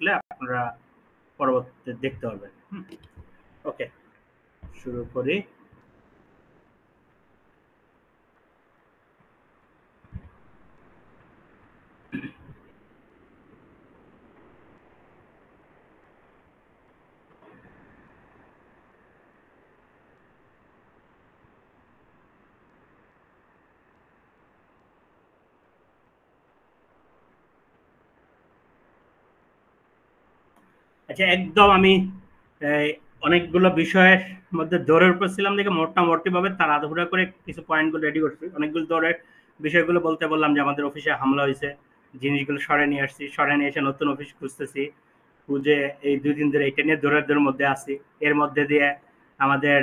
থাকলে আপনারা পরবর্তীতে দেখতে পারবেন। ওকে, শুরু করি। আচ্ছা, একদম আমি অনেকগুলো বিষয়ের মধ্যে দৌড়ের উপর ছিলাম দেখে মোটামুটি ভাবে তাড়াহুড়া করে কিছু পয়েন্টগুলো রেডি করছি। অনেকগুলো দৌড়ের বিষয়গুলো বলতে বললাম যে আমাদের অফিসে হামলা হয়েছে, জিনিসগুলো সরে নিয়ে আসছি, সরে নিয়ে এসে নতুন অফিস খুঁজতেছি, খুঁজে এই 2 দিন ধরে এটা নিয়ে দৌড়ের মধ্যে আছি। এর মধ্যে দিয়ে আমাদের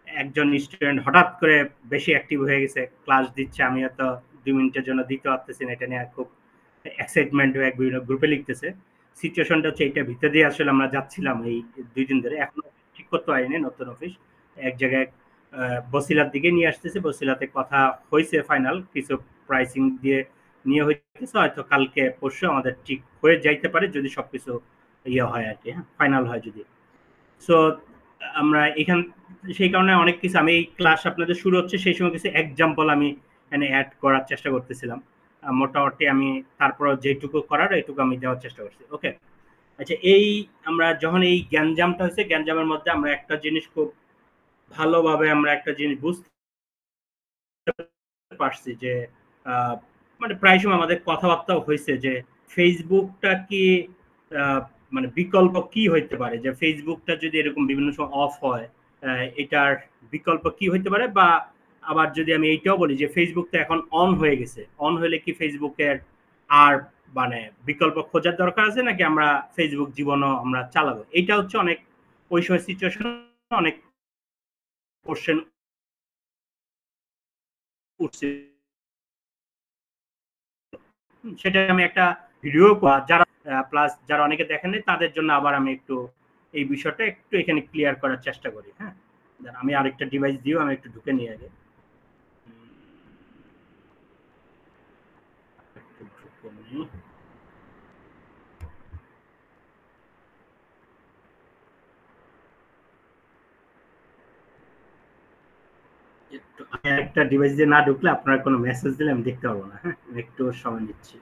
একজন স্টুডেন্ট হঠাৎ করে বেশি অ্যাক্টিভ হয়ে গেছে, ক্লাস দিচ্ছে, আমি হয়তো 2 মিনিটের জন্য দিতে পারতেছি না, এটা নিয়ে খুব এক্সাইটমেন্ট হয়ে বিভিন্ন গ্রুপে লিখতেছে। সিচুয়েশনটা হচ্ছে এইটা ভিতর দিয়ে আসলে আমরা যাচ্ছিলাম এই 2 দিন ধরে, এখনো ঠিক করতে পারিনি নতুন অফিস। এক জায়গায় বসিলার দিকে নিয়ে আসতেছে, বসিলাতে কথা হয়েছে ফাইনাল, কিছু প্রাইসিং দিয়ে নিয়ে হইতেছে, হয়তো কালকে পরশু আমাদের ঠিক হয়ে যাইতে পারে যদি সবকিছু ইয়ে হয় আর কি, হ্যাঁ ফাইনাল হয় যদি। সো আমরা এখান সেই কারণে অনেক কিছু, আমি এই ক্লাস আপনাদের শুরু হচ্ছে সেই সময় কিছু এক্সাম্পল আমি এখানে অ্যাড করার চেষ্টা করতেছিলাম। মোটামুটি আমি তারপর যেটুকু করার এইটুকু আমি দেওয়ার চেষ্টা করছি। ওকে, আচ্ছা, এই আমরা যখন এই গ্যাঞ্জামটা হয়েছে, গ্যাঞ্জামের মধ্যে আমরা একটা জিনিস খুব ভালোভাবে আমরা একটা জিনিস বুঝতে পারছি যে মানে প্রায় সময় আমাদের কথাবার্তাও হয়েছে যে ফেসবুকটা কি মানে বিকল্প কি হইতে পারে, যে ফেসবুকটা যদি এরকম বিভিন্ন সময় অফ হয় এটার বিকল্প কি হইতে পারে, বা আবার যদি আমি এইটাও বলি যে ফেসবুকটা এখন অন হয়ে গেছে, অন হলে কি ফেসবুকের আর মানে বিকল্প খোঁজার দরকার আছে নাকি আমরা ফেসবুক জীবনও আমরা চালাবো, এইটা হচ্ছে অনেক ওই সময় সিচুয়েশন অনেক কোশ্চেন উঠছে। সেটা আমি একটা ভিডিও যারা প্লাস যারা অনেকে দেখেন তাদের জন্য আবার আমি একটু এই বিষয়টা একটু এখানে ক্লিয়ার করার চেষ্টা করি। হ্যাঁ, আমি আরেকটা ডিভাইস দিয়েও আমি একটু ঢুকে নিয়ে আগে একটা ডিভাইস দিয়ে না ঢুকলে আপনারা কোনো মেসেজ দিলে আমি দেখতে পারবো না। হ্যাঁ, একটু সময় নিচ্ছি।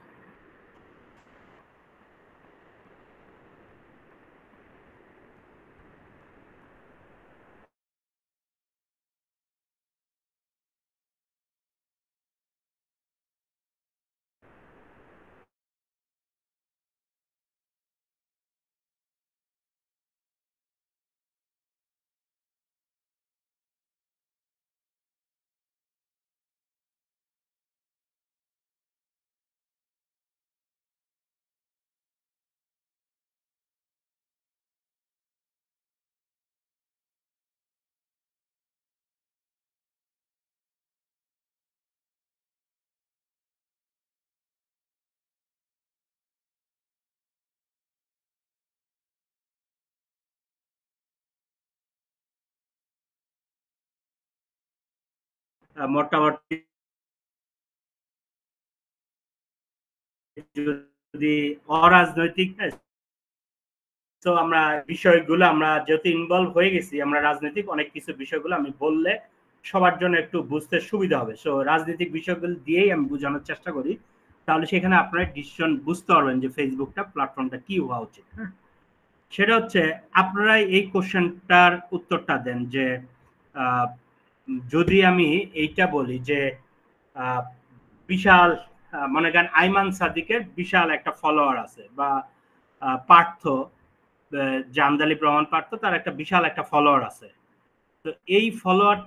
মোটামুটি যদি অরাজনৈতিক, তো আমরা বিষয়গুলো আমরা যেহেতু ইনভলভ হয়ে গেছি, আমরা রাজনৈতিক অনেক কিছু বিষয়গুলো আমি বললে সবার জন্য একটু বুঝতে সুবিধা হবে। সো রাজনৈতিক বিষয়গুলো দিয়েই আমি বোঝানোর চেষ্টা করি, তাহলে সেখানে আপনারা ডিসিশন বুঝতে পারবেন যে ফেসবুকটা প্ল্যাটফর্মটা কি হওয়া উচিত। হ্যাঁ, সেটা হচ্ছে আপনারা এই কোশ্চেনটার উত্তরটা দেন যে যদি আমি এইটা বলি যে বিশাল মনে করেন আইমান সাদিকের বিশাল একটা ফলোয়ার আছে, বা পার্থ জামদালি প্রমাণ পার্থ তার একটা বিশাল একটা ফলোয়ার আছে, তো এই ফলোয়ার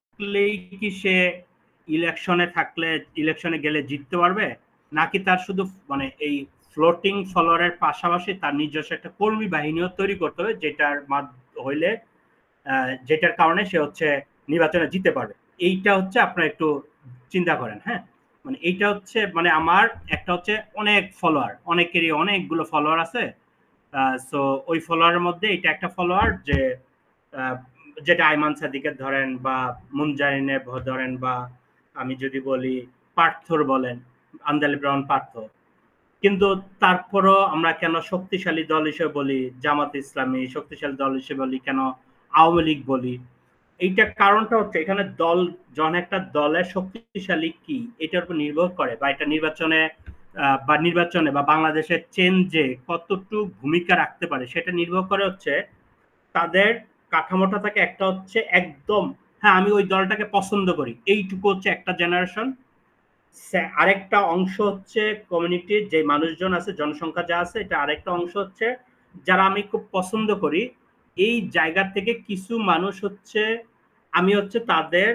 থাকলেই কি সে ইলেকশনে থাকলে ইলেকশনে গেলে জিততে পারবে, নাকি তার শুধু মানে এই ফ্লোটিং ফলোয়ারের পাশাপাশি তার নিজস্ব একটা কর্মী বাহিনীও তৈরি করতে হবে, যেটার হইলে যেটার কারণে সে হচ্ছে নির্বাচনে জিততে পারবে। এইটা হচ্ছে আপনারা একটু চিন্তা করেন। হ্যাঁ, মানে এইটা হচ্ছে মানে আমার একটা হচ্ছে অনেক ফলোয়ার, অনেকেরই অনেকগুলো ফলোয়ার আছে, সো ওই ফলোয়ারের মধ্যে এটা একটা ফলোয়ার যে যেটা আইমান সাদিকের ধরেন বা মুনজারিনের ধরেন, বা আমি যদি বলি পার্থর বলেন, আন্দালি ব্রাউন পার্থ, কিন্তু তারপরও আমরা কেন শক্তিশালী দল হিসেবে বলি জামাত ইসলামী, শক্তিশালী দল হিসেবে বলি কেন আওয়ামী লীগ বলি, এইটা কারণটা হচ্ছে এখানে দল, যখন একটা দলের শক্তিশালী কি এটার উপর নির্ভর করে, বা এটা নির্বাচনে বা বাংলাদেশের চেঞ্জে কতটুকু ভূমিকা রাখতে পারে সেটা নির্ভর করে হচ্ছে তাদের কাঠামোটা থাকে। একটা হচ্ছে একদম হ্যাঁ আমি ওই দলটাকে পছন্দ করি, এইটুকু হচ্ছে একটা জেনারেশন। আরেকটা অংশ হচ্ছে কমিউনিটির যে মানুষজন আছে, জনসংখ্যা যা আছে, এটা আরেকটা অংশ হচ্ছে যারা আমি খুব পছন্দ করি। এই জায়গা থেকে কিছু মানুষ হচ্ছে আমি হচ্ছে তাদের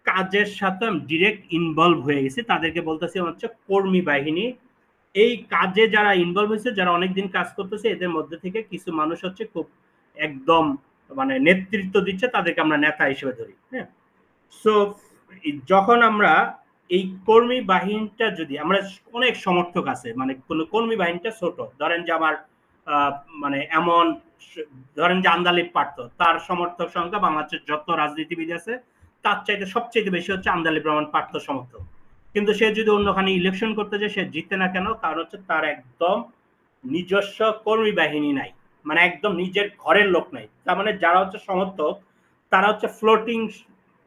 কাজের সাথে ডিরেক্ট ইনভলভ হয়ে গেছি, তাদেরকে বলতেছি হচ্ছে কর্মী বাহিনী। এই কাজে যারা ইনভলভ হয়েছে, যারা অনেকদিন কাজ করতেছে, এদের মধ্যে থেকে কিছু মানুষ হচ্ছে খুব একদম মানে নেতৃত্ব দিচ্ছে, তাদেরকে আমরা নেতা হিসেবে ধরি। হ্যাঁ, সো যখন আমরা এই কর্মী বাহিনীটা, যদি আমরা অনেক সমর্থক আছে, মানে কোন কর্মী বাহিনীটা ছোট, ধরেন যে আমার মানে এমন, ধরেন যে আন্দালিব পার্থ, তার সমর্থক সংখ্যা বাংলাদেশের যত রাজনীতিবিদ আছে তার চাইতে সবচেয়ে বেশি হচ্ছে আন্দালিব রহমান পার্থ সমর্থক। কিন্তু সে যদি অন্যখানে ইলেকশন করতে যায় সে জিতে না কেন? কারণ হচ্ছে তার একদম নিজস্ব কর্মী বাহিনী নাই, মানে একদম নিজের ঘরের লোক নাই। তার মানে যারা হচ্ছে সমর্থক তারা হচ্ছে ফ্লোটিং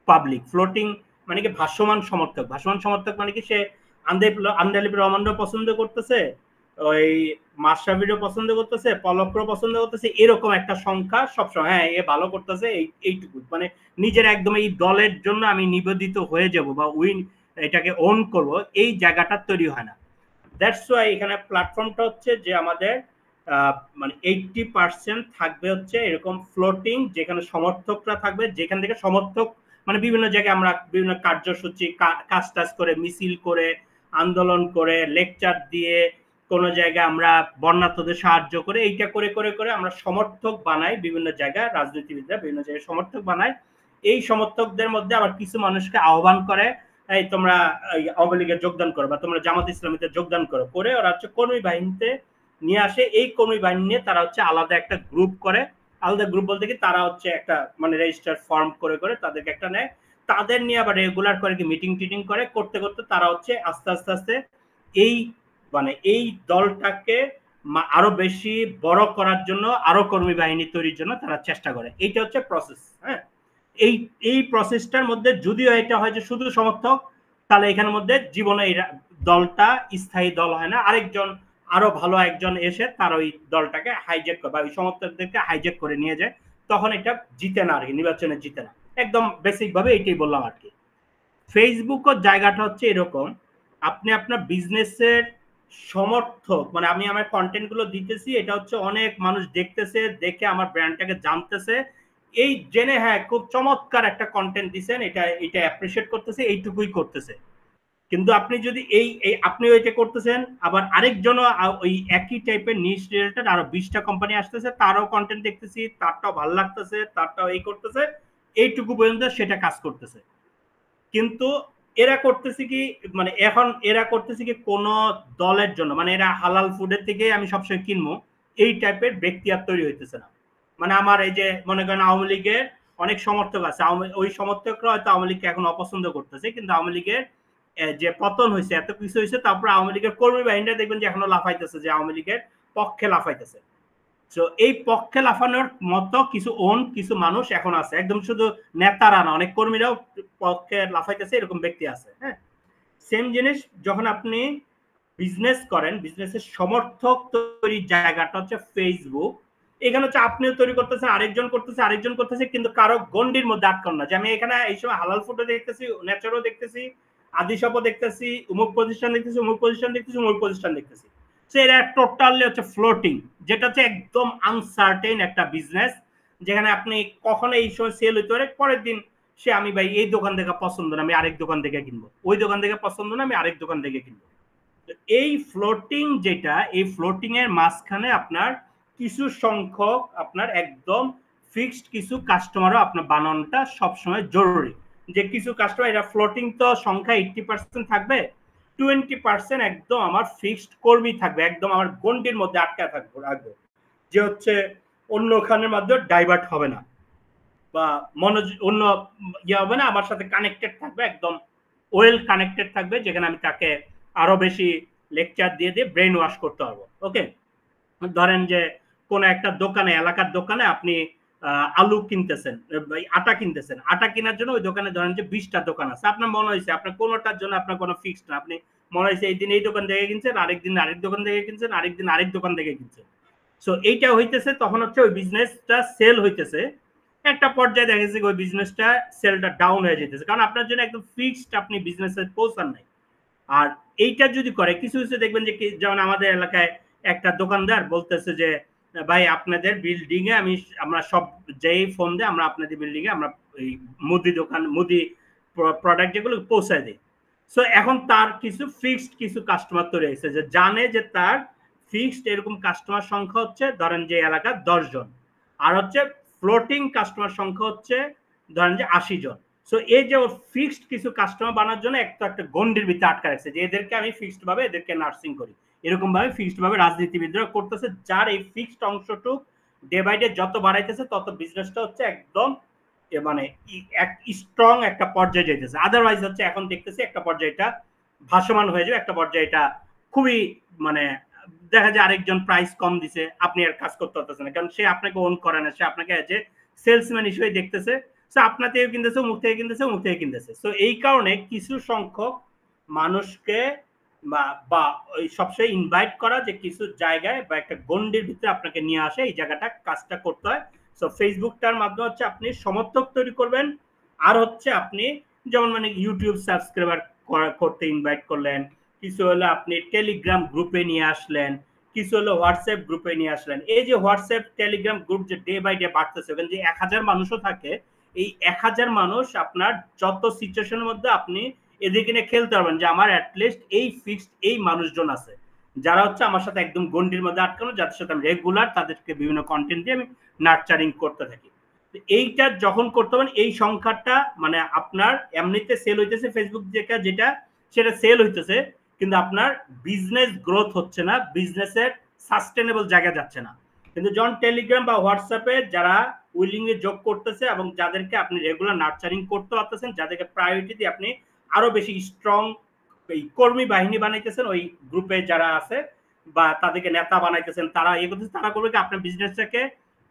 পাবলিক। ফ্লোটিং মানে কি ভাসমান সমর্থক। ভাসমান সমর্থক মানে কি সে আন্দালিব রহমানও পছন্দ করতেছে, ওই মাশরাফিরও পছন্দ করতেছে, পলকরও পছন্দ করতেছে, এরকম একটা সংখ্যা সবসময়, হ্যাঁ এ ভালো করতেছে এইটুকু, মানে নিজের একদম এই দলের জন্য আমি নিবেদিত হয়ে যাব বা উইন এটাকে ওন করব, এই জায়গাটা তৈরি হয় না। দ্যাটস ওয়াই এখানে প্ল্যাটফর্মটা হচ্ছে যে আমাদের মানে 80% থাকবে হচ্ছে এরকম ফ্লোটিং, যেখানে সমর্থকরা থাকবে, যেখান থেকে সমর্থক মানে বিভিন্ন জায়গায় আমরা বিভিন্ন কার্যসূচি কাজ টাজ করে, মিছিল করে, আন্দোলন করে, লেকচার দিয়ে, কোনো জায়গায় আমরা বন্যার্তদের সাহায্য করে, এইটা করে করে করে আমরা সমর্থক বানাই বিভিন্ন জায়গায়, রাজনীতিবিদরা বিভিন্ন জায়গায় সমর্থক বানায়। এই সমর্থকদের মধ্যে আবার কিছু মানুষকে আহ্বান করে, এই তোমরা আওয়ামী লীগে যোগদান করো বা তোমরা জামাত ইসলামীতে যোগদান করো, করে ওরা হচ্ছে কর্মী বাহিনীতে নিয়ে আসে। এই কর্মী বাহিনী নিয়ে তারা হচ্ছে আলাদা একটা গ্রুপ করে, আলাদা গ্রুপ বলতে কি তারা হচ্ছে একটা মানে রেজিস্টার ফর্ম করে করে তাদেরকে একটা নেয়, তাদের নিয়ে আবার রেগুলার করে কি মিটিং টিটিং করে, করতে করতে তারা হচ্ছে আস্তে আস্তে আস্তে এই মানে এই দলটাকে আরো বেশি বড় করার জন্য, আরো কর্মী বাহিনী তৈরির জন্য তারা চেষ্টা করে। এইটা হচ্ছে প্রসেস। হ্যাঁ, এই এই প্রসেসটার মধ্যে যদিও এটা হয় যে শুধু সমর্থক, তাহলে এখানের মধ্যে জীবনে এই দলটা স্থায়ী দল হয় না, আরেকজন আরো ভালো একজন এসে তার ওই দলটাকে হাইজ্যাক করে বা ওই সমর্থকদেরকে হাইজ্যাক করে নিয়ে যায়, তখন এটা জিতে না আর কি, নির্বাচনে জিতে না। একদম বেসিক ভাবে এইটাই বললাম আর কি। ফেসবুকের জায়গাটা হচ্ছে এরকম, আপনি আপনার বিজনেসের সমর্থক, মানে আমি আমার কন্টেন্ট গুলো দিতেছি, এটা হচ্ছে অনেক মানুষ দেখতেছে, দেখে আমার ব্র্যান্ডটাকে জানতেছে, এই জেনে হ্যাঁ খুব চমৎকার একটা কন্টেন্ট দিচ্ছেন, এটা এটা অ্যাপ্রিসিয়েট করতেছে, এইটুকুই করতেছে। কিন্তু আপনি যদি এই আপনি ওইটা করতেছেন, আবার আরেকজনও ওই একই টাইপের নিশ রিলেটেড আরো 20টা কোম্পানি আসতেছে, তারও কন্টেন্ট দেখতেছি, তারটাও ভালো লাগতেছে, তারটাও এই করতেছে, এইটুকু পর্যন্ত সেটা কাজ করতেছে। কিন্তু এরা করতেছে কি, মানে এখন এরা করতেছে কি কোন দলের জন্য, মানে এরা হালাল ফুডের থেকে আমি সবসময় কিনবো, এই টাইপের ব্যক্তি আর তৈরি হইতেছে না। মানে আমার এই যে মনে করেন আওয়ামী লীগের অনেক সমর্থক আছে, ওই সমর্থকরা হয়তো আওয়ামী লীগকে এখন অপছন্দ করতেছে, কিন্তু আওয়ামী লীগের যে পতন হয়েছে, এত কিছু হয়েছে, তারপর আওয়ামী লীগের কর্মী বাহিনীরা দেখবেন যে এখনো লাফাইতেছে, যে আওয়ামী লীগের পক্ষে লাফাইতেছে। তো এই পক্ষে লাফানোর মতো কিছু মানুষ এখন আছে, একদম শুধু নেতারা না, অনেক কর্মীরাও পক্ষে লাফাইতেছে, এরকম ব্যক্তি আছে। হ্যাঁ, সেম জিনিস যখন আপনি বিজনেস করেন, বিজনেসের সমর্থক তৈরির জায়গাটা হচ্ছে ফেসবুক। এখানে হচ্ছে আপনিও তৈরি করতেছেন, আরেকজন করতেছে, আরেকজন করতেছে, কিন্তু কারো গন্ডির মধ্যে আটকান না, যে আমি এখানে এই সময় হালাল ফুডও দেখতেছি, নেচারও দেখতেছি, আদিশপও দেখতেছি, উমুক প্রতিষ্ঠান দেখতেছি, উমুক প্রতিষ্ঠান দেখতেছি, উমুক প্রতিষ্ঠান দেখতেছি। এরা টোটালি হচ্ছে ফ্লোটিং, যেটা হচ্ছে একদম আনসার্টেন একটা বিজনেস, যেখানে আপনি কখনো এই সময় সেল হইতে পারে, পরের দিন সে আমি ভাই এই দোকান থেকে পছন্দ না, আমি আরেক দোকান থেকে কিনবো, ওই দোকান থেকে পছন্দ না, আমি আরেক দোকান থেকে কিনবো। এই ফ্লোটিং যেটা, এই ফ্লোটিং এর মাঝখানে আপনার কিছু সংখ্যক আপনার একদম ফিক্সড কিছু কাস্টমারও আপনার বানানোটা সবসময় জরুরি। যে কিছু কাস্টমার, এরা ফ্লোটিং তো সংখ্যা 80% থাকবে, 20% একদম আমার ফিক্সড কর্মী থাকবে, একদম আমার গন্ডির মধ্যে আটকা থাকবো, রাখবো, যে হচ্ছে অন্য খানের মাধ্যমে ডাইভার্ট হবে না বা অন্য ইয়ে হবে না, আমার সাথে কানেক্টেড থাকবে, একদম ওয়েল কানেক্টেড থাকবে, যেখানে আমি তাকে আরো বেশি লেকচার দিয়ে দিয়ে ব্রেন ওয়াশ করতে পারবো। ওকে, ধরেন যে কোন একটা দোকানে, এলাকার দোকানে আপনি আলু কিনতেছেন, আটা কিনতেছেন, আটা কেনার জন্য ওই দোকানে ধরেন যে 20টা দোকান আছে, আপনার মনে হয়েছে আপনার কোনোটার জন্য আপনার কোনো ফিক্সড না, আপনি মনে হয়েছে এই দিন এই দোকান থেকে কিনছেন, আরেকদিন আরেক দোকান থেকে কিনছেন, আরেকদিন আরেক দোকান থেকে কিনছেন। সো এইটা হইতেছে তখন হচ্ছে ওই বিজনেসটা সেল হইতেছে, একটা পর্যায়ে দেখা যাচ্ছে ওই বিজনেসটা সেলটা ডাউন হয়ে যেতেছে, কারণ আপনার জন্য একদম ফিক্সড আপনি বিজনেসে পৌঁছান নাই। আর এইটা যদি করে কিছু কিছু দেখবেন যে যেমন আমাদের এলাকায় একটা দোকানদার বলতেছে যে ভাই আপনাদের বিল্ডিং এ আমরা সব যেই ফোন দেয় আমরা আপনাদের বিল্ডিং এ আমরা এই মুদি দোকান, মুদি প্রোডাক্ট যেগুলো পৌঁছায় দিই। সো এখন তার কিছু ফিক্সড কিছু কাস্টমার তৈরি হয়েছে, যে জানে যে তার ফিক্সড এরকম কাস্টমার সংখ্যা হচ্ছে ধরেন যে এলাকার 10 জন, আর হচ্ছে ফ্লোটিং কাস্টমার সংখ্যা হচ্ছে ধরেন যে 80 জন। সো এই যে ফিক্সড কিছু কাস্টমার বানার জন্য একটা গন্ডির ভিতরে আটকা রাখছে, যে এদেরকে আমি ফিক্সড ভাবে এদেরকে নার্সিং করি, এরকম ভাবে ফিক্সড ভাবে রাজনীতিবিদরা করতেছে, যার এই ফিক্সড অংশটুক ডে বাই ডে যত বাড়াইতেছে তত বিজনেসটা হচ্ছে একদম মানে স্ট্রং একটা পর্যায়ে যেতেছে। আদারওয়াইজ হচ্ছে এখন দেখতেছি একটা পর্যায়ে এটা ভাসমান হয়ে যাবে, একটা পর্যায়ে এটা খুবই মানে দেখা যায় আরেকজন প্রাইস কম দিছে আপনি আর কাজ করতে পারতেছেন না, কারণ সে আপনাকে ওন করে না, সে আপনাকে যে সেলসম্যান হিসেবে দেখতেছে, সো আপনার থেকে কিনতেছে, মুখ থেকে কিনতেছে, মুখ থেকে কিনতেছে। সো এই কারণে কিছু সংখ্যক মানুষকে বা ওই সবসময় ইনভাইট করা যে কিছু জায়গায় বা একটা গন্ডির ভিতরে আপনাকে নিয়ে আসে, এই জায়গাটা কাজটা করতে হয়। সো ফেসবুকটার মাধ্যমে হচ্ছে আপনি সমর্থক তৈরি করবেন, আর হচ্ছে আপনি যেমন মানে ইউটিউব সাবস্ক্রাইবার করতে ইনভাইট করলেন, কিছু হলো আপনি টেলিগ্রাম গ্রুপে নিয়ে আসলেন, কিছু হলো হোয়াটসঅ্যাপ গ্রুপে নিয়ে আসলেন। এই যে হোয়াটসঅ্যাপ টেলিগ্রাম গ্রুপ যে ডে বাই ডে বাড়তেছে, ওখানে যে 1000 মানুষও থাকে, এই 1000 মানুষ আপনার যত সিচুয়েশনের মধ্যে আপনি এদিকে নিয়ে খেলতে পারবেন, যে আমার অ্যাটলিস্ট এই ফিক্সড এই মানুষজন আছে যারা হচ্ছে আমার সাথে একদম গন্ডির মধ্যে আটকানো, যাদের সাথে আমি রেগুলার তাদেরকে বিভিন্ন কন্টেন্ট দিয়ে আমি নার্চারিং করতে থাকি। এইটা যখন করতে পারেন এই সংখ্যাটা মানে আপনার এমনিতে সেল হইতেছে ফেসবুক যেটা সেটা সেল হইতেছে, কিন্তু আপনার বিজনেস গ্রোথ হচ্ছে না, বিজনেসের সাস্টেনেবল জায়গা যাচ্ছে না। কিন্তু যখন টেলিগ্রাম বা হোয়াটসঅ্যাপে যারা উইলিংলি যোগ করতেছে এবং যাদেরকে আপনি রেগুলার নার্চারিং করতে পারতেছেন, যাদেরকে প্রায়োরিটি দিয়ে আপনি আরো বেশি স্ট্রং কর্মী বাহিনী বানাইতেছেন, ওই গ্রুপে যারা আছে বা তাদেরকে নেতা বানাইতেছেন, তারা এগোতেছে, তারা করবে কি আপনার বিজনেসটাকে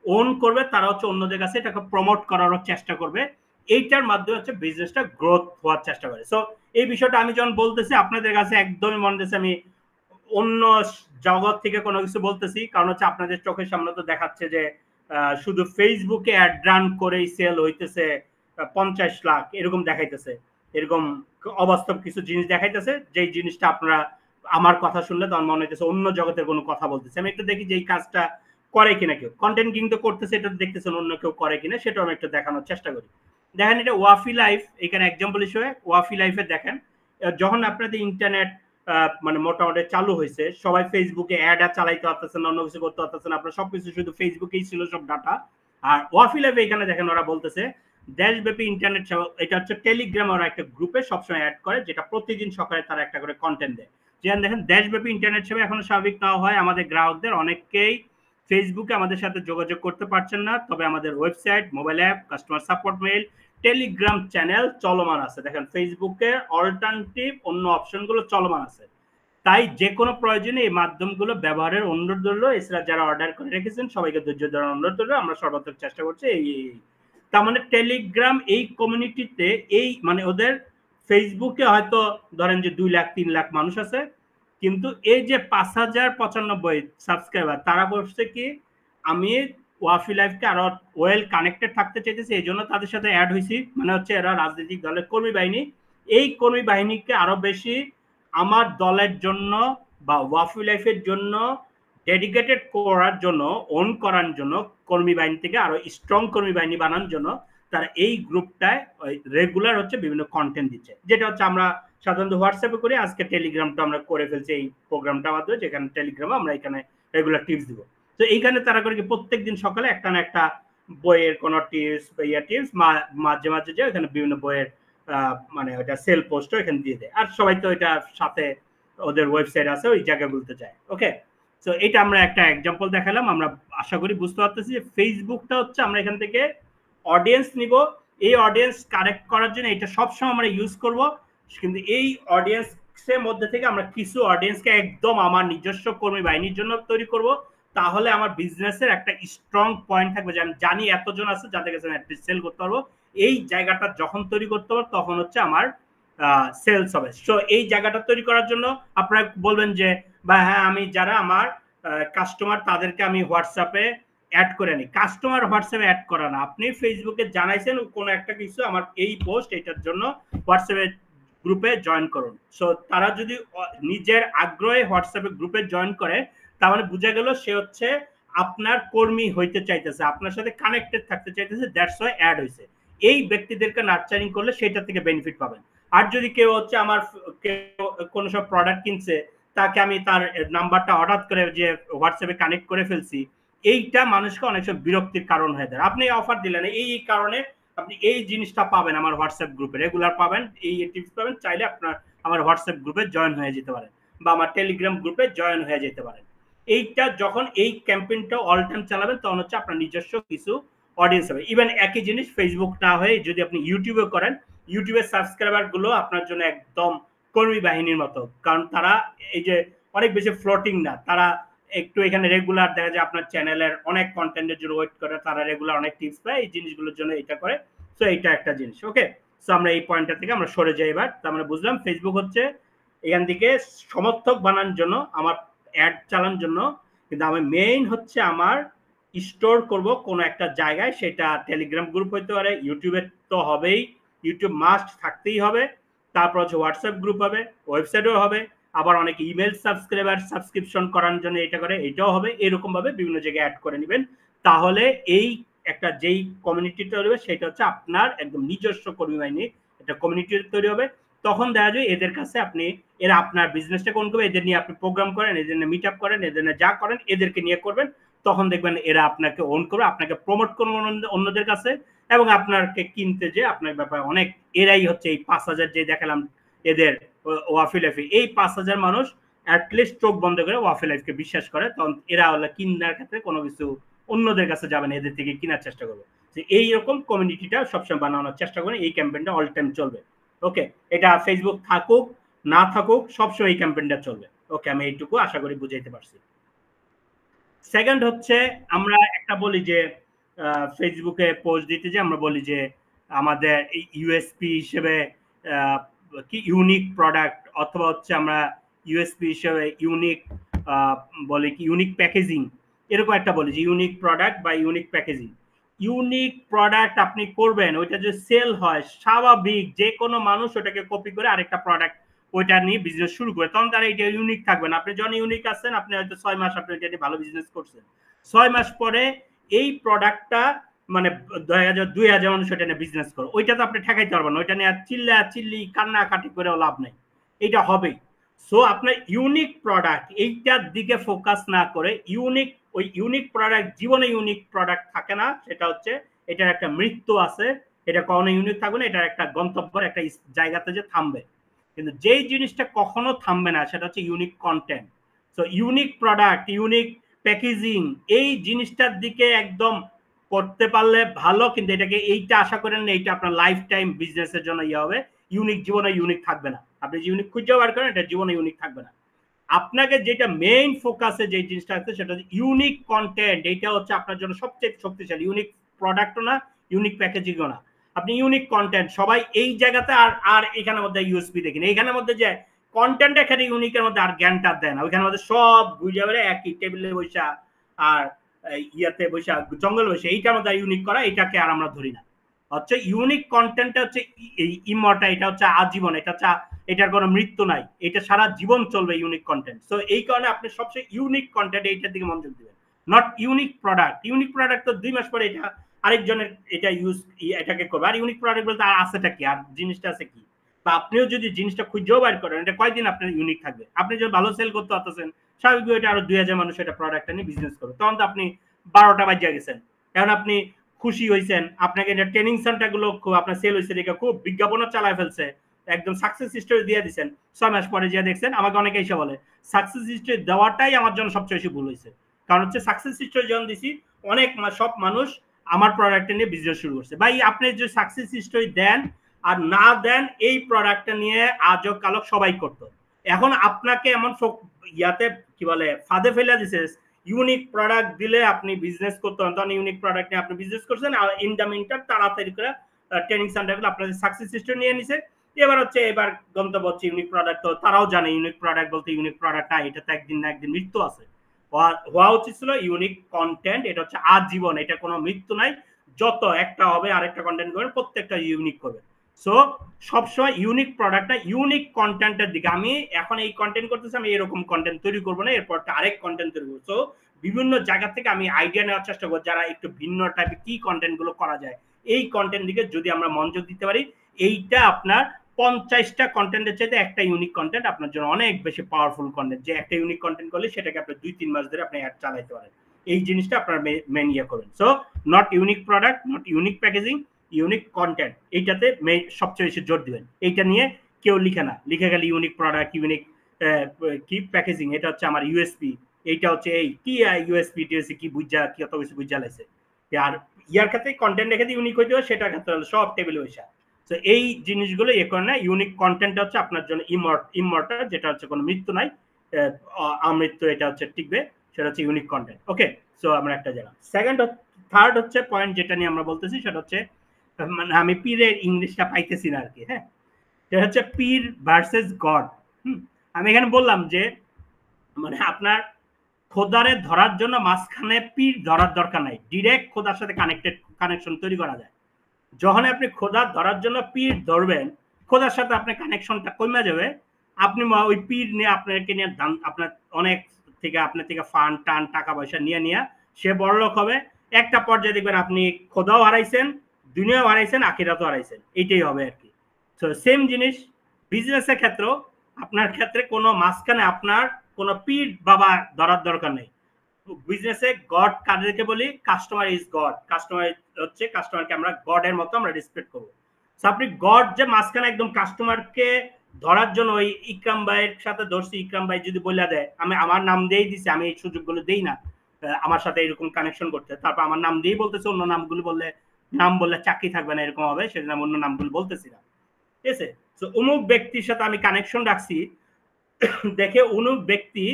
ওন করবে, তারা হচ্ছে অন্যদের কাছে এটাকে প্রমোট করারও চেষ্টা করবে, এইটার মাধ্যমে হচ্ছে বিজনেসটা গ্রোথ হওয়ার চেষ্টা করে। সো এই বিষয়টা আমি যখন বলতেছি আপনাদের কাছে একদমই মনে হচ্ছে আমি অন্য জগৎ থেকে কোনো কিছু বলতেছি, কারণ হচ্ছে আপনাদের চোখের সামনে তো দেখাচ্ছে যে শুধু ফেসবুকে অ্যাড রান করেই সেল হইতেছে 50 লাখ এরকম দেখাইতেছে, এরকম অবাস্তব কিছু জিনিস দেখাইতেছে, যেই জিনিসটা আপনারা আমার কথা শুনলে তখন মনে হইতেছে অন্য জগতের কোনো কথা বলতেছে। আমি একটু দেখি যে এই কাজটা করে কিনা কেউ, কন্টেন্ট কিন্তু করতেছে, এটা দেখতেছেন অন্য কেউ করে কিনা, সেটাও আমি একটু দেখানোর চেষ্টা করি। দেখেন এটা ওয়াফি লাইফ, এখানে এক্সাম্পল হিসেবে ওয়াফি লাইফে দেখেন যখন আপনাদের ইন্টারনেট মানে মোটামুটি চালু হয়েছে, সবাই ফেসবুকে অ্যাড চালাইতে পারতেছেন, অন্য কিছু করতে পারতেছেন, আপনার সবকিছু শুধু ফেসবুকেই ছিল সব ডাটা। আর ওয়াফি লাইফে এখানে দেখেন ওরা বলতেছে দেশব্যাপী ইন্টারনেট সেবা, এটা হচ্ছে টেলিগ্রাম ওরা একটা গ্রুপে সবসময় অ্যাড করে, যেটা প্রতিদিন সকালে তারা একটা করে কন্টেন্ট দেয়। যেমন দেখেন দেশব্যাপী ইন্টারনেট সেবা এখনো স্বাভাবিক না হয়, আমাদের গ্রাহকদের অনেককেই ফেসবুকে আমাদের সাথে যোগাযোগ করতে পারছেন না, তবে আমাদের website, mobile app, customer support mail, Telegram channel চলমান আছে। দেখেন ফেসবুকে অল্টারনেটিভ অন্য অপশনগুলো চলমান আছে, তাই যে কোনো প্রয়োজনে এই মাধ্যমগুলো ব্যবহারের অনুরোধ রইল। এছাড়া যারা অর্ডার করে রেখেছেন সবাইকে ধৈর্য ধরার অনুরোধ রইল, আমরা সর্বাত্মক চেষ্টা করছি। এই তার মানে টেলিগ্রাম এই কমিউনিটিতে এই মানে ওদের ফেসবুকে হয়তো ধরেন যে 2 লাখ 3 লাখ মানুষ আছে, কিন্তু এই যে 5095 সাবস্ক্রাইবার, তারা বলছে কি আমি ওয়াফি লাইফকে আরো ওয়েল কানেক্টেড থাকতে চাইতেছি, এই জন্য তাদের সাথে অ্যাড হয়েছি। মানে হচ্ছে এরা রাজনৈতিক দলের কর্মী বাহিনী, এই কর্মী বাহিনীকে আরো বেশি আমার দলের জন্য বা ওয়াফি লাইফের জন্য ডেডিকেটেড করার জন্য, ওন করার জন্য, কর্মী বাহিনী থেকে আরো স্ট্রং কর্মী বাহিনী বানানোর জন্য তারা এই গ্রুপটায় রেগুলার হচ্ছে বিভিন্ন কন্টেন্ট দিচ্ছে, যেটা হচ্ছে আমরা সাধারণত হোয়াটসঅ্যাপে করি, আজকে টেলিগ্রামটা আমরা করে ফেলছি এই প্রোগ্রামটা মাধ্যমে, যেখানে টেলিগ্রামে আমরা এখানে রেগুলার টিপস দিব। তো এইখানে তারা করে কি প্রত্যেকদিন সকালে একটা না একটা বইয়ের কোনো টিপস বা টিপস মাঝে মাঝে যে এখানে বিভিন্ন বইয়ের মানে ওটা সেল পোস্টও এখানে দিয়ে দেয়, আর সবাই তো এটা সাথে ওদের ওয়েবসাইট আছে ওই জায়গাগুলোতে যায়। ওকে, সো এটা আমরা একটা এক্সাম্পল দেখালাম। আমরা আশা করি বুঝতে পারতেছি যে ফেসবুকটা হচ্ছে আমরা এখান থেকে অডিয়েন্স নিব, এই অডিয়েন্স কারেক্ট করার জন্য এটা সবসময় আমরা ইউজ করব, কিন্তু এই অডিয়েন্স এর মধ্যে থেকে আমরা কিছু অডিয়েন্সকে একদম আমার নিজস্ব কর্মী বাহিনীর জন্য তৈরি করব, তাহলে আমার বিজনেসের একটা স্ট্রং পয়েন্ট থাকবে যে আমি জানি এতজন আছে যাদের কাছে আমি সেল করতে পারবো। এই জায়গাটা যখন তৈরি করতে পারবো তখন হচ্ছে আমার সেলস হবে। সো এই জায়গাটা তৈরি করার জন্য আপনারা বলবেন যে বা হ্যাঁ আমি যারা আমার কাস্টমার তাদেরকে আমি হোয়াটসঅ্যাপে অ্যাড করে নিই। কাস্টমার হোয়াটসঅ্যাপে অ্যাড করা না, আপনি ফেসবুকে জানাইছেন কোনো একটা কিছু আমার এই পোস্ট এটার জন্য হোয়াটসঅ্যাপে গ্রুপে জয়েন করুন। সো তারা যদি নিজের আগ্রহে হোয়াটসঅ্যাপে গ্রুপে জয়েন করে তাহলে বুঝা গেল সে হচ্ছে আপনার কর্মী হইতে চাইতেছে, আপনার সাথে কানেক্টেড থাকতে চাইতেছে, দ্যাটস ওয়াই অ্যাড হয়েছে। এই ব্যক্তিদেরকে নার্চারিং করলে সেটা থেকে বেনিফিট পাবেন। আর যদি কেউ হচ্ছে আমার কোনো সব প্রোডাক্ট কিনছে তাকে আমি তার নাম্বারটা হঠাৎ করে যে হোয়াটসঅ্যাপে কানেক্ট করে ফেলছি, এইটা মানুষকে অনেক সময় বিরক্তির কারণ হয়ে যায়। আপনি অফার দিলেন এই কারণে আপনি এই জিনিসটা পাবেন আমার হোয়াটসঅ্যাপ গ্রুপে, রেগুলার পাবেন, এই টিপস পাবেন, চাইলে আপনার আমার হোয়াটসঅ্যাপ গ্রুপে জয়েন হয়ে যেতে পারেন বা আমার টেলিগ্রাম গ্রুপে জয়েন হয়ে যেতে পারেন। এইটা যখন এই ক্যাম্পেইনটা অল টাইম চালাবেন তখন হচ্ছে আপনার নিজস্ব কিছু অডিয়েন্স হবে। ইভেন একই জিনিস ফেসবুক না হয়ে যদি আপনি ইউটিউবে করেন, ইউটিউবের সাবস্ক্রাইবার গুলো আপনার জন্য একদম কর্মী বাহিনীর মতো, কারণ তারা এই যে অনেক বেশি ফ্লোটিং না, তারা একটু এখানে রেগুলার দেখা যায় আপনার চ্যানেলের অনেক কন্টেন্টের জন্য ওয়েট করে, তারা রেগুলার অনেক টিপস পায় এই জিনিসগুলোর জন্য এটা করে। সো এইটা একটা জিনিস। ওকে, সো আমরা এই পয়েন্টটা থেকে আমরা সরে যাই এবার। তার মানে বুঝলাম ফেসবুক হচ্ছে এখান থেকে সমর্থক বানানোর জন্য, আমার অ্যাড চালানোর জন্য, কিন্তু আমি মেইন হচ্ছে আমার স্টোর করব কোনো একটা জায়গায়, সেটা টেলিগ্রাম গ্রুপ হইতে পারে, ইউটিউবে তো হবেই, ইউটিউব মাস্ট থাকতেই হবে, তারপর হচ্ছে হোয়াটসঅ্যাপ গ্রুপ হবে, ওয়েবসাইটও হবে, আবার অনেক ইমেল সাবস্ক্রিপশন করার জন্য এটা করে, এটাও হবে। এরকম ভাবে বিভিন্ন জায়গায় অ্যাড করে নেবেন, তাহলে এই একটা যেই কমিউনিটি তৈরি হবে সেটা হচ্ছে আপনার একদম নিজস্ব কর্মী বাহিনী একটা কমিউনিটি তৈরি হবে। তখন দেখা যায় এদের কাছে আপনি, এরা আপনার বিজনেসটা কোন করবে, এদের নিয়ে আপনি প্রোগ্রাম করেন, এদের নিয়ে মিট আপ করেন, এদের নিয়ে যা করেন এদেরকে নিয়ে করবেন, তখন দেখবেন এরা আপনাকে ওন করবে, আপনাকে প্রমোট করবে অন্যদের কাছে, এবং আপনাকে কিনতে যে আপনার ব্যাপারে অনেক, এরাই হচ্ছে এই 5,000 যে দেখালাম এদের ওয়াফি লাইফে, এই 5,000 মানুষ অ্যাটলিস্ট চোখ বন্ধ করে ওয়াফি লাইফকে বিশ্বাস করে, তখন এরা হলো কিনার ক্ষেত্রে কোনো কিছু অন্যদের কাছে যাবে না, এদের থেকে কেনার চেষ্টা করবে। এইরকম কমিউনিটিটা সবসময় বানানোর চেষ্টা করেন, এই ক্যাম্পেইনটা অল টাইম চলবে। ওকে, এটা ফেসবুক থাকুক না থাকুক সবসময় এই ক্যাম্পেইনটা চলবে। ওকে, আমি এইটুকু আশা করি বুঝাইতে পারছি। সেকেন্ড হচ্ছে আমরা একটা বলি যে ফেসবুকে পোস্ট দিতে যে আমরা বলি যে আমাদের ইউএসপি হিসেবে কি ইউনিক প্রোডাক্ট, অথবা হচ্ছে আমরা ইউএসপি হিসেবে ইউনিক বলি কি ইউনিক প্যাকেজিং, এরকম একটা বলি যে ইউনিক প্রোডাক্ট বা ইউনিক প্যাকেজিং। ইউনিক প্রোডাক্ট আপনি করবেন, ওইটা যে সেল হয় স্বাভাবিক, যে কোনো মানুষ ওটাকে কপি করে আরেকটা প্রোডাক্ট ওইটা নিয়ে বিজনেস শুরু করে, তখন তারা এটা ইউনিক থাকবে না। আপনি যখন ইউনিক আছেন, আপনি হয়তো 6 মাস আপনি এটা নিয়ে ভালো বিজনেস করছেন, 6 মাস পরে এই প্রোডাক্টটা মানে 2,000 মানুষ ওইটা নিয়ে বিজনেস করে, ওইটা তো আপনি ঠেকাইতে পারবেন না, ওইটা নিয়ে চিল্লি কান্নাকাটি করেও লাভ নেই, এটা হবেই। সো আপনার ইউনিক প্রোডাক্ট এইটার দিকে ফোকাস না করে, ওই ইউনিক প্রোডাক্ট জীবনে ইউনিক প্রোডাক্ট থাকে না, সেটা হচ্ছে এটার একটা মৃত্যু আছে, এটা কখনো ইউনিক থাকবে না, এটার একটা গন্তব্যের একটা জায়গাতে যে থামবে। কিন্তু যেই জিনিসটা কখনো থামবে না সেটা হচ্ছে unique content. So unique product, unique packaging, এই জিনিসটার দিকে একদম করতে পারলে ভালো, কিন্তু এটাকে এইটা আশা করেন না এইটা আপনার লাইফ টাইম বিজনেসের জন্য ইয়ে হবে। ইউনিক জীবনে ইউনিক থাকবে না, আপনি যে ইউনিক খুঁজে বার করেন এটা জীবনে ইউনিক থাকবে না। আপনাকে যেটা মেইন ফোকাসে যে জিনিসটা আছে সেটা হচ্ছে ইউনিক কন্টেন্ট, এইটা হচ্ছে আপনার জন্য সবচেয়ে শক্তিশালী। ইউনিক প্রোডাক্টও না, ইউনিক প্যাকেজিংও না, আপনি ইউনিক কন্টেন্ট। সবাই এই জায়গাতে আর এখানের মধ্যে ইউএসপি দেখেন, এইখানের মধ্যে যে কন্টেন্ট এখানে ইউনিকের মধ্যে আর জ্ঞানটা দেয় না, ওইখানের মধ্যে সব বুঝে বেড়ে একই টেবিলে বসা আর ইয়াতে বসা জঙ্গল বসে, এইটার মধ্যে ইউনিক করা, এটাকে আর আমরা ধরি না। হচ্ছে ইউনিক কন্টেন্টটা হচ্ছে ইমর্টাল, এটা হচ্ছে আজীবন, এটা হচ্ছে এটার কোনো মৃত্যু নাই, এটা সারা জীবন চলবে ইউনিক কন্টেন্ট। সো এই কারণে আপনি সবচেয়ে ইউনিক কন্টেন্ট এইটার দিকে মনোযোগ দিবেন, not unique product. Unique product তো 2 মাস পরে এটা আরেকজনের এটা এটাকে করবে। আর ইউনিক প্রোডাক্ট বলতে আর আছেটা কি, আর জিনিসটা আছে কি? বা আপনিও যদি জিনিসটা খুঁজেও বাইর করেন, এটা কয়দিন আপনার ইউনিক থাকবে? আপনি যদি ভালো সেল করতে পারতেছেন, স্বাভাবিকভাবে এটা আরো 2,000 মানুষ এটা প্রোডাক্টটা নিয়ে বিজনেস করবে, তখন তো আপনি 12টা বাজিয়ে গেছেন। এখন আপনি খুশি হয়েছেন, আপনাকে এটা ট্রেনিং সেন্টার গুলো খুব আপনার সেল হয়েছে, এটা খুব বিজ্ঞাপনও চালায় ফেলছে, একদম সাকসেস স্টোরি দিয়ে দিচ্ছেন। 6 মাস পরে যে দেখছেন, আমাকে অনেকে এসে বলে সাকসেস স্টোরি দেওয়াটাই আমার জন্য সবচেয়ে বেশি ভুল হয়েছে। কারণ হচ্ছে সাকসেস স্টোরি যখন দিছি, অনেক সব মানুষ আমার প্রোডাক্টটা নিয়ে বিজনেস শুরু করছে। ভাই আপনি যে সাকসেস স্টোরি দেন আর না দেন, এই প্রোডাক্টটা নিয়ে আজও কালো সবাই করতো। এখন আপনাকে এমন ইয়াতে কি বলে ফাঁদে ফেলে দিছে, ইউনিক প্রোডাক্ট দিলে আপনি বিজনেস করতে হন, তখন ইউনিক প্রোডাক্ট নিয়ে আপনি বিজনেস করছেন, আর ইন দ্য মিনটাইম তাড়াতাড়ি করে ট্রেনিং সেন্টারগুলো আপনাদের সাকসেস সিস্টেম নিয়ে নিছে। এবার গন্তব্য হচ্ছে ইউনিক প্রোডাক্ট, তো তারাও জানে ইউনিক প্রোডাক্ট বলতে ইউনিক প্রোডাক্ট না, এটা তো একদিন না একদিন মৃত্যু আছে। হওয়া উচিত ছিল ইউনিক কন্টেন্ট, এটা হচ্ছে আজীবন, এটা কোনো মৃত্যু নাই, যত একটা হবে আরেকটা কন্টেন্ট করবেন, প্রত্যেকটা ইউনিক করবেন। সো সবসময় ইউনিক প্রোডাক্ট না, ইউনিক কন্টেন্টের দিকে। আমি এখন এই কন্টেন্ট করতেছি, আমি এরকম কন্টেন্ট তৈরি করবো না, এরপর আরেক কন্টেন্ট তৈরি করবো। সো বিভিন্ন জায়গা থেকে আমি আইডিয়া নেওয়ার চেষ্টা করবো, যারা একটু ভিন্ন টাইপের কি কন্টেন্ট গুলো করা যায়, এই কন্টেন্ট দিকে যদি আমরা মনোযোগ দিতে পারি, এইটা আপনার 50টা কন্টেন্টের চাইতে একটা ইউনিক কন্টেন্ট আপনার জন্য অনেক বেশি পাওয়ারফুল কন্টেন্ট, যে একটা ইউনিক কন্টেন্ট করলে সেটাকে আপনি 2-3 মাস ধরে আপনি অ্যাড চালাইতে পারেন। এই জিনিসটা আপনার মেন ইয়ে করবেন। So not unique product, not unique packaging, unique content, এইটাতে সবচেয়ে বেশি জোর দিবেন। এইটা নিয়ে কেউ লিখে না, লিখে গেলে ইউনিক প্রোডাক্ট, ইউনিক কি প্যাকেজিং, এটা হচ্ছে আমার ইউএসপি, এইটা হচ্ছে এই কি ইউএসপি টিএসপি কি বুঝা, কি অত কিছু বুঝা লাইছে। আর ইয়ার ক্ষেত্রে কন্টেন্ট রেখে দিয়ে ইউনিক হইতে হয়, সেটার ক্ষেত্রে সব টেবিল বৈশা। তো এই জিনিসগুলো ইয়ে করে না, ইউনিক কন্টেন্ট হচ্ছে আপনার জন্য ইমর্টাল, যেটা হচ্ছে কোনো মৃত্যু নাই, আমৃত্যু, এটা হচ্ছে টিকবে, সেটা হচ্ছে ইউনিক কন্টেন্ট। ওকে, সো আমরা একটা জায়গা। থার্ড হচ্ছে পয়েন্ট যেটা নিয়ে আমরা বলতেছি, সেটা হচ্ছে মানে আমি পীরের ইংলিশটা পাইতেছি না আর কি। হ্যাঁ, সেটা হচ্ছে পীর ভার্সেস গড। আমি এখানে বললাম যে মানে আপনার খোদারে ধরার জন্য মাঝখানে পীর ধরার দরকার নাই, ডিরেক্ট খোদার সাথে কানেকশন তৈরি করা যায়। যখন আপনি খোদা ধরার জন্য পীর ধরবেন, খোদার সাথে আপনার কানেকশনটা কমে যাবে। আপনি ওই পীর নিয়ে আপনাকে নিয়ে আপনার অনেক থেকে আপনার থেকে ফান্ড টান টাকা পয়সা নিয়ে সে বড়লোক হবে। একটা পর্যায়ে দেখবেন আপনি খোদাও হারাইছেন, দুনিয়াও হারাইছেন, আখিরাতও হারাইছেন, এইটাই হবে আর কি। তো সেম জিনিস বিজনেসের ক্ষেত্রেও, আপনার ক্ষেত্রে কোনো মাঝখানে আপনার কোনো পীর বাবা ধরার দরকার নেই। বিজনেসে গড কাদেরকে বলি, কাস্টমার ইজ গড, কাস্টমার হচ্ছে, কাস্টমারকে আমরা গডের মতো আমরা রেসপেক্ট করবো। সো আপনি গড যে মাঝখানে একদম কাস্টমারকে ধরার জন্য ওই ইকরাম ভাইয়ের সাথে ধরছি, ইকরাম ভাই যদি বলে দেয় আমি আমার নাম দিয়েই দিছি, আমি এই সুযোগগুলো দেই না আমার সাথে এরকম কানেকশন করতে, তারপর আমার নাম দিয়েই বলতেছে, অন্য নামগুলো বললে নাম বললে চাকরি থাকবে না এরকম হবে, সেজন্য অন্য নামগুলো বলতেছি না। ঠিক আছে, তো অমুক ব্যক্তির সাথে আমি কানেকশন রাখছি দেখে অমুক ব্যক্তি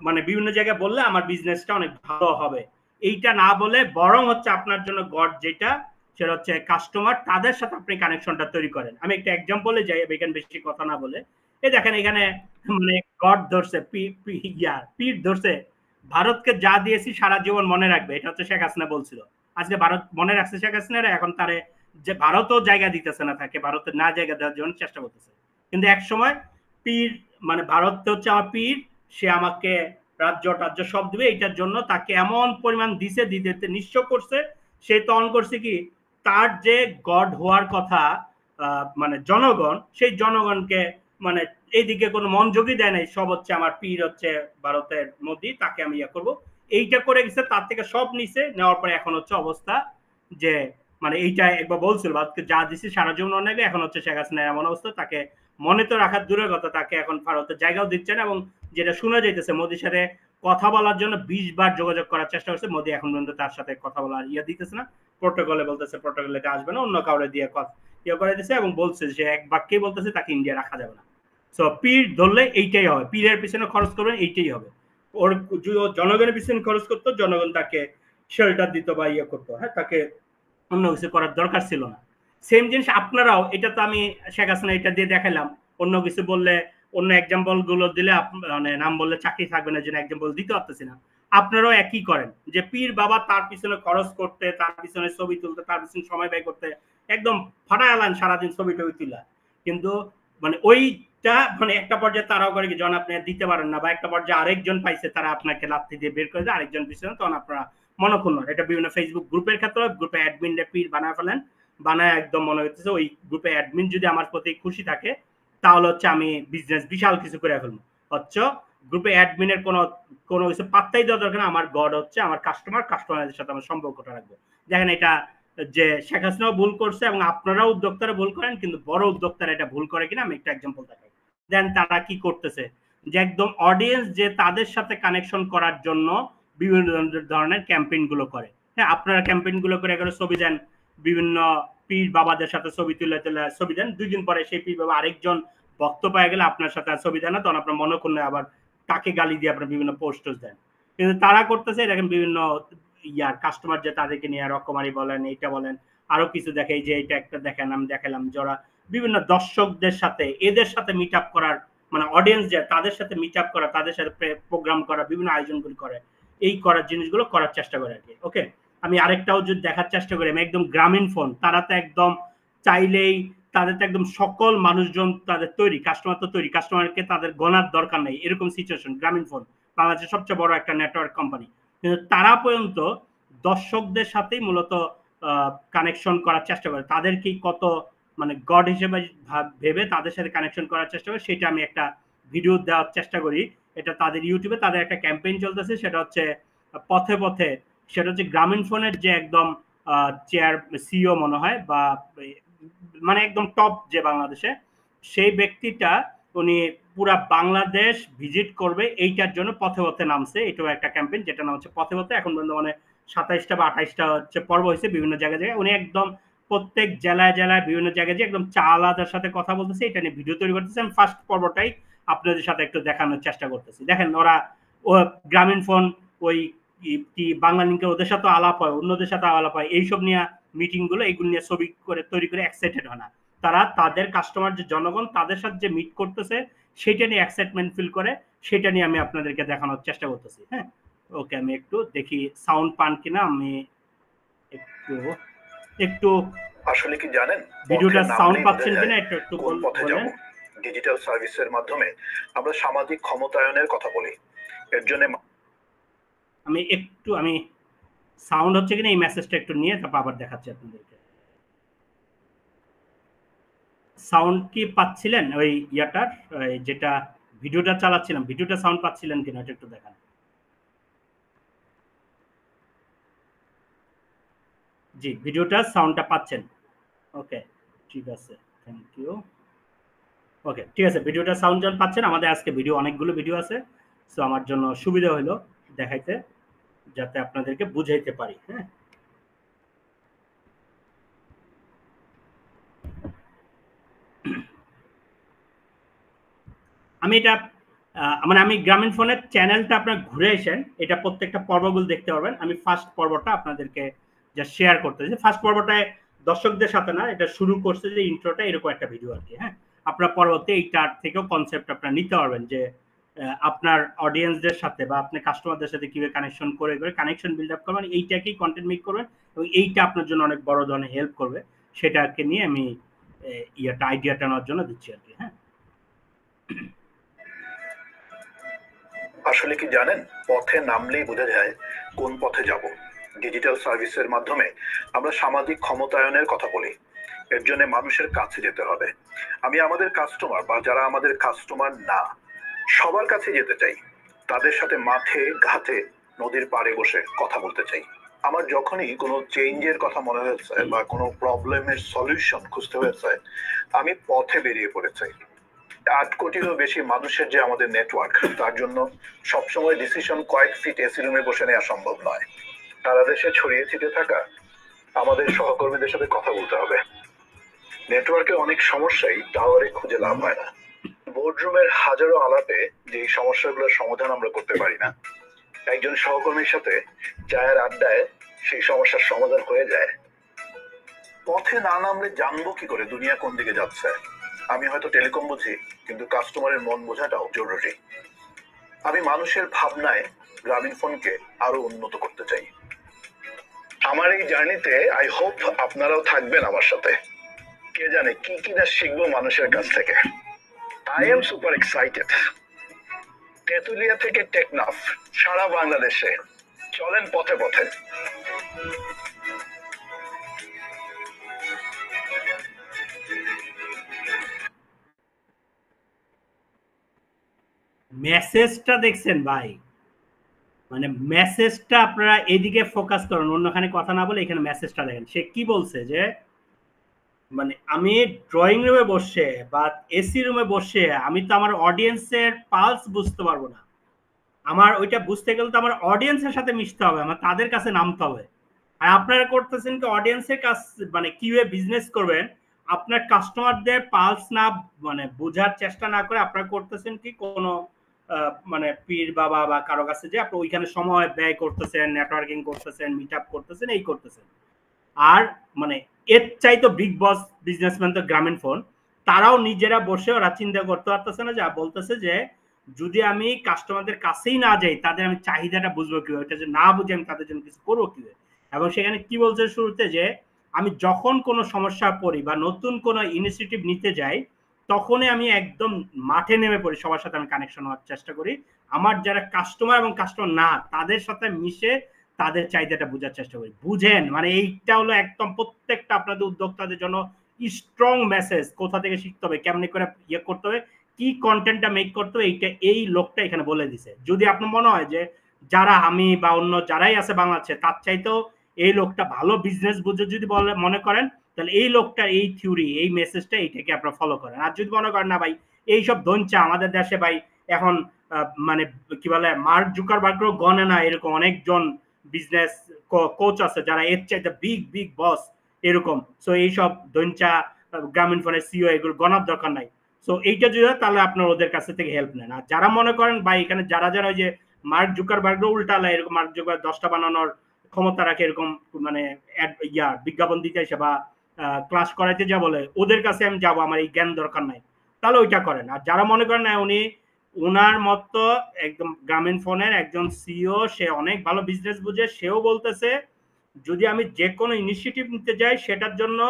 মানে বিভিন্ন জায়গায় বললে আমার বিজনেসটা অনেক ভালো হবে, এইটা না বলে বরং হচ্ছে আপনার জন্য গড যেটা, সেটা হচ্ছে কাস্টমার, তাদের সাথে আপনি কানেকশনটা তৈরি করেন। আমি একটা এক্সাম্পলে যাই এখানে বেশি কথা না বলে। এই দেখেন এখানে মানে গড ধরছে, পীর ধরছে, ভারতকে যা দিয়েছি সারা জীবন মনে রাখবে, এটা হচ্ছে শেখ হাসিনা বলছিল। আজকে ভারত মনে রাখছে শেখ হাসিনারা, এখন তারে যে ভারতও জায়গা দিতেছে না, তাকে ভারতের না জায়গা দেওয়ার জন্য চেষ্টা করতেছে। কিন্তু এক সময় পীর মানে ভারত হচ্ছে আমার পীর, সে আমাকে রাজ্য টাজ্য সব দিবে, এইটার জন্য তাকে এমন পরিমাণ দিতে নিঃস্ব করছে। সে তখন করছে কি, তার যে গড হওয়ার কথা মানে জনগণ, সেই জনগণকে মানে এইদিকে কোনো মনোযোগই দেয় নাই, সব হচ্ছে আমার পীর হচ্ছে ভারতের মোদি, তাকে আমি ইয়ে করবো, এইটা করে গেছে, তার থেকে সব নিছে, নেওয়ার পরে এখন হচ্ছে অবস্থা যে মানে এইটা একবার বলছিল ভারতকে যা দিছি সারা জীবন অনেক, এখন হচ্ছে শেখ হাসিনার এমন অবস্থা, তাকে মনে তো রাখার দূরের কথা, তাকে এখন ভারতের জায়গাও দিচ্ছে না। এবং যেটা শোনা যাইতেছে, মোদির সাথে কথা বলার জন্য 20 বার যোগাযোগ করার চেষ্টা করছে, মোদি এখন পর্যন্ত তার সাথে কথা বলার ইয়ে দিতেছে না, প্রোটোকলে বলতেছে প্রোটোকলে আসবে না, অন্য কাউরে দিয়ে ইয়ে করে দিচ্ছে, এবং বলছে যে এক বাক্যেই বলতেছে তাকে ইন্ডিয়া রাখা যাবে না। সো পীর ধরলে এইটাই হবে, পীরের পিছনে খরচ করবেন, এইটাই হবে। ওর জনগণের পিছনে খরচ করতো, জনগণ তাকে শেল্টার দিত বা ইয়ে করতো, হ্যাঁ, তাকে অন্য কিছু করার দরকার ছিল না। সেম জিনিস আপনারাও, এটা তো আমি শেখ হাসিনা এটা দিয়ে দেখালাম, অন্য কিছু বললে, অন্য এক্সাম্পল গুলো দিলে মানে নাম বললে চাকরি থাকবে না, যেন এক্সাম্পল দিতে পারতেছি না। আপনারাও একই করেন, যে পীর বাবা তার পিছনে খরচ করতে, তার পিছনে ছবি তুলতে, তার পিছনে সময় ব্যয় করতে, একদম ফাটাইলান সারাদিন ছবি টবি তুলা, কিন্তু মানে ওইটা মানে একটা পর্যায়ে তারাও করে কি, যখন আপনি দিতে পারেন না, বা একটা পর্যায়ে আরেকজন পাইছে, তারা আপনাকে লাথি দিয়ে বের করে দেয় আরেকজন পিছনে, তখন আপনারা মনক্ষুণ্ণ। এটা বিভিন্ন ফেসবুক গ্রুপের ক্ষেত্রে, গ্রুপে অ্যাডমিন পীর বানায় ফেলেন, বানায় একদম মনে হচ্ছে ওই গ্রুপে অ্যাডমিন যদি আমার প্রতি খুশি থাকে, তাহলে হচ্ছে আমি বিজনেস বিশাল কিছু করে ফেলবো। হচ্ছে গ্রুপে অ্যাডমিনের কোনো কিছু পাত্তাই দেওয়া দরকার না, আমার গড হচ্ছে আমার কাস্টমারদের সাথে আমার সম্পর্কটা রাখবো। দেখেন এটা যে শেখ হাসিনাও ভুল করছে, এবং আপনারাও উদ্যোক্তারা ভুল করেন, কিন্তু বড় উদ্যোক্তারা এটা ভুল করে কিনা আমি একটা এক্সাম্পল দেখাই। দেন তারা কি করতেছে, যে একদম অডিয়েন্স যে তাদের সাথে কানেকশন করার জন্য বিভিন্ন ধরনের ক্যাম্পেইন গুলো করে। হ্যাঁ, আপনারা ক্যাম্পেইন গুলো করে এগুলো ছবি দেন, বিভিন্ন পীর বাবাদের সাথে ছবি তুলে ছবি দেন, 2 দিন পরে সেই পীর বাবা আরেকজন ভক্ত পাওয়া গেলে আপনার সাথে আর ছবি দেয় না, তখন আপনার মনে করলে আবার তাকে গালি দিয়ে আপনার বিভিন্ন পোস্ট দেন। কিন্তু তারা করতেছে এরকম বিভিন্ন ইয়ার কাস্টমার যে তাদেরকে নিয়ে রকমারি বলেন, এইটা বলেন, আরো কিছু দেখে যে এটা একটা দেখেন, আমি দেখালাম যারা বিভিন্ন দর্শকদের সাথে এদের সাথে মিট আপ করার, মানে অডিয়েন্স যে তাদের সাথে মিট আপ করা, তাদের সাথে প্রোগ্রাম করা, বিভিন্ন আয়োজনগুলো করে, এই করার জিনিসগুলো করার চেষ্টা করে আর কি। ওকে, আমি আরেকটাও যদি দেখার চেষ্টা করি, আমি একদম গ্রামীণ ফোন, তারা তো একদম চাইলেই তাদের তো একদম সকল মানুষজন তাদের তৈরি, কাস্টমার তো তৈরি, কাস্টমারকে তাদের গণার দরকার নেই, এরকম সিচুয়েশন। গ্রামীণ ফোন বাংলাদেশের সবচেয়ে বড় একটা নেটওয়ার্ক কোম্পানি, কিন্তু তারা পর্যন্ত দর্শকদের সাথেই মূলত কানেকশন করার চেষ্টা করে, তাদেরকে কত মানে গড হিসেবে ভেবে তাদের সাথে কানেকশন করার চেষ্টা করে, সেটা আমি একটা ভিডিও দেওয়ার চেষ্টা করি। এটা তাদের ইউটিউবে তাদের একটা ক্যাম্পেইন চলতেছে, সেটা হচ্ছে পথে পথে, সেটা হচ্ছে গ্রামীণ ফোনের যে একদম চেয়ার সিইও মনে হয়, বা মানে একদম টপ যে বাংলাদেশে, সেই ব্যক্তিটা উনি পুরা বাংলাদেশ ভিজিট করবে এইটার জন্য পথে পথে নামছে। এটাও একটা ক্যাম্পেইন, যেটা নাম হচ্ছে পথে পথে। এখন পর্যন্ত মানে 27টা বা 28টা হচ্ছে পর্ব হয়েছে বিভিন্ন জায়গায় জায়গায়। উনি একদম প্রত্যেক জেলায় জেলায় বিভিন্ন জায়গায় যে একদম চালাদের সাথে কথা বলতেছে, এটা নিয়ে ভিডিও তৈরি করতেছে। আমি ফার্স্ট পর্বটাই আপনাদের সাথে একটু দেখানোর চেষ্টা করতেছি। দেখেন ওরা ও গ্রামীণ ফোন ওই কি বাংলা লিঙ্কে ওদের সাথে আলাপ হয়, অন্যদের সাথে আলাপ হয়, এইসব নিয়ে মিটিং গুলো, এইগুলো নিয়ে ছবি করে তৈরি করে এক্সাইটেড হয় না তারা, তাদের কাস্টমার যে জনগণ তাদের সাথে যে মিট করতেছে সেটা নিয়ে এক্সাইটমেন্ট ফিল করে, সেটা নিয়ে আমি আপনাদেরকে দেখানোর চেষ্টা করতেছি। হ্যাঁ, ওকে, আমি একটু দেখি সাউন্ড পান কিনা, আমি একটু একটু আসলে কি জানেন ভিডিওটা সাউন্ড পাচ্ছেন কিনা একটু একটু বলেন। ডিজিটাল সার্ভিসের মাধ্যমে আমরা সামাজিক ক্ষমতায়নের কথা বলি, এর জন্য আমি সাউন্ড হচ্ছে কিনা এই মেসেজটা একটু নিয়ে তারপর আবার দেখাচ্ছি আপনাদেরকে। সাউন্ড কি পাচ্ছিলেন ওই ইয়াটার, যেটা ভিডিওটা চালাচ্ছিলাম, ভিডিওটা সাউন্ড পাচ্ছিলেন কিনা এটা একটু দেখান। জি, ভিডিওটা সাউন্ডটা পাচ্ছেন? ওকে, ঠিক আছে, থ্যাংক ইউ। ওকে, ঠিক আছে, ভিডিওটা সাউন্ড যখন পাচ্ছেন, আমাদের আজকে ভিডিও অনেকগুলো ভিডিও আছে, সো আমার জন্য সুবিধা হলো দেখাইতে, যাতে আপনাদেরকে বুঝাইতে পারি। হ্যাঁ, আমি এটা মানে আমি গ্রামীণ ফোনের চ্যানেলটা আপনার ঘুরে এসেন, এটা প্রত্যেকটা পর্বগুলো দেখতে পারবেন। আমি ফার্স্ট পর্বটা আপনাদেরকে যা শেয়ার করতেছি, ফার্স্ট পর্বটায় দর্শকদের সাথে না, এটা শুরু করছে যে ইন্ট্রোটা এরকম একটা ভিডিও আর কি। হ্যাঁ, আপনার পরবর্তী এইটার থেকেও কনসেপ্ট আপনারা নিতে পারবেন, যে আপনার অডিয়েন্সদের সাথে বা আপনি কাস্টমারদের সাথে কিভাবে কানেকশন করে কানেকশন বিল্ড আপ করবেন, এইটাকেই কন্টেন্ট মেক করবেন, এবং এইটা আপনার জন্য অনেক বড় ধরনের হেল্প করবে। সেটাকে নিয়ে আমি ইয়াটা আইডিয়াটা নেওয়ার জন্য দিচ্ছি আর কি। হ্যাঁ, আসলে কি জানেন, পথে নামলেই বোঝা যায় কোন পথে যাব। ডিজিটাল সার্ভিসের মাধ্যমে আমরা সামাজিক ক্ষমতায়নের কথা বলি, এর জন্য মানুষের কাছে যেতে হবে। আমি আমাদের কাস্টমার বা যারা আমাদের কাস্টমার না, সবার কাছে যেতে চাই, তাদের সাথে মাঠে ঘাটে নদীর পাড়ে বসে কথা বলতে চাই। আমার যখনই কোনো চেঞ্জের কথা মনে হয়েছে বা কোনো প্রবলেমের সলিউশন খুঁজতে হয়েছে, আমি পথে বেরিয়ে পড়েছি। 8 কোটিরও বেশি মানুষের যে আমাদের নেটওয়ার্ক, তার জন্য সবসময় ডিসিশন কয়েক ফিট এসি রুমে বসে নেওয়া সম্ভব নয়। সারা দেশে ছড়িয়ে ছিটে থাকা আমাদের সহকর্মীদের সাথে কথা বলতে হবে। নেটওয়ার্কে অনেক সমস্যাই টাওয়ারে খুঁজে লাভ হয় না। বোর্ডরুমের হাজারো আলাপে যে সমস্যাগুলোর সমাধান আমরা করতে পারি না, একজন সহকর্মীর সাথে চায়ের আড্ডায় সেই সমস্যার সমাধান হয়ে যায়। পথে না নামলে জানবো কি করে দুনিয়া কোন দিকে যাচ্ছে? আমি হয়তো টেলিকম বুঝি, কিন্তু কাস্টমারের মন বোঝাটাও জরুরি। আমি মানুষের ভাবনায় গ্রামীণ ফোনকে আরো উন্নত করতে চাই। আমার এই জার্নিতে আই হোপ আপনারাও থাকবেন আমার সাথে। কে জানে কি কি না শিখবো মানুষের কাছ থেকে। I am super excited. Tetulia থেকে টেকনাফ, সারা বাংলাদেশে চলেন পথে পথে। মেসেজটা দেখছেন ভাই, মানে মেসেজটা আপনারা এদিকে ফোকাস করুন, অন্যখানে কথা না বলে এখানে মেসেজটা দেখেন। সে কি বলছে যে মানে আমি ড্রয়িং রুমে বসে বা এসি রুমে বসে আমি তো আমার অডিয়েন্সের পালস বুঝতে পারবো না। আমার ওইটা বুঝতে গেলে তো আমার অডিয়েন্সের সাথে মিশতে হবে, আমার তাদের কাছে নামতে হবে। আর আপনারা করতেছেন কি অডিয়েন্সের কাছে, মানে কিভাবে বিজনেস করবেন আপনার কাস্টমারদের পালস না মানে বোঝার চেষ্টা না করে আপনারা করতেছেন কি কোনো মানে পীর বাবা বা কারো কাছে যে আপনি ওইখানে সময় ব্যয় করতেছেন, নেটওয়ার্কিং করতেছেন, মিট আপ করতেছেন, এই করতেছেন। আর মানে এর চাইতো বিগ বস বিজনেসম্যান তো গ্রামীণ ফোন, তারাও নিজেরা বসে ওরা চিন্তা করতে পারতেছে না, যা বলতেছে যে যদি আমি কাস্টমারদের কাছেই না যাই তাদের আমি চাহিদাটা বুঝবো কিভাবে, এটা যে না বুঝে আমি তাদের জন্য কিছু করবো কিভাবে। এবং সেখানে কি বলছে শুরুতে যে আমি যখন কোনো সমস্যা পড়ি বা নতুন কোনো ইনিশিয়েটিভ নিতে যাই তখনই আমি একদম মাঠে নেমে পড়ি, সবার সাথে আমি কানেকশন হওয়ার চেষ্টা করি, আমার যারা কাস্টমার এবং কাস্টমার না তাদের সাথে মিশে তাদের চাহিদাটা বোঝার চেষ্টা করি। বুঝেন মানে এইটা হলো একদম প্রত্যেকটা আপনাদের উদ্যোক্তাদের জন্য স্ট্রং মেসেজ, কোথা থেকে শিখতে হবে, কেমনি করে ইয়ে করতে হবে, কি কন্টেন্টটা মেক করতে হবে, এইটা এই লোকটা এখানে বলে দিছে। যদি আপনার মনে হয় যে যারা আমি বা অন্য যারাই আছে বাংলাদেশে তার চাইতেও এই লোকটা ভালো বিজনেস বুঝে যদি বলে মনে করেন, তাহলে এই লোকটার এই থিওরি এই মেসেজটা এইটাকে আপনারা ফলো করেন। আর যদি মনে করেন না ভাই এইসব ধনচা আমাদের দেশে ভাই এখন মানে কি বলে মার্ক জুকারবার্গও গণে না এরকম অনেকজন বিজনেস কোচ আছে যারা এর চাইতে বিগ বিগ বস এরকম, সো এইসব দঞ্চা গ্রামীণ ফোনের সিও এগুলো গণার দরকার নাই। সো এইটা যদি হয় তাহলে আপনার ওদের কাছ থেকে হেল্প নেন। আর যারা মনে করেন ভাই এখানে যারা যারা ওই যে মার্ক জুকারবার্গও উল্টালা এরকম মার্ক জুকারবার্গ 10টা বানানোর ক্ষমতা রাখে এরকম মানে বিজ্ঞাপন দিতে এসে বা ক্লাস করাইতে যা বলে ওদের কাছে আমি যাবো, আমার এই জ্ঞান দরকার নাই, তাহলে ওইটা করেন। আর যারা মনে করেন না উনি ওনার মতো একদম গ্রামীণ ফোনের একজন সিও, সে অনেক ভালো বিজনেস বুঝে, সেও বলতেছে যদি আমি যে কোনো ইনিশিয়েটিভ নিতে যাই সেটার জন্য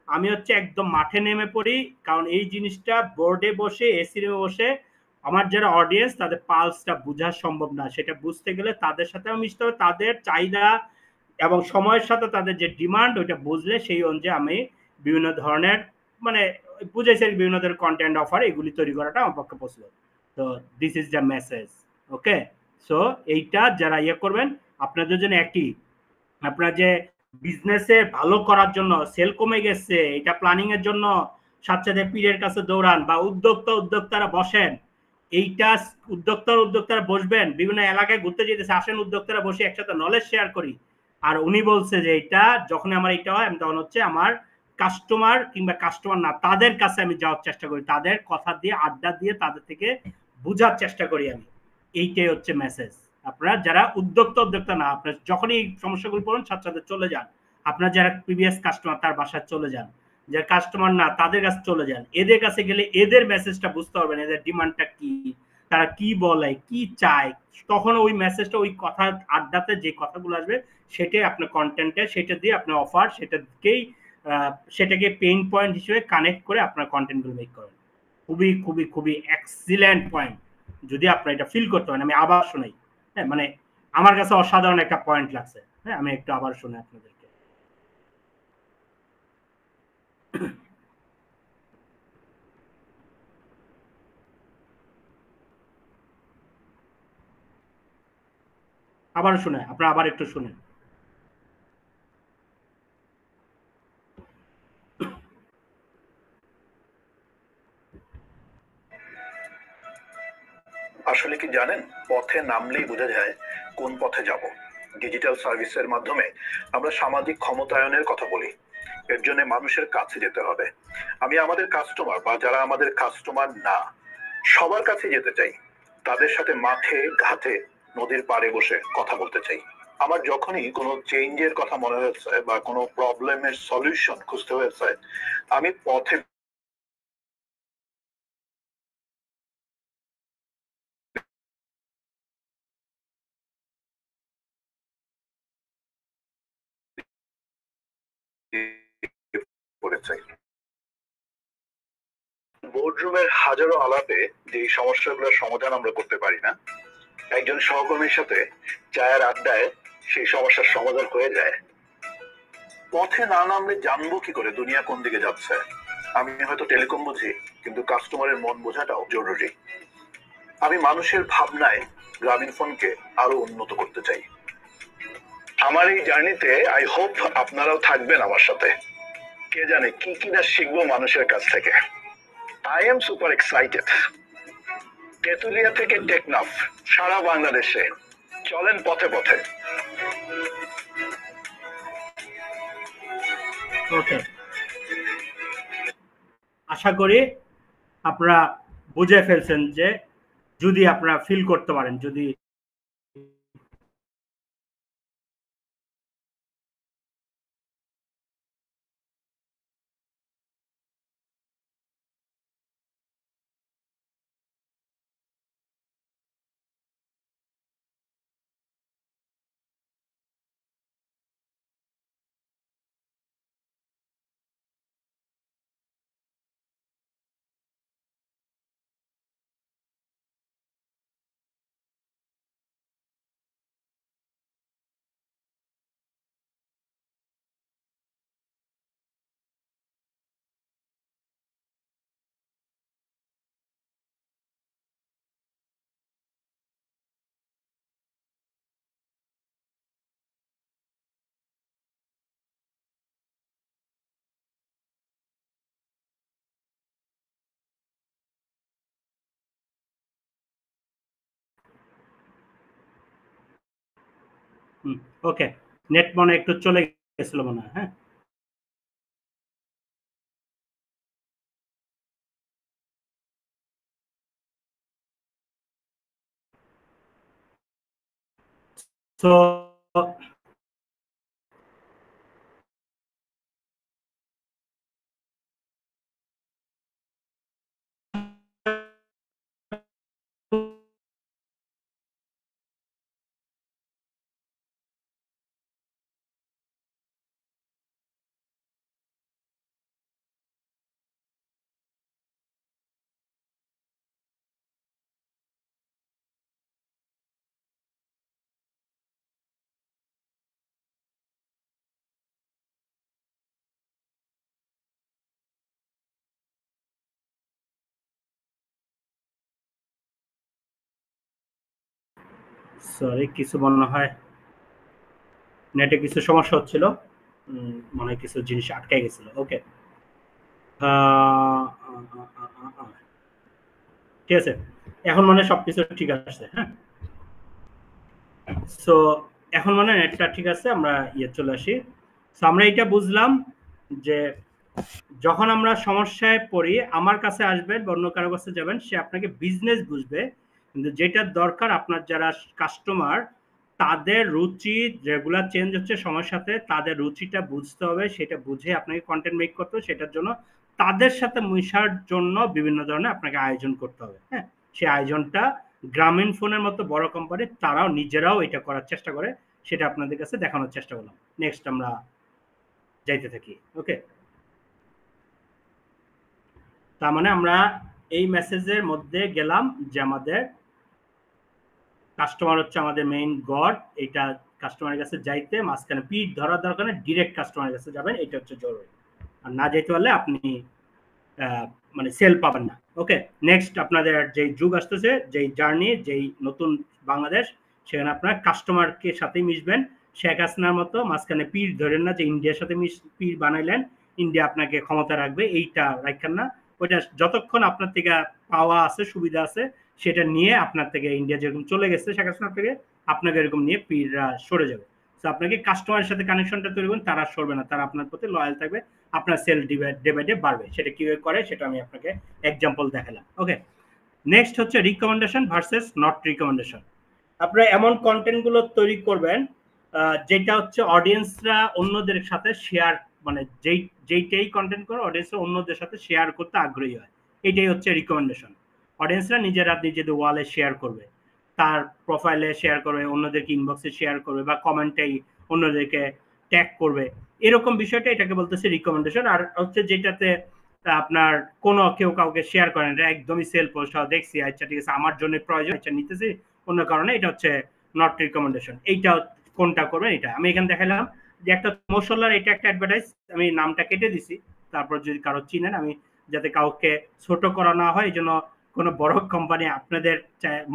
আমি হচ্ছে একদম মাঠে নেমে পড়ি, কারণ এই জিনিসটা বোর্ডে বসে এসি রুমে বসে আমার যারা অডিয়েন্স তাদের পালসটা বোঝা সম্ভব না, সেটা বুঝতে গেলে তাদের সাথেও মিশতে হবে, তাদের চাহিদা এবং সময়ের সাথে তাদের যে ডিমান্ড ওইটা বুঝলে সেই অনুযায়ী আমি বিভিন্ন ধরনের মানে বুঝেছি বিভিন্ন ধরনের কন্টেন্ট অফার এগুলি তৈরি করাটা আমার পক্ষে পসিবল। তো this is the message. Okay, so এইটা যারা ইয়ে করবেন আপনাদের জন্য একই, আপনার যে বিজনেসে ভালো করার জন্য সেল কমে গেছে এটা প্ল্যানিং এর জন্য সাথে পীরের কাছে দৌড়ান, বা উদ্যোক্তারা বসেন, এইটা উদ্যোক্তারা বসবেন, বিভিন্ন এলাকায় ঘুরতে যেতেছে, আসেন উদ্যোক্তারা বসে একসাথে নলেজ শেয়ার করি। আর উনি বলছে যে এটা যখন আমার এটা হয় আমি তখন হচ্ছে আমার কাস্টমার কিংবা কাস্টমার না তাদের কাছে আমি যাওয়ার চেষ্টা করি, তাদের কথা দিয়ে আড্ডা দিয়ে তাদের থেকে বোঝার চেষ্টা করি আমি। এইটাই হচ্ছে মেসেজ। আপনারা যারা উদ্যোক্তা না, আপনার যখনই সমস্যাগুলো পড়ুন সাথে সাথে চলে যান, আপনার যারা প্রিভিয়াস কাস্টমার তার বাসায় চলে যান, যারা কাস্টমার না তাদের কাছে চলে যান, এদের কাছে গেলে এদের মেসেজটা বুঝতে পারবেন, এদের ডিমান্ডটা কি, তারা কি বলে কি চায়, তখন ওই মেসেজটা ওই কথা আড্ডাতে যে কথাগুলো আসবে সেটাই আপনার কন্টেন্টে, সেটা দিয়ে আপনার অফার সেটাকে পেইন পয়েন্ট হিসেবে কানেক্ট করে আপনার কন্টেন্টগুলো মেক করেন। খুবই খুবই খুবই এক্সিলেন্ট পয়েন্ট, যদি আপনার এটা ফিল করতে পারেন। আমি আবার শোনাই, হ্যাঁ মানে আমার কাছে অসাধারণ একটা পয়েন্ট লাগছে। হ্যাঁ আমি একটু আবার শুনে আপনাদেরকে। আবার শুনে আপনারা আবার একটু শুনেন। আসলে কি জানেন, পথে নামলেই বোঝা যায় কোন পথে যাব। ডিজিটাল সার্ভিসের মাধ্যমে আমরা সামাজিক ক্ষমতায়নের কথা বলি, এর জন্য মানুষের কাছে যেতে হবে। আমি আমাদের কাস্টমার বা যারা আমাদের কাস্টমার না সবার কাছে যেতে চাই, তাদের সাথে মাঠে ঘাটে নদীর পাড়ে বসে কথা বলতে চাই। আমার যখনই কোনো চেঞ্জের কথা মনে হয়েছে বা কোনো প্রবলেমের সলিউশন খুঁজতে হয়েছে, আমি পথে পড়েছে। বোর্ডরুমের হাজারো আলাপে যে সমস্যাগুলোর সমাধান আমরা করতে পারি না, একজন সহকর্মীর সাথে চায়ের আড্ডায় সেই সমস্যার সমাধান হয়ে যায়। পথে না নামলে জানবো কি করে দুনিয়া কোন দিকে যাচ্ছে? আমি হয়তো টেলিকম বুঝি, কিন্তু কাস্টমারের মন বোঝাটাও জরুরি। আমি মানুষের ভাবনায় গ্রামীণ ফোনকে আরো উন্নত করতে চাই। আমার এই জার্নিতে আই হোপ আপনারাও থাকবেন আমার সাথে। কে জানে কি কিনা শিখবো মানুষের কাছ থেকে। I am super excited. Tetulia থেকে টেকনাফ সারা বাংলাদেশে চলেন পথে পথে। ওকে, আশা করি আপনারা বুঝে ফেলছেন যে যদি আপনারা ফিল করতে পারেন, যদি ওকে, নেট মনে একটু চলে গেছিল মনে হয়। হ্যাঁ, তো সরি, কিছু মনে হয় নেটে কিছু সমস্যা হচ্ছিল, মনে হয় কিছু জিনিস আটকে গেছিল। ওকে, ঠিক আছে, এখন মানে সবকিছু ঠিক আছে। হ্যাঁ, সো এখন মানে নেটটা ঠিক আছে, আমরা চলে আসি। সো আমরা এটা বুঝলাম যে যখন আমরা সমস্যায় পড়ি আমার কাছে আসবেন বা অন্য কারো কাছে যাবেন, সে আপনাকে বিজনেস বুঝবে, কিন্তু যেটা দরকার আপনার যারা কাস্টমার তাদের রুচি রেগুলার চেঞ্জ হচ্ছে সময়ের সাথে, তাদের রুচিটা বুঝতে হবে, সেটা বুঝে আপনাকে কন্টেন্ট মেক করতে হবে, সেটার জন্য তাদের সাথে মিশার জন্য বিভিন্ন ধরনের আপনাকে আয়োজন করতে হবে। হ্যাঁ, সেই আয়োজনটা গ্রামীণ ফোনের মতো বড় কোম্পানি তারাও নিজেরাও এটা করার চেষ্টা করে, সেটা আপনাদের কাছে দেখানোর চেষ্টা করলাম। নেক্সট আমরা যাইতে থাকি। ওকে, তার মানে আমরা এই মেসেজের মধ্যে গেলাম যে আমাদের কাস্টমার হচ্ছে আমাদের মেইন গড, এটা কাস্টমারের কাছে যাইতে মাঝখানে পিঠ ধরার দরকার নেই, ডিরেক্ট কাস্টমারের কাছে যাবেন, এটা হচ্ছে জরুরি। আর না যেতে পারলে আপনি মানে সেল পাবেন না। ওকে, নেক্সট আপনাদের যেই যুগ আসতেছে, যেই জার্নি, যেই নতুন বাংলাদেশ, সেখানে আপনার কাস্টমারকে সাথেই মিশবেন। শেখ হাসিনার মতো মাঝখানে পীর ধরেন না যে ইন্ডিয়ার সাথে পীর বানাইলেন, ইন্ডিয়া আপনাকে ক্ষমতা রাখবে, এইটা রাখেন না। ওইটা যতক্ষণ আপনার থেকে পাওয়া আছে, সুবিধা আছে, সেটা নিয়ে আপনার থেকে ইন্ডিয়া যেরকম চলে গেছে শেখ হাসিনার থেকে, আপনাকে এরকম নিয়ে পীররা সরে যাবে। তো আপনাকে কাস্টমারের সাথে কানেকশনটা তৈরি করবেন, তারা সরবে না, তারা আপনার প্রতি লয়াল থাকবে, আপনার সেল ডে বাই ডে বাড়বে। সেটা কিভাবে করে সেটা আমি আপনাকে এক্সাম্পল দেখালাম। ওকে, নেক্সট হচ্ছে রিকমেন্ডেশন ভার্সেস নট রিকমেন্ডেশন। আপনারা এমন কন্টেন্ট গুলো তৈরি করবেন যেটা হচ্ছে অডিয়েন্সরা অন্যদের সাথে শেয়ার, মানে যেইটাই কন্টেন্ট করে অডিয়েন্সরা অন্যদের সাথে শেয়ার করতে আগ্রহী হয়, এটাই হচ্ছে রিকমেন্ডেশন। অডিয়েন্সরা নিজেদের ওয়ালে শেয়ার করবে, তার প্রোফাইলে শেয়ার করবে, অন্যদেরকে ইনবক্সে শেয়ার করবে, বা কমেন্টেই অন্যদেরকে ট্যাগ করবে, এরকম বিষয়টা এটাকে বলতেছে রিকমেন্ডেশন। আর হচ্ছে যেটাতে আপনার কোনো কেউ কাউকে শেয়ার করেন, এটা একদমই সেল পোস্ট, দেখছি আচ্ছা ঠিক আছে আমার জন্য প্রয়োজন, আচ্ছা নিতেছি অন্য কারণে, এটা হচ্ছে নট রিকমেন্ডেশন। এইটা কোনটা করবেন, এটা আমি এখানে দেখালাম যে একটা মশলার এটা একটা অ্যাডভার্টাইজ, আমি নামটা কেটে দিছি, তারপর যদি কারো চিনেন, আমি যাতে কাউকে ছোট করা না হয় এই জন্য কোনো বড় কোম্পানি আপনাদের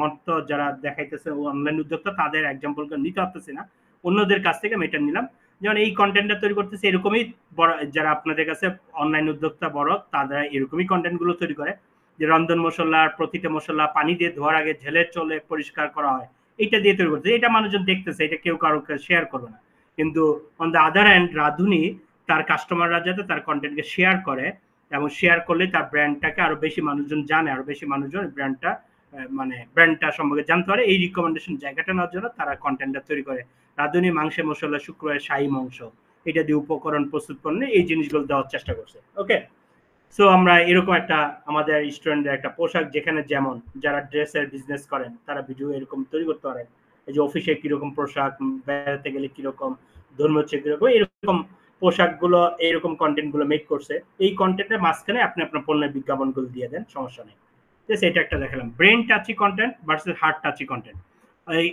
মতো যারা দেখাইতেছে অনলাইন উদ্যোক্তা তাদের এক্সাম্পল নিতে পারতেছি না, অন্যদের কাছ থেকে আমি এটা নিলাম। যেমন এই কন্টেন্টটা তৈরি করতেছে এরকমই বড় যারা আপনাদের কাছে অনলাইন উদ্যোক্তা বড়, তারা এরকমই কন্টেন্ট গুলো তৈরি করে, যে রন্ধন মশলার প্রতিটা মশলা পানি দিয়ে ধোয়ার আগে ঝেলে চলে পরিষ্কার করা হয়, এইটা দিয়ে তৈরি করতেছে, এটা মানুষজন দেখতেছে, এটা কেউ কারো শেয়ার করবে না। কিন্তু অন দ্য আদার হ্যান্ড রাঁধুনি তার কাস্টমাররা যাতে তার কন্টেন্টকে শেয়ার করে, এবং শেয়ার করলে তার ব্র্যান্ডটাকে আরো বেশি মানুষজন জানে, আরো বেশি মানুষজন ব্র্যান্ডটা মানে ব্র্যান্ডটা সম্পর্কে জানতে পারে। এই রিকমেন্ডেশন জায়গাটা নেওয়ার জন্য তারা কন্টেন্টটা তৈরি করে। রাঁধুনি মাংসে মশলা, শুক্রবারে শাহী মাংস, এটা দিয়ে উপকরণ প্রস্তুত করলে এই জিনিসগুলো দেওয়ার চেষ্টা করছে। ওকে, সো আমরা এরকম একটা আমাদের স্টুডেন্টদের একটা পোশাক যেখানে যেমন যারা ড্রেসের বিজনেস করেন তারা ভিডিও এরকম তৈরি করতে পারেন, এই যে অফিসে কিরকম পোশাক, বেড়াতে গেলে কিরকম, ধর্ম হচ্ছে কিরকম, এরকম পোশাকগুলো এইরকম কন্টেন্ট গুলো মেক করছে। এই কন্টেন্টের মাঝখানে আপনি আপনার পণ্যের বিজ্ঞাপনগুলো দিয়ে দেন, সমস্যা নেই। এটা একটা দেখালাম brain touchy content versus heart touchy content.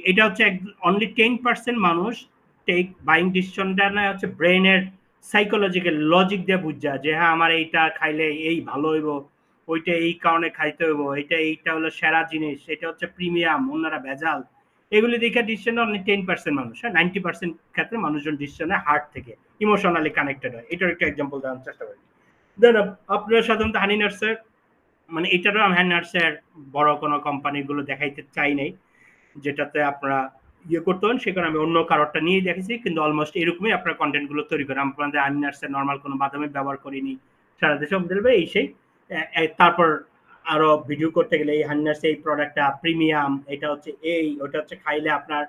এটা হচ্ছে অনলি 10% মানুষ টেক বাইং ডিসিশনটা না হচ্ছে ব্রেনের সাইকোলজিক্যাল লজিক দিয়ে বুঝা যে হ্যাঁ আমার এইটা খাইলে এই ভালো হইব, ওইটা এই কারণে খাইতে হইব, এইটা হলো সেরা জিনিস, এটা হচ্ছে প্রিমিয়াম, অন্যরা ভেজাল, এগুলি দেখে ডিসিশন অনলি 10% মানুষ। হ্যাঁ, 90% ক্ষেত্রে মানুষজন ডিসিশনে হার্ট থেকে ইমোশনালি কানেক্টেড হয়। এটার একটা এক্সাম্পল দেওয়ার চেষ্টা করি। দেন আপনারা সাধারণত হানি নার্সের মানে এটারও হানি নার্সের বড় কোনো কোম্পানিগুলো দেখাইতে চাই নাই, যেটাতে আপনারা ইয়ে করতে হন, সেখানে আমি অন্য কারোরটা নিয়ে দেখেছি, কিন্তু অলমোস্ট এরকমই আপনার কন্টেন্ট গুলো তৈরি করেন। আপনাদের আর্নার্সের নর্মাল কোনো মাধ্যমে ব্যবহার করিনি, সারা দেশে দেবে এই সেই। তারপর আরো ভিডিও করতে গেলে এই হান্নার্স এই প্রোডাক্টটা প্রিমিয়াম, এটা হচ্ছে এই, ওটা হচ্ছে খাইলে আপনার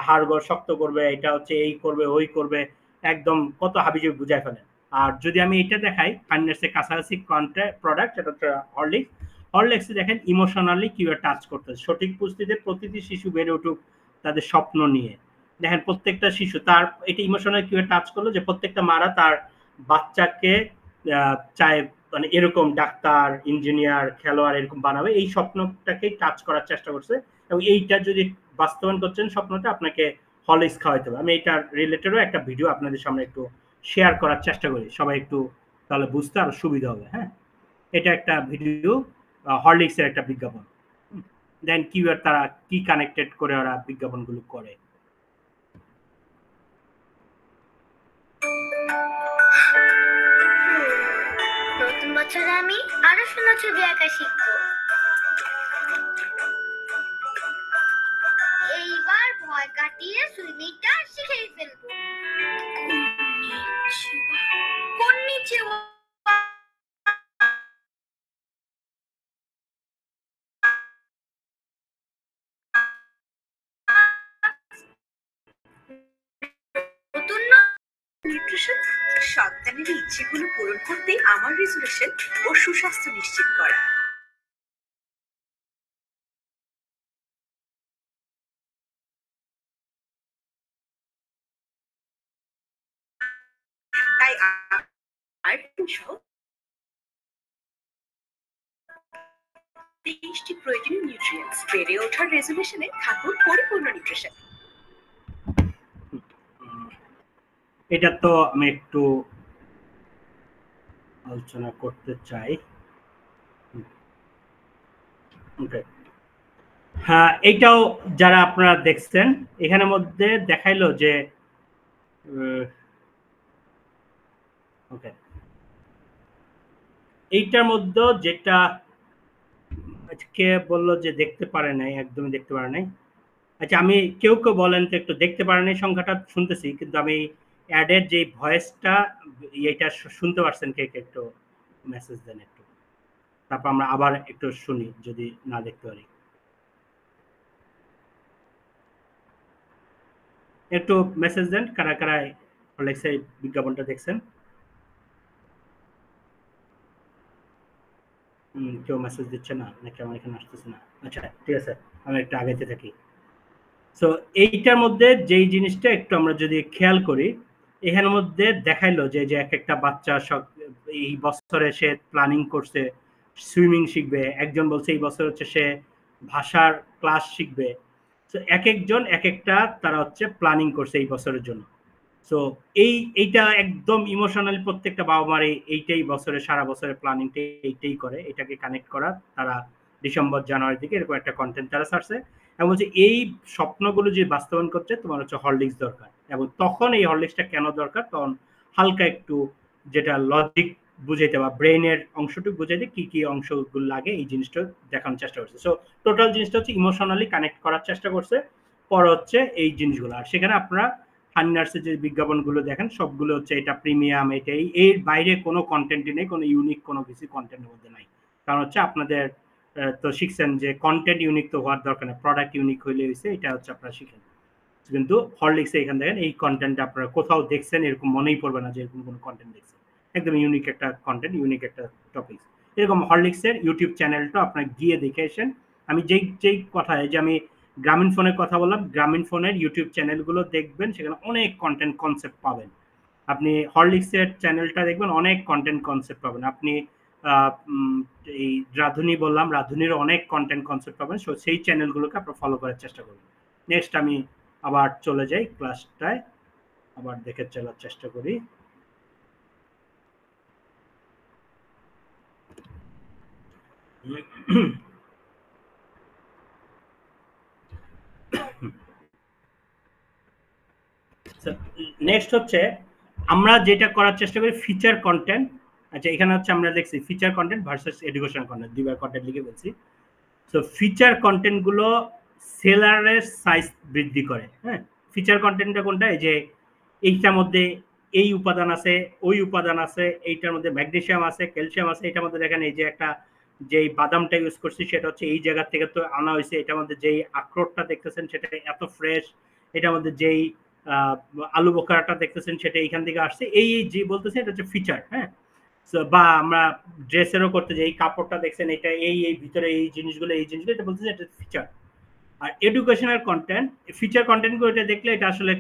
হাড়গোড় শক্ত করবে, এটা হচ্ছে এই করবে ওই করবে, একদম কত হাবিজাবি বুঝায় ফেলেন। আর যদি আমি এটা দেখাই হান্নার্সের কাছাকাছি প্রোডাক্ট, সেটা হচ্ছে হরলিক্স। হরলিক্সে দেখেন ইমোশনালি কিভাবে টাচ করতেছে। সঠিক পুষ্টিতে প্রতিটি শিশু বেড়ে উঠুক তাদের স্বপ্ন নিয়ে। দেখেন প্রত্যেকটা শিশু তার এটা ইমোশনাল কিভাবে টাচ করলো, যে প্রত্যেকটা মারা তার বাচ্চাকে চায় মানে এরকম ডাক্তার, ইঞ্জিনিয়ার, খেলোয়াড় এরকম বানাবে, এই স্বপ্নটাকে টাচ করার চেষ্টা করছে। এবং এইটা যদি বাস্তবায়ন করছেন স্বপ্নটা, আপনাকে হরলিক্স খাওয়াইতে হবে। আমি এইটার রিলেটেডও একটা ভিডিও আপনাদের সামনে একটু শেয়ার করার চেষ্টা করি, সবাই একটু তাহলে বুঝতে আরো সুবিধা হবে। হ্যাঁ, এটা একটা ভিডিও হরলিক্সের একটা বিজ্ঞাপন। দেন কিভাবে তারা কি কানেক্টেড করে ওরা বিজ্ঞাপনগুলো করে। নতুন বছরে আমি আরো সুন্দর ছবি আঁকা শিখবো। এইবার ভয় কাটিয়ে সুইমিংটা শিখেই ফেলবো। কন্নিচিওয়া। নিউট্রিশন সন্তানের ইচ্ছেগুলো পূরণ করতে আমার রেজুলেশন ও সুস্বাস্থ্য নিশ্চিত করা। তাই সহ 23টি প্রয়োজনীয় নিউট্রিয়েন্টস বেড়ে ওঠার রেজুলেশনে থাকুন পরিপূর্ণ নিউট্রিশন। এটা তো আমি একটু আলোচনা করতে চাই। ওকে, হ্যাঁ, এইটাও যারা আপনারা দেখছেন এখানের মধ্যে দেখাইলো যে ওকে, এইটার মধ্যে যেটা কে বললো যে দেখতে পারে নাই, একদমই দেখতে পারে নাই। আচ্ছা, আমি কেউ কেউ বলেন তো একটু দেখতে পারে নাই সংখ্যাটা শুনতেছি, কিন্তু আমি অ্যাডের যে ভয়েসটা এটা শুনতে পারছেন কে কে একটু মেসেজ দেন একটু, তারপর আমরা আবার একটু শুনি যদি না দেখতে পারি। একটু মেসেজ দেন কারা কারা হরলিক্সের বিজ্ঞাপনটা দেখছেন। কেউ মেসেজ দিচ্ছে না, নাকি আমার এখানে আসতেছে না? আচ্ছা ঠিক আছে, আমি একটু আগাইতে থাকি। সো এইটার মধ্যে যেই জিনিসটা একটু আমরা যদি খেয়াল করি, এখানের মধ্যে দেখাইলো যে যে এক একটা বাচ্চা এই বছরে সে প্ল্যানিং করছে সুইমিং শিখবে, একজন বলছে এই বছর হচ্ছে সে ভাষার ক্লাস শিখবে। তো এক একজন এক একটা তারা হচ্ছে প্ল্যানিং করছে এই বছরের জন্য। সো এইটা একদম ইমোশনালি প্রত্যেকটা বাবা মার এইটাই বছরে সারা বছরের প্ল্যানিংটা এইটাই করে, এটাকে কানেক্ট করা। তারা ডিসেম্বর জানুয়ারি থেকে এরকম একটা কন্টেন্ট তারা ছাড়ছে এবং বলছে এই স্বপ্নগুলো যে বাস্তবায়ন করছে তোমার হচ্ছে হরলিক্স দরকার। এবং তখন এই হরলিক্সটা কেন দরকার, তখন হালকা একটু যেটা লজিক বুঝাইতে বা ব্রেনের অংশটুকু বুঝাইতে কি কি অংশগুলো লাগে এই জিনিসটা দেখানোর চেষ্টা করছে। সো টোটাল জিনিসটা হচ্ছে ইমোশনালি কানেক্ট করার চেষ্টা করছে, পরে হচ্ছে এই জিনিসগুলো। আর সেখানে আপনারা হান্নার্সের যে বিজ্ঞাপনগুলো দেখেন সবগুলো হচ্ছে এটা প্রিমিয়াম, এটাই, এর বাইরে কোনো কন্টেন্টই নেই, কোনো ইউনিক কোনো কিছু কন্টেন্টের মধ্যে নাই। কারণ হচ্ছে আপনাদের তো শিখছেন যে কন্টেন্ট ইউনিক তো হওয়ার দরকার না, প্রোডাক্ট ইউনিক হইলে হয়েছে, এটা হচ্ছে আপনারা শিখেন। কিন্তু হরলিক্সে এখানে দেখেন এই কন্টেন্টটা আপনারা কোথাও দেখছেন এরকম মনেই পড়বে না যে এরকম কোনো কন্টেন্ট দেখছেন, একদম ইউনিক একটা কন্টেন্ট, ইউনিক একটা টপিক। এরকম হরলিক্সের ইউটিউব চ্যানেলটা আপনারা গিয়ে দেখে আসেন। আমি যেই কথা, যে আমি গ্রামীণ ফোনের কথা বললাম, গ্রামীণ ফোনের ইউটিউব চ্যানেলগুলো দেখবেন, সেখানে অনেক কন্টেন্ট কনসেপ্ট পাবেন। আপনি হরলিক্সের চ্যানেলটা দেখবেন, অনেক কন্টেন্ট কনসেপ্ট পাবেন। আপনি এই রাধুনী বললাম, রাধুনীর অনেক কন্টেন্ট কনসেপ্ট পাবেন, সেই চ্যানেলগুলোকে আপনারা ফলো করার চেষ্টা করবেন। নেক্সট আমি আবার চলে যাই ক্লাসটায়, আবার দেখে চলার চেষ্টা করি। নেক্সট হচ্ছে আমরা যেটা করার চেষ্টা করি ফিচার কন্টেন্ট। আচ্ছা, এখানে হচ্ছে আমরা দেখছি feature content versus education content, দুইবার কন্টেন্ট লিখে বলছি। তো ফিচার কন্টেন্ট গুলো সেলারের সাইজ বৃদ্ধি করে। হ্যাঁ, ফিচার কন্টেন্টটা কোনটা? এই যে এইটার মধ্যে এই উপাদান আছে, ওই উপাদান আছে, এইটার মধ্যে ম্যাগনেসিয়াম আছে, ক্যালসিয়াম আছে, এটার মধ্যে দেখেন এই যে একটা যেই বাদামটা ইউজ করছি সেটা হচ্ছে এই জায়গা থেকে তো আনা হয়েছে, এটার মধ্যে যেই আখরোটটা দেখতেছেন সেটা এত ফ্রেশ, এটার মধ্যে যেই আলু বোখারাটা দেখতেছেন সেটা এইখান থেকে আসছে, এই যে বলতেছে এটা হচ্ছে ফিচার। হ্যাঁ, বা আমরা ড্রেসেরও করতে যাই, এই কাপড়টা দেখছেন এটা এই ভিতরে এই জিনিসগুলো এটা বলতেছে এটা ফিচার। আর এডুকেশনাল কন্টেন্ট, ফিচার কন্টেন্ট গুলো এটা দেখলে এটা আসলে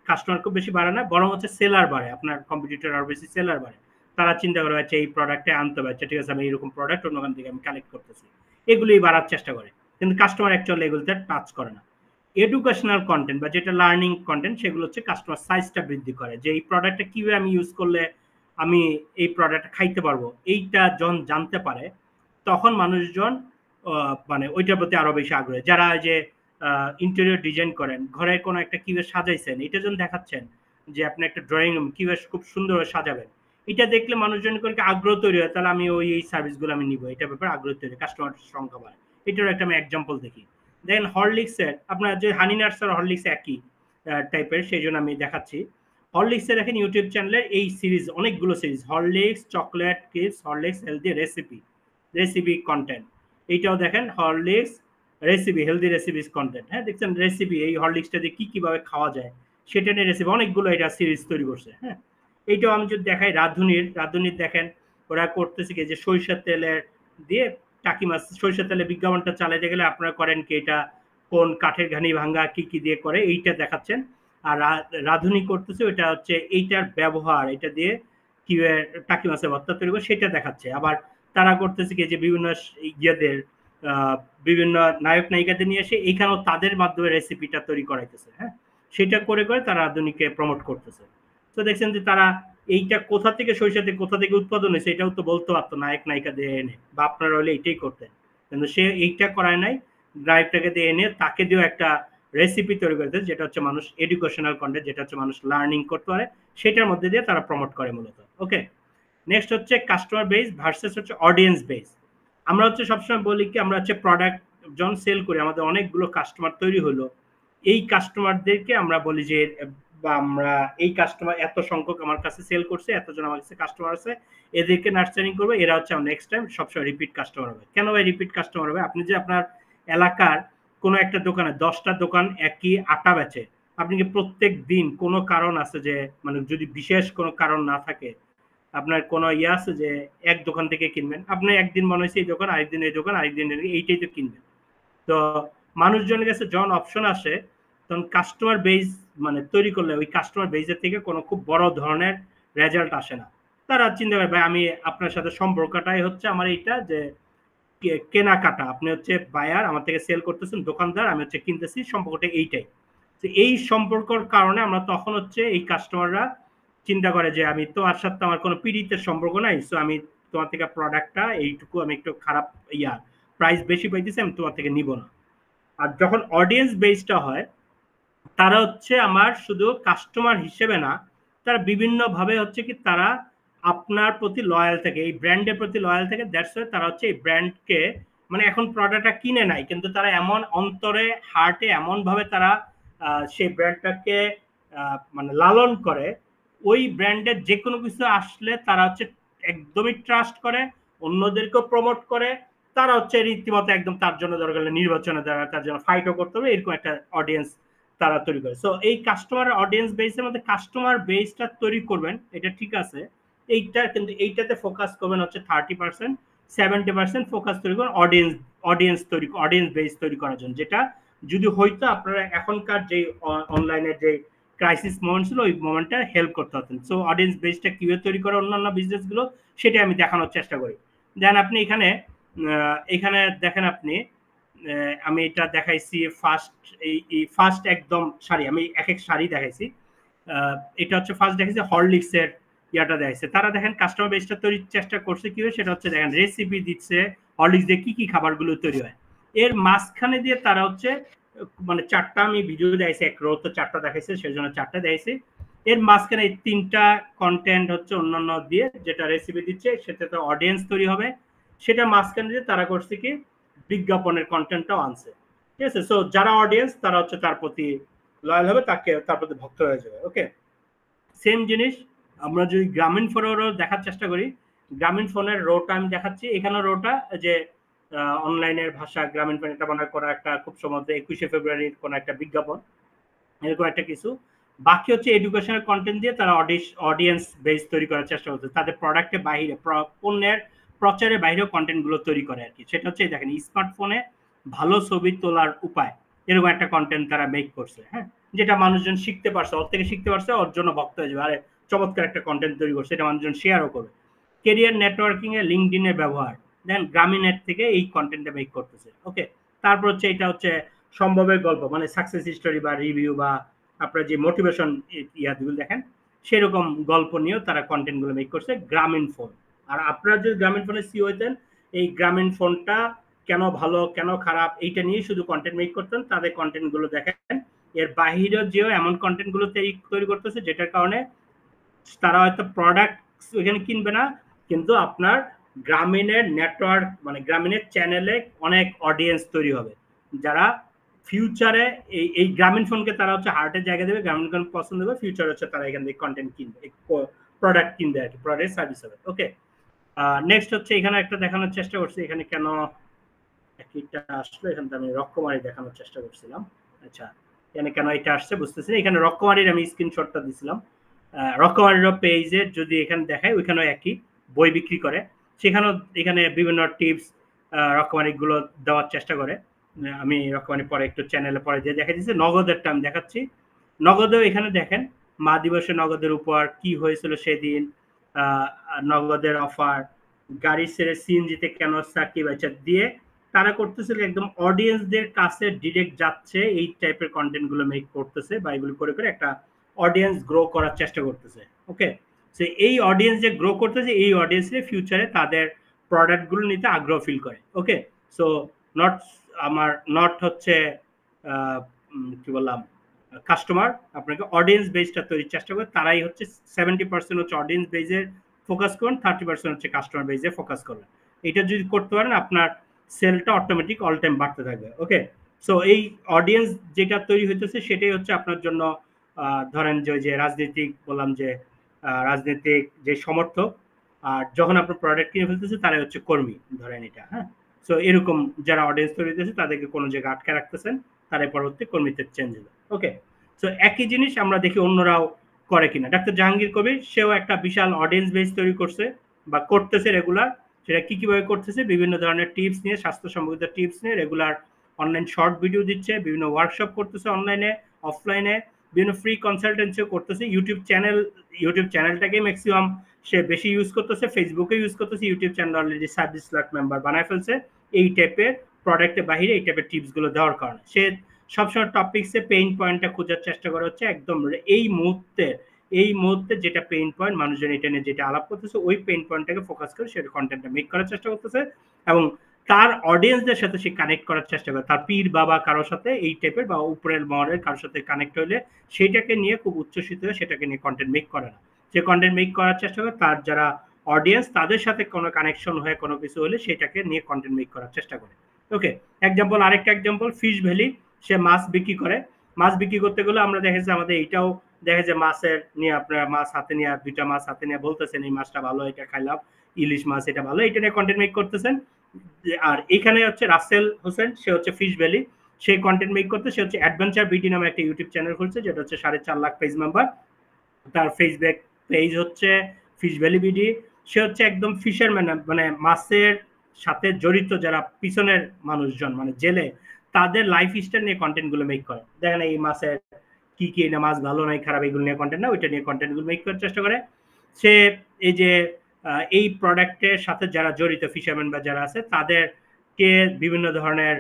কাস্টমার খুব বেশি বাড়ে না, বরং হচ্ছে সেলার বাড়ে, আপনার কম্পিটিটর আরো বেশি সেলার বাড়ে। তারা চিন্তা করে আচ্ছা এই প্রোডাক্টে আনতে হবে, আচ্ছা ঠিক আছে আমি এরকম প্রোডাক্ট অন্যখান থেকে আমি কালেক্ট করতেছি, এগুলোই বাড়ার চেষ্টা করে, কিন্তু কাস্টমার অ্যাকচুয়ালি এগুলোতে টাচ করে না। এডুকেশনাল কন্টেন্ট বা যেটা লার্নিং কন্টেন্ট, সেগুলো হচ্ছে কাস্টমার সাইজটা বৃদ্ধি করে, যে এই প্রোডাক্টটা কিভাবে আমি ইউজ করলে আমি এই প্রোডাক্টটা খাইতে পারবো, এইটা যখন জানতে পারে তখন মানুষজন মানে ওইটার প্রতি আরো বেশি আগ্রহী। যারা যে ইন্টেরিয়র ডিজাইন করেন, ঘরে কোনো একটা কিভাবে সাজাইছেন এটা যখন দেখাচ্ছেন, যে আপনি একটা ড্রয়িং রুম কিভাবে খুব সুন্দরভাবে সাজাবেন, এটা দেখলে মানুষজন করে আগ্রহ তৈরি হয়, তাহলে আমি এই সার্ভিসগুলো আমি নিবো, এটা ব্যাপারে আগ্রহ তৈরি, কাস্টমার সংখ্যা বাড়ে। এটার একটা আমি এক্সাম্পল দেখি। দেখেন হরলিক্সের, আপনার যে হানি নাটস আর হরলিক্স একই টাইপের, সেই জন্য আমি দেখাচ্ছি। হরলিক্সের দেখেন ইউটিউব চ্যানেলের এই সিরিজ, অনেকগুলো series, Horlicks chocolate kids, Horlicks healthy recipe content, এইটাও দেখেন Horlicks recipe, healthy recipes content. হ্যাঁ, দেখছেন রেসিপি, এই হরলিক্সটা দিয়ে কিভাবে খাওয়া যায় সেটা নিয়ে রেসিপি, অনেকগুলো এটা সিরিজ তৈরি করছে। হ্যাঁ, এইটাও আমি যদি দেখাই রাধুনির দেখেন ওরা করতেছে কি, যে সরিষার তেলের দিয়ে টাকি মাছ, সরিষার তেলে বিজ্ঞাপনটা চালাতে গেলে আপনারা করেন কি, এটা কোন কাঠের ঘানি ভাঙ্গা কি দিয়ে করে এইটা দেখাচ্ছেন। আর রাধুনি করতেছে ওইটা হচ্ছে এইটার ব্যবহার, এটা দিয়ে কিভাবে টাকি মাছের ভর্তা তৈরি করে সেটা দেখাচ্ছে। আবার তারা করতেছে কি, যে বিভিন্ন ইয়েদের বিভিন্ন নায়ক নায়িকাদের নিয়ে এসে এইখানেও তাদের মাধ্যমে রেসিপিটা তৈরি করাইতেছে। হ্যাঁ, সেটা করে তারা রাধুনিকে প্রমোট করতেছে। তো দেখছেন যে তারা এইটা কোথা থেকে, সরিষাতে কোথা থেকে উৎপাদন হয়েছে এটাও তো বলতে পারতো নায়ক নায়িকা দিয়ে এনে, বা আপনারা হলে এইটাই করতেন, কিন্তু সে এইটা করায় নাই, নায়কটাকে দিয়ে এনে তাকে দিয়েও একটা রেসিপি তৈরি করতে, যেটা হচ্ছে মানুষ এডুকেশনাল কন্টেন্ট, যেটা হচ্ছে মানুষ লার্নিং করতে পারে, সেটার মধ্যে দিয়ে তারা প্রমোট করে মূলত। ওকে, নেক্সট হচ্ছে কাস্টমার বেস ভার্সেস হচ্ছে অডিয়েন্স বেস। আমরা হচ্ছে সবসময় বলি কি, আমরা হচ্ছে প্রোডাক্ট যখন সেল করি, আমাদের অনেকগুলো কাস্টমার তৈরি হলো, এই কাস্টমারদেরকে আমরা বলি যে, বা আমরা এই কাস্টমার এত সংখ্যক আমার কাছে সেল করছে, এতজন আমার কাছে কাস্টমার আছে, এদেরকে নার্চারিং করবে, এরা হচ্ছে নেক্সট টাইম সবসময় রিপিট কাস্টমার হবে। কেন ভাই রিপিট কাস্টমার হবে? আপনি যে আপনার এলাকার কোনো একটা দোকানে 10টা দোকান একই আটা বেচে, আপনি কি প্রত্যেক দিন কোনো কারণ আছে যে, মানে যদি বিশেষ কোনো কারণ না থাকে, আপনার কোনো ইয়ে আছে যে এক দোকান থেকে কিনবেন, আপনি একদিন মনে হয়েছে এই দোকান, আরেকদিন এই দোকান, আরেকদিন এইটাই তো কিনবেন। তো মানুষজনের কাছে যখন অপশন আসে, তখন কাস্টমার বেস মানে তৈরি করলে ওই কাস্টমার বেসের থেকে কোনো খুব বড় ধরনের রেজাল্ট আসে না। তারা চিন্তা করে ভাই আমি আপনার সাথে সম্পর্কটাই হচ্ছে আমার এইটা, যে কেনাকাটা, আপনি হচ্ছে বায়ার, আমার থেকে সেল করতেছেন, দোকানদার, আমি হচ্ছে কিনতেছি, সম্পর্কটা এইটাই। তো এই সম্পর্কর কারণে আমরা তখন হচ্ছে এই কাস্টমাররা চিন্তা করে যে আমি তোমার সাথে আমার কোনো পীড়িতের সম্পর্ক নাই, সো আমি তোমার থেকে প্রোডাক্টটা এইটুকু আমি একটু খারাপ প্রাইস বেশি পাইতেছি, আমি তোমার থেকে নিব না। আর যখন অডিয়েন্স বেসটা হয়, তারা হচ্ছে আমার শুধু কাস্টমার হিসেবে না, তারা বিভিন্নভাবে হচ্ছে কি তারা আপনার প্রতি লয়াল থাকে, এই ব্র্যান্ডের প্রতি লয়াল থাকে। দ্যাটস ওয়াই তারা হচ্ছে এই ব্র্যান্ডকে, মানে এখন প্রোডাক্টটা কিনে নাই, কিন্তু তারা এমন অন্তরে হার্টে এমন ভাবে তারা সেই ব্র্যান্ডটাকে মানে লালন করে, ওই ব্র্যান্ডের যে কোনো কিছু আসলে তারা হচ্ছে একদমই ট্রাস্ট করে, অন্যদেরকেও প্রমোট করে, তারা হচ্ছে রীতিমতো একদম তার জন্য দরকার নির্বাচনে দ্বারা তার জন্য ফাইটও করতে হবে, এরকম একটা অডিয়েন্স তারা তৈরি করে। সো এই কাস্টমার অডিয়েন্স বেসের মধ্যে কাস্টমার বেসটা তৈরি করবেন, এটা ঠিক আছে, এইটা কিন্তু এইটাতে ফোকাস করবেন হচ্ছে 30%, 70% ফোকাস তৈরি করুন অডিয়েন্স বেস তৈরি করার জন্য, যেটা যদি হয়তো আপনারা এখনকার যে অনলাইনের যে ক্রাইসিস মোমেন্ট ছিল ওই মোমেন্টটা হেল্প করতে হতেন। সো অডিয়েন্স বেসটা কিভাবে তৈরি করে অন্যান্য বিজনেসগুলো সেটা আমি দেখানোর চেষ্টা করি। দেন আপনি এখানে দেখেন আপনি আমি এটা দেখাইছি ফার্স্ট একদম শাড়ি, আমি এক শাড়ি দেখাইছি। এটা হচ্ছে ফার্স্ট দেখাইছি হরলিক্স এর ইয়াটা দেখাইছে। তারা দেখেন কাস্টমার বেসটা তৈরির চেষ্টা করছে কি সেটা হচ্ছে দেখেন রেসিপি দিচ্ছে হরলিক্স দিয়ে কি কি খাবারগুলো তৈরি হয়, এর মাঝখানে দিয়ে তারা হচ্ছে মানে 4টা আমি ভিডিও দেখাইছি, এক রো তো 4টা দেখাইছে সেজন্য 4টা দেখাইছি। এর মাঝখানে 3টা কন্টেন্ট হচ্ছে অন্যান্য দিয়ে যেটা রেসিপি দিচ্ছে সেটা তো অডিয়েন্স তৈরি হবে, সেটা মাঝখানে দিয়ে তারা করছে কি বিজ্ঞাপনের কন্টেন্টটাও আনছে, ঠিক আছে। সো যারা অডিয়েন্স তারা হচ্ছে তার প্রতি লয়াল হবে, তার প্রতি ভক্ত হয়ে যাবে। ওকে, সেম জিনিস আমরা যদি গ্রামীণ ফোনেরও দেখার চেষ্টা করি, গ্রামীণ ফোনের রোটা আমি দেখাচ্ছি। এখানে রোটা যে অনলাইনের ভাষা গ্রামীণ ফোন এটা মনে করা একটা খুব সম্ভবত 21শে ফেব্রুয়ারির কোন একটা বিজ্ঞাপন, এরকম একটা কিছু। বাকি হচ্ছে এডুকেশনাল কন্টেন্ট দিয়ে তারা অডিয়েন্স বেস তৈরি করার চেষ্টা করছে, তাদের প্রোডাক্টের বাইরে পণ্যের প্রচারের বাইরেও কন্টেন্ট গুলো তৈরি করে আর কি। সেটা হচ্ছে দেখেন স্মার্টফোনে ভালো ছবি তোলার উপায়, এরকম একটা কন্টেন্ট তারা মেক করছে, হ্যাঁ, যেটা মানুষজন শিখতে পারছে, ওর থেকে শিখতে পারছে, ওর জন্য ভক্ত হয়ে যাবে, আরে চমৎকার একটা কন্টেন্ট তৈরি করছে, এটা মানুষজন শেয়ারও করবে। কেরিয়ার নেটওয়ার্কিং এ লিঙ্কডইন এর ব্যবহার, দেন গ্রামীণের থেকে এই কন্টেন্টটা মেক করতেছে। ওকে, তারপর হচ্ছে এটা হচ্ছে সম্ভবের গল্প, মানে সাকসেস হিস্টোরি বা রিভিউ বা আপনার যে মোটিভেশন ইয়াগুলো দেখেন সেরকম গল্প নিয়েও তারা কন্টেন্ট গুলো মেক করছে গ্রামীণ ফোন। আর আপনারা যদি গ্রামীণ ফোনের সিও হইতেন, এই গ্রামীণ ফোনটা কেন ভালো কেন খারাপ এইটা নিয়ে শুধু কন্টেন্ট মেক করতেন, তাদের কন্টেন্ট গুলো দেখেন। এর বাহিরে যেও এমন কন্টেন্ট গুলো তৈরি করতেছে যেটার কারণে তারা হয়তো প্রোডাক্ট ওইখানে কিনবে না, কিন্তু আপনার গ্রামীণের নেটওয়ার্ক মানে গ্রামীণের চ্যানেলে অনেক অডিয়েন্স তৈরি হবে, যারা ফিউচারে এই গ্রামীণ ফোনকে তারা হচ্ছে হার্টের জায়গা দেবে, গ্রামীণ ফোন পছন্দ হবে, ফিউচার হচ্ছে তারা এখান থেকে কন্টেন্ট কিনবে, প্রোডাক্ট কিনবে আর কি, প্রোডাক্ট সার্ভিস হবে। ওকে, নেক্সট হচ্ছে এখানে একটা দেখানোর চেষ্টা করছি, এখানে কেন একটা আসলো, এখানে আমি রকমারি দেখানোর চেষ্টা করছিলাম। আচ্ছা, এখানে কেন এটা আসছে বুঝতেছি না, এখানে রকমারির আমি স্ক্রিনশটটা দিছিলাম। রকমারির পেজে যদি এখানে দেখায় ওইখানেও একই বই বিক্রি করে, সেখানেও এখানে বিভিন্ন টিপস রকমারি গুলো দেওয়ার চেষ্টা করে। আমি রকমারি পরে একটু চ্যানেলে পরে দিয়ে দেখা দিচ্ছি। নগদেরটা আমি দেখাচ্ছি, নগদেও এখানে দেখেন মা দিবসে নগদের উপর কি হয়েছিল সেদিন, নগদের অফার, গাড়ি ছেড়ে সিএনজিতে কেন সাকিব আচ্ছা দিয়ে তারা করতেছিল একদম অডিয়েন্সদের কাছে ডিরেক্ট যাচ্ছে, এই টাইপের কন্টেন্ট গুলো মেক করতেছে বা এগুলো করে করে একটা অডিয়েন্স গ্রো করার চেষ্টা করতেছে। ওকে, সো এই অডিয়েন্স যে গ্রো করতেছে এই অডিয়েন্সে ফিউচারে তাদের প্রোডাক্ট গুলো নিতে আগ্রহ ফিল করে। ওকে, সো নট হচ্ছে কি বললাম কাস্টমার, আপনাকে অডিয়েন্স বেসটা তৈরির চেষ্টা করে, তারাই হচ্ছে 70% হচ্ছে অডিয়েন্স বেসে ফোকাস করুন, 30% হচ্ছে কাস্টমার বেসে ফোকাস করবেন। এটা যদি করতে পারেন আপনার সেলটা অটোমেটিক অল টাইম বাড়তে থাকবে। ওকে, সো এই অডিয়েন্স যেটা তৈরি হইতেছে সেটাই হচ্ছে আপনার জন্য ধরেন যে রাজনৈতিক বললাম যে রাজনৈতিক যে সমর্থক, আর যখন আপনার প্রোডাক্ট কিনে ফেলতেছে তারাই হচ্ছে কর্মী ধরেন এটা, হ্যাঁ। সো এরকম যারা অডিয়েন্স তৈরি হইতেছে তাদেরকে কোনো জায়গায় আটকে রাখতেছেন, তারাই পরবর্তী কর্মীতে চেঞ্জ হবে। ওকে, সো একই জিনিস আমরা দেখি অন্যরাও করে কিনা। ডাক্তার জাহাঙ্গীর কবির সেও একটা বিশাল অডিয়েন্স বেস তৈরি করছে বা করতেছে রেগুলার, সেটা কিভাবে করতেছে বিভিন্ন ধরনের টিপস নিয়ে, স্বাস্থ্য সম্পর্কিত টিপস নিয়ে রেগুলার অনলাইন শর্ট ভিডিও দিচ্ছে, বিভিন্ন ওয়ার্কশপ করতেছে অনলাইনে অফলাইনে, বিভিন্ন ফ্রি কনসালটেন্সিও করতেছে। ইউটিউব চ্যানেলটাকে ম্যাক্সিমাম সে বেশি ইউজ করতেছে, ফেসবুকে ইউজ করতেছে, YouTube channel already 26 lakh member বানায় ফেলছে এই টাইপের প্রোডাক্টের বাইরে এই টাইপের টিপস গুলো দেওয়ার কারণে। সে সবসময় টপিকসে পেইন পয়েন্টটা খোঁজার চেষ্টা করা হচ্ছে একদম এই মুহূর্তে যেটা পেইন পয়েন্ট মানুষজন এটা নিয়ে যেটা আলাপ করতেছে ওই পেইন পয়েন্টটাকে ফোকাস করে সেটা কন্টেন্টটা মেক করার চেষ্টা করতেছে এবং তার অডিয়েন্সদের সাথে সে কানেক্ট করার চেষ্টা করে, তার পীর বাবা কারোর সাথে এই টাইপের বা উপরের মহলের কারোর সাথে কানেক্ট হইলে সেটাকে নিয়ে খুব উচ্ছ্বসিত হয়ে সেটাকে নিয়ে কন্টেন্ট মেক করে না, সে কন্টেন্ট মেক করার চেষ্টা করে তার যারা অডিয়েন্স তাদের সাথে কোনো কানেকশন হয়ে কোনো কিছু হলে সেটাকে নিয়ে কন্টেন্ট মেক করার চেষ্টা করে। ওকে, এক্সাম্পল আরেকটা এক্সাম্পল ফিশ ভ্যালি, সে মাছ বিক্রি করে, মাছ বিক্রি করতে গেলে আমরা দেখেছি আমাদের এইটাও দেখে যে মাছের নিয়ে আপনারা মাছ হাতে নিয়ে 2টা মাছ হাতে নিয়ে বলতেছেন এই মাছটা ভালো, এটা খাইলাম, ইলিশ মাছ এটা ভালো, এটা নিয়ে কন্টেন্ট মেক করতেছেন। আর এখানে হচ্ছে রাসেল হোসেন, সে হচ্ছে ফিশ ভ্যালি, সে কন্টেন্ট মেক করতে, সে হচ্ছে অ্যাডভেঞ্চার বিডি নামে একটা ইউটিউব চ্যানেল খুলছে, যেটা হচ্ছে 4.5 লাখ পেজ মেম্বার। তার ফেসবুক পেজ হচ্ছে ফিশ ভ্যালি বিডি। সে হচ্ছে একদম ফিশারম্যান, মানে মাছের সাথে জড়িত যারা পিছনের মানুষজন, মানে জেলে, তাদের লাইফ স্টাইল নিয়ে কন্টেন্ট গুলো মেক করে। দেখেন এই মাছের কি কি, না মাছ ভালো নাই খারাপ এগুলো নিয়ে কন্টেন্ট না, ওইটা নিয়ে কন্টেন্ট গুলো মেক করার চেষ্টা করে। সে এই যে এই প্রোডাক্টের সাথে যারা জড়িত ফিশারম্যান বা যারা আছে তাদেরকে বিভিন্ন ধরনের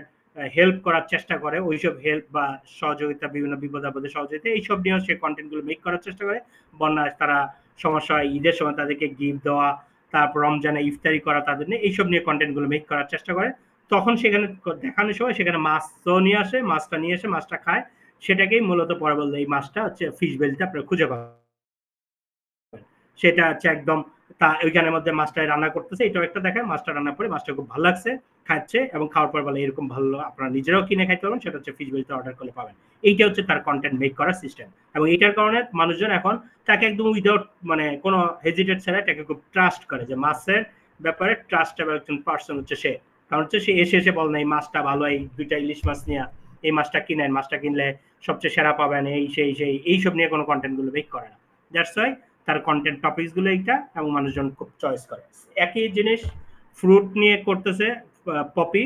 হেল্প করার চেষ্টা করে, ওইসব হেল্প বা সহযোগিতা, বিভিন্ন বিপদ আপদে সহযোগিতা, এইসব নিয়েও সে কন্টেন্ট গুলো মেক করার চেষ্টা করে। বন্যায় তারা সমস্যা হয়, ঈদের সময় তাদেরকে গিফট দেওয়া, তারপর রমজানে ইফতারি করা, তাদের নিয়ে এইসব নিয়ে কন্টেন্ট গুলো মেক করার চেষ্টা করে। তখন সেখানে দেখানোর সময় সেখানে মাছও নিয়ে আসে, মাছটা নিয়ে এসে মাছটা খায়, সেটাকেই মূলত পরে বললো এই মাছটা হচ্ছে ফিশ ভ্যালিতে আপনারা খুঁজে পাবেন। সেটা হচ্ছে একদম তা ওইখানের মধ্যে মাছটা রান্না করতেছে, এটাও একটা দেখায়, মাছটা রান্না করে মাছটা খুব ভালো লাগছে, খাচ্ছে, এবং খাওয়ার পর বলে এরকম ভালো আপনারা নিজেরাও কিনে খাইতে পারবেন, সেটা হচ্ছে ফিশ ভ্যালিতে অর্ডার করলে পাবেন। এইটা হচ্ছে তার কন্টেন্ট মেক করার সিস্টেম, এবং এইটার কারণে মানুষজন এখন তাকে একদম উইদাউট মানে কোনো হেজিটেট ছাড়া তাকে খুব ট্রাস্ট করে, যে মাছের ব্যাপারে ট্রাস্টেবল একজন পার্সন হচ্ছে সে। কারণ হচ্ছে সে এসে বলে এই মাছটা ভালো, এই 2টা ইলিশ মাছ নিয়ে এই মাছটা কিনেন, মাছটা কিনলে সবচেয়ে সেরা পাবেন, এই সেই এইসব নিয়ে কোনো কন্টেন্ট গুলো মেক করে না। দ্যাটস ওয়াই তার কন্টেন্ট টপিকস গুলো এইটা, এবং মানুষজন খুব চয়েস করে। একই জিনিস ফ্রুট নিয়ে করতেছে পপি।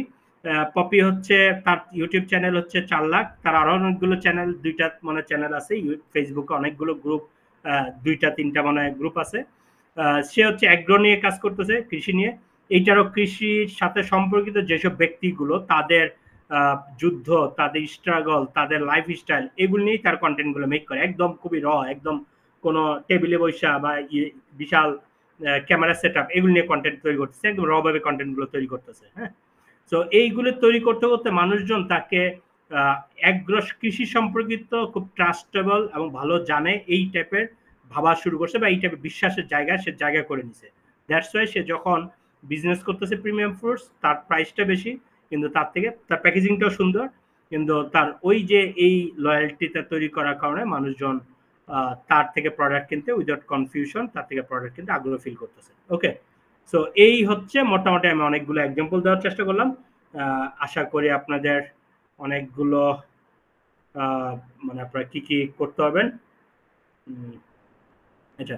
পপি হচ্ছে তার ইউটিউব চ্যানেল হচ্ছে 4 লাখ, তার আরো অনেকগুলো চ্যানেল, 2টা মনে চ্যানেল আছে, ফেসবুকে অনেকগুলো গ্রুপ, 2টা 3টা মনে গ্রুপ আছে। সে হচ্ছে অ্যাগ্রো নিয়ে কাজ করতেছে, কৃষি নিয়ে। এইটারও কৃষির সাথে সম্পর্কিত যেসব ব্যক্তিগুলো তাদের যুদ্ধ, তাদের স্ট্রাগল, তাদের লাইফ স্টাইল, এগুলো নিয়েই তার কন্টেন্ট গুলো মেক করে, একদম খুবই র, একদম কোনো টেবিলে বৈশা বা বিশাল ক্যামেরা সেট আপ এগুলো নিয়ে কন্টেন্ট তৈরি করতেছে, একদম র ভাবে কন্টেন্ট গুলো তৈরি করতেছে। হ্যাঁ, তো এইগুলো তৈরি করতে করতে মানুষজন তাকে অ্যাগ্রো কৃষি সম্পর্কিত খুব ট্রাস্টেবল এবং ভালো জানে এই টাইপের ভাবা শুরু করছে, বা এই টাইপের বিশ্বাসের জায়গায় সে জায়গা করে নিছে। দ্যাটস ওয়াই সে যখন বিজনেস করতেছে প্রিমিয়াম ফ্রুটস, তার প্রাইসটা বেশি, কিন্তু তার থেকে তার প্যাকেজিংটাও সুন্দর, কিন্তু তার ওই যে এই লয়্যালটিটা তৈরি করার কারণে মানুষজন তার থেকে প্রোডাক্ট কিনতে উইদাউট কনফিউশন তার থেকে প্রোডাক্ট কিনতে আগ্রহ ফিল করতেছে। ওকে, সো এই হচ্ছে মোটামুটি আমি অনেকগুলো এক্সাম্পল দেওয়ার চেষ্টা করলাম। আশা করি আপনাদের অনেকগুলো মানে আপনারা কি কি করতে হবেন, আচ্ছা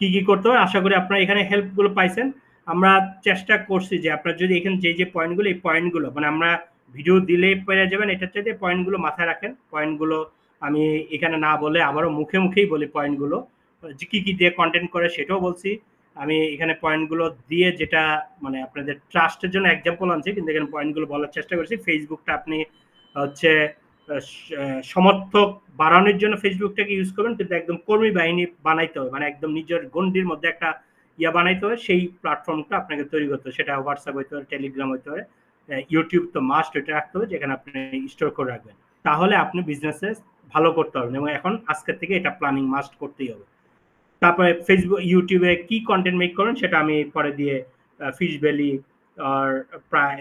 কি কি করতে হবে, আশা করি আপনারা এখানে হেল্প গুলো পাইছেন। আমরা চেষ্টা করছি যে আপনারা যদি এখানে যে পয়েন্টগুলো, এই পয়েন্টগুলো মানে আমরা ভিডিও দিলেই পেয়ে যাবেন, এটার চাইতে পয়েন্টগুলো মাথায় রাখেন। পয়েন্টগুলো আমি এখানে না বলে আবারও মুখে মুখেই বলি, পয়েন্টগুলো যে কি কি দিয়ে কন্টেন্ট করে সেটাও বলছি আমি এখানে। পয়েন্টগুলো দিয়ে যেটা মানে আপনাদের ট্রাস্টের জন্য এক্সাম্পল আনছি, কিন্তু এখানে পয়েন্টগুলো বলার চেষ্টা করছি। ফেসবুকটা আপনি হচ্ছে সমর্থক বাড়ানোর জন্য ফেসবুকটাকে ইউজ করবেন, কিন্তু একদম কর্মী বাহিনী বানাইতে হবে, মানে একদম নিজের গণ্ডির মধ্যে একটা ইয়া বানাইতে হবে, সেই প্ল্যাটফর্মটা আপনাকে তৈরি করতে হবে। সেটা হোয়াটসঅ্যাপ হইতে হবে, টেলিগ্রাম হইতে হবে, ইউটিউব তো মাস্ট এটা রাখতে হবে যেখানে আপনি স্টোর করে রাখবেন, তাহলে আপনি বিজনেসে ভালো করতে পারবেন। এবং এখন আজকের থেকে এটা প্ল্যানিং মাস্ট করতেই হবে। তারপরে ফেসবুক ইউটিউবে কি কন্টেন্ট মেক করেন সেটা আমি পরে দিয়ে ফিশ ভ্যালি আর প্রায়